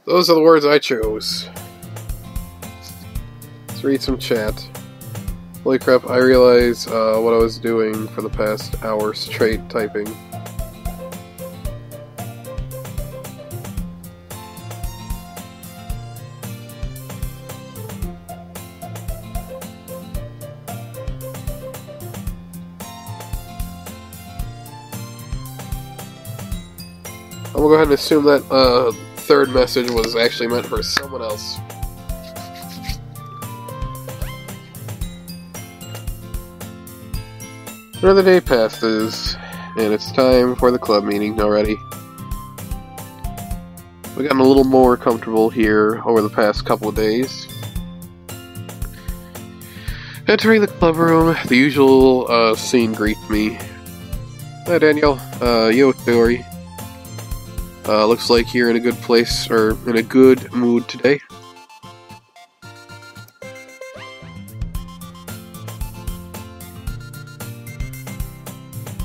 Those are the words I chose. Let's read some chat. Holy crap, I realize what I was doing for the past hour straight typing. I'm gonna go ahead and assume that third message was actually meant for someone else. Another day passes, and it's time for the club meeting already. We've gotten a little more comfortable here over the past couple of days. Entering the club room, the usual scene greets me. Hi Daniel, yo Theory. Looks like you're in a good place, or in a good mood today.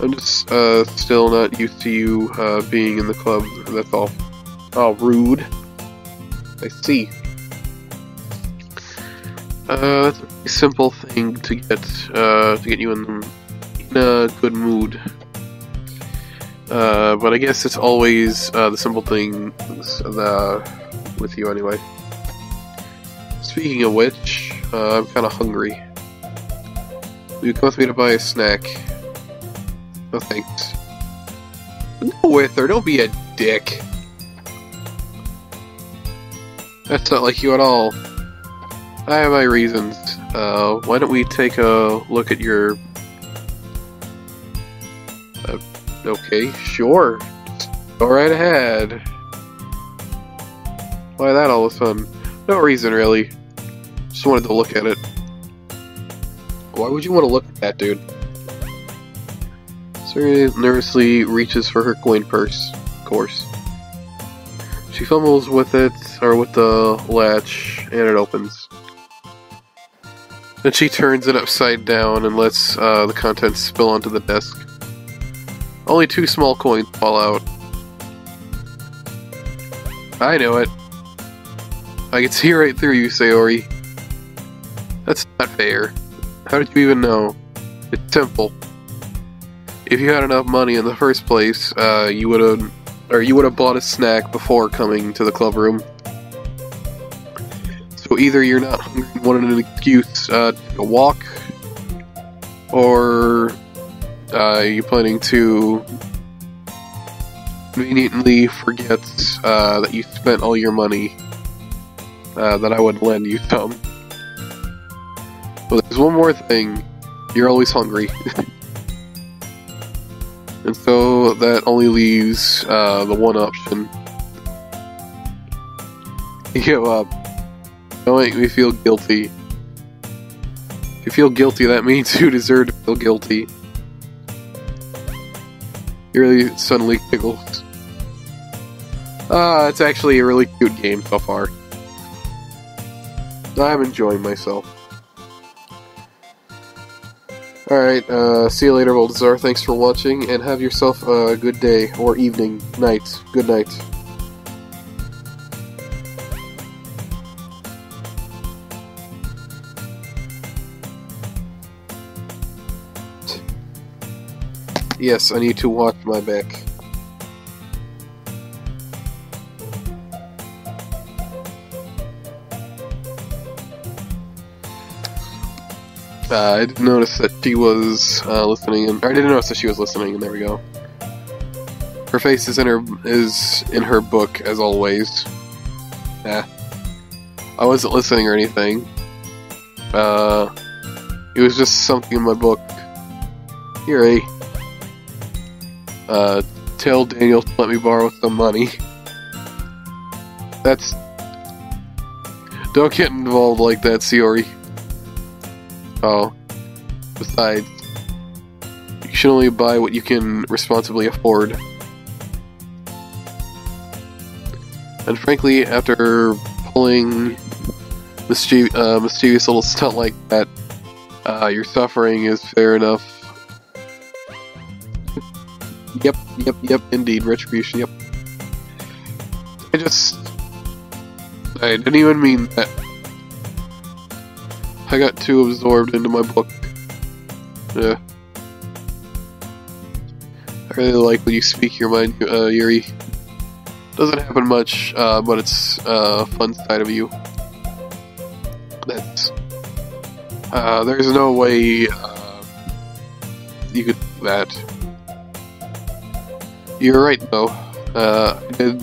I'm just still not used to you being in the club, that's all. Oh, rude. I see. That's a pretty simple thing to get you in a good mood. But I guess it's always the simple thing with you anyway. Speaking of which, I'm kind of hungry. Will you come with me to buy a snack? No thanks. Go with her, don't be a dick. That's not like you at all. I have my reasons. Why don't we take a look at your... okay, sure. Go right ahead. Why that all of a sudden? No reason, really. Just wanted to look at it. Why would you want to look at that, dude? Suri nervously reaches for her coin purse. Of course. She fumbles with it, or with the latch, and it opens. Then she turns it upside down and lets the contents spill onto the desk. Only 2 small coins fall out. I know it. I can see right through you, Sayori. That's not fair. How did you even know? It's simple. If you had enough money in the first place, you would have bought a snack before coming to the club room. So either you're not hungry and wanted an excuse to take a walk, or you're planning to conveniently forget that you spent all your money that I would lend you some. But there's one more thing. You're always hungry. And so that only leaves the one option. You give up. Don't make me feel guilty. If you feel guilty, that means you deserve to feel guilty. You really suddenly giggles. It's actually a really cute game so far. I'm enjoying myself. Alright, see you later, Baldassar. Thanks for watching, and have yourself a good day, or evening, night. Good night. Yes, I need to watch my back. I didn't notice that she was listening, and I didn't notice that she was listening, and there we go. Her face is in her book, as always. I wasn't listening or anything. It was just something in my book. Here, tell Daniel to let me borrow some money. Don't get involved like that, Sayori. Oh. Besides, you should only buy what you can responsibly afford. And frankly, after pulling mischievous little stunt like that, your suffering is fair enough. Yep, indeed, retribution, yep. I didn't even mean that. I got too absorbed into my book. I really like when you speak your mind, Yuri. Doesn't happen much, but it's a fun side of you. There's no way you could do that. You're right, though. I did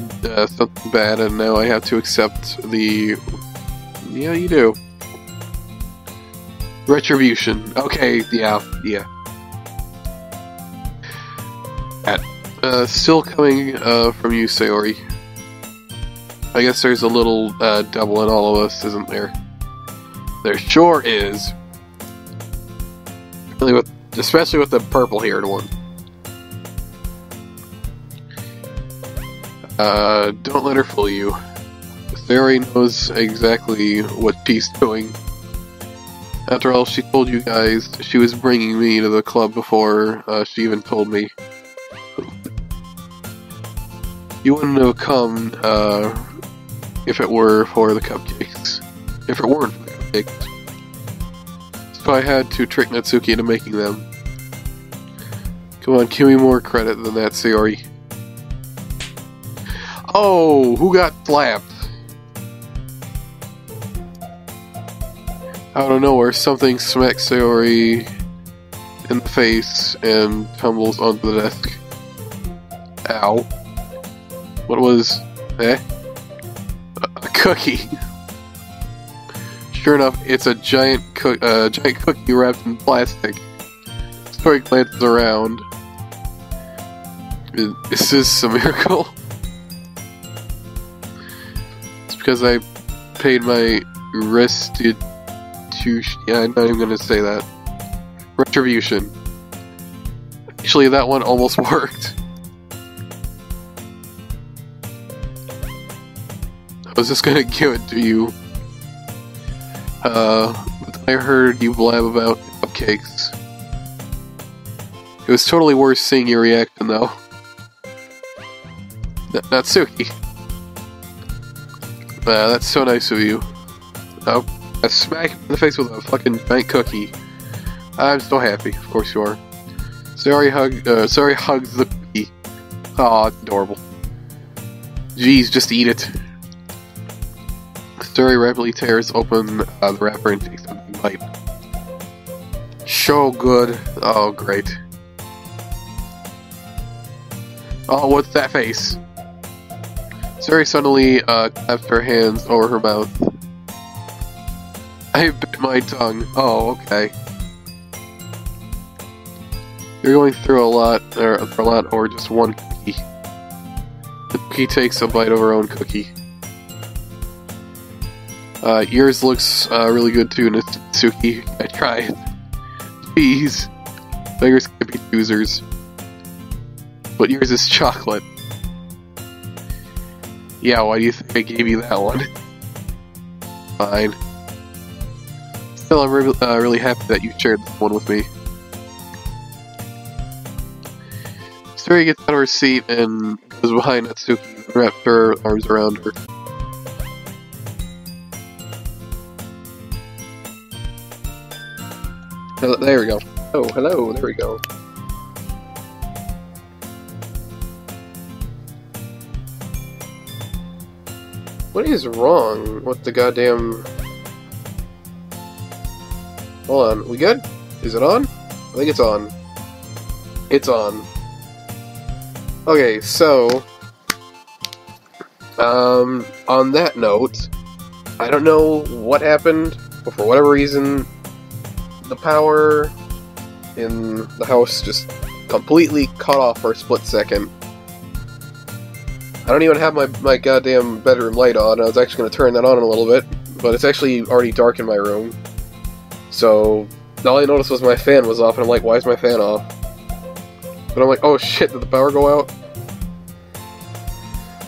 something bad, and now I have to accept the... Yeah, you do. Retribution. Okay, yeah. Still coming from you, Sayori. I guess there's a little devil in all of us, isn't there? There sure is. Especially with the purple-haired one. Don't let her fool you. Theory knows exactly what she's doing. After all, she told you guys she was bringing me to the club before she even told me. You wouldn't have come if it were for the cupcakes. If it weren't for the cupcakes. So I had to trick Natsuki into making them. Come on, give me more credit than that, Sayori. Oh, who got slapped? Out of nowhere, something smacks Sayori in the face and tumbles onto the desk. Ow. What was... a cookie. Sure enough, it's a giant cookie wrapped in plastic. Sayori glances around. Is this a miracle? It's because I paid my restitution. Yeah, I'm not even gonna say that. Retribution. Actually, that one almost worked. I was just gonna give it to you. But I heard you blab about cupcakes. It was totally worth seeing your reaction, though. Natsuki. That's so nice of you. Oh, I smack him in the face with a fucking giant cookie. I'm so happy. Of course you are. Sayori hugs the cookie. Aw, it's adorable. Jeez, just eat it. Sayori rapidly tears open the wrapper and takes a big bite. So good. Oh, great. Oh, what's that face? Sayori suddenly clapped her hands over her mouth. I bit my tongue. Oh, okay. You're going through a lot, or just one cookie. The cookie takes a bite of her own cookie. Yours looks really good too, Natsuki. I tried. Jeez. Beggars can't be choosers. But yours is chocolate. Yeah, why do you think I gave you that one? Fine. Still, I'm really happy that you shared this one with me. Sayori gets out of her seat and goes behind Natsuki and wraps her arms around her. There we go. Oh, hello, there we go. What is wrong with the goddamn... Hold on, we good? Is it on? I think it's on. It's on. Okay, so... on that note, I don't know what happened, but for whatever reason, the power in the house just completely cut off for a split second. I don't even have my goddamn bedroom light on. I was actually going to turn that on in a little bit, but it's actually already dark in my room. So, all I noticed was my fan was off, and I'm like, why is my fan off? But I'm like, oh shit, did the power go out?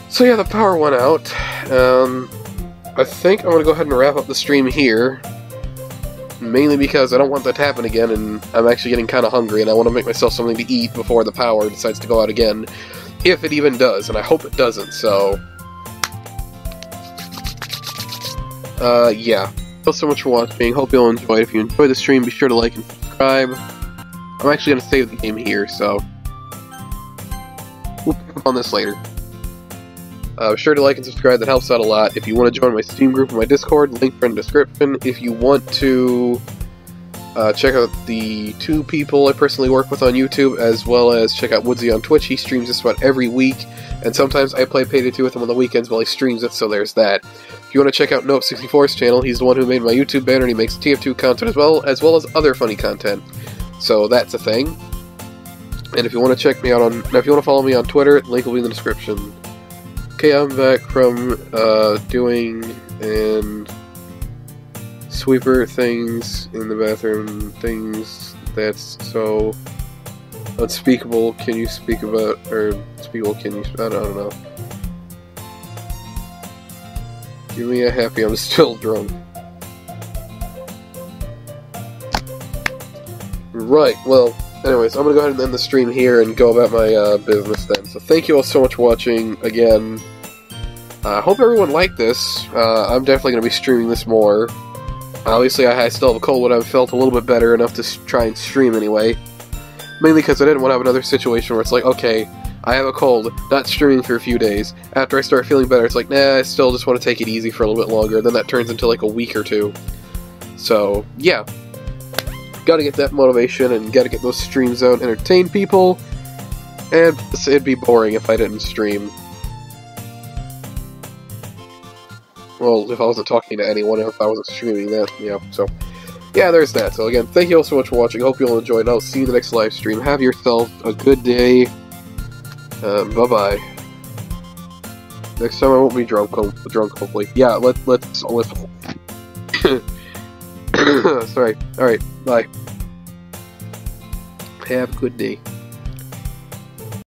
So yeah, the power went out. I think I'm going to go ahead and wrap up the stream here. Mainly because I don't want that to happen again, and I'm actually getting kind of hungry, and I want to make myself something to eat before the power decides to go out again. If it even does, and I hope it doesn't, so... yeah. Thanks so much for watching. Hope you'll enjoy it. If you enjoyed the stream, be sure to like and subscribe. I'm actually going to save the game here, so... we'll pick up on this later. Be sure to like and subscribe, that helps out a lot. If you want to join my Steam group and my Discord, link in the description. If you want to check out the two people I personally work with on YouTube, as well as check out Woodsy on Twitch. He streams just about every week, and sometimes I play Payday 2 with him on the weekends while he streams it, so there's that. If you want to check out Nope64's channel, he's the one who made my YouTube banner, and he makes TF2 content as well as other funny content. So that's a thing. And if you want to check me out on... Now, if you want to follow me on Twitter, link will be in the description. Okay, I'm back from doing and sweeper things in the bathroom, things that's so unspeakable. Can you speak about, or unspeakable, can you, I don't know. Give me a happy, I'm still drunk. Right, well, anyways, I'm gonna go ahead and end the stream here and go about my business then. So thank you all so much for watching again. I hope everyone liked this. I'm definitely gonna be streaming this more. Obviously, I still have a cold, but I've felt a little bit better enough to try and stream anyway. Mainly because I didn't want to have another situation where it's like, okay, I have a cold, not streaming for a few days. After I start feeling better, it's like, nah, I still just want to take it easy for a little bit longer. Then that turns into like a week or two. So, yeah. Gotta get that motivation and gotta get those streams out, entertain people. And it'd be boring if I didn't stream. Well, if I wasn't talking to anyone, if I wasn't streaming that, yeah, so... yeah, there's that. So again, thank you all so much for watching. Hope you all enjoyed, and I'll see you in the next live stream. Have yourself a good day. Bye-bye. Next time I won't be drunk, hopefully. Yeah, let's... Sorry. Alright, bye. Have a good day.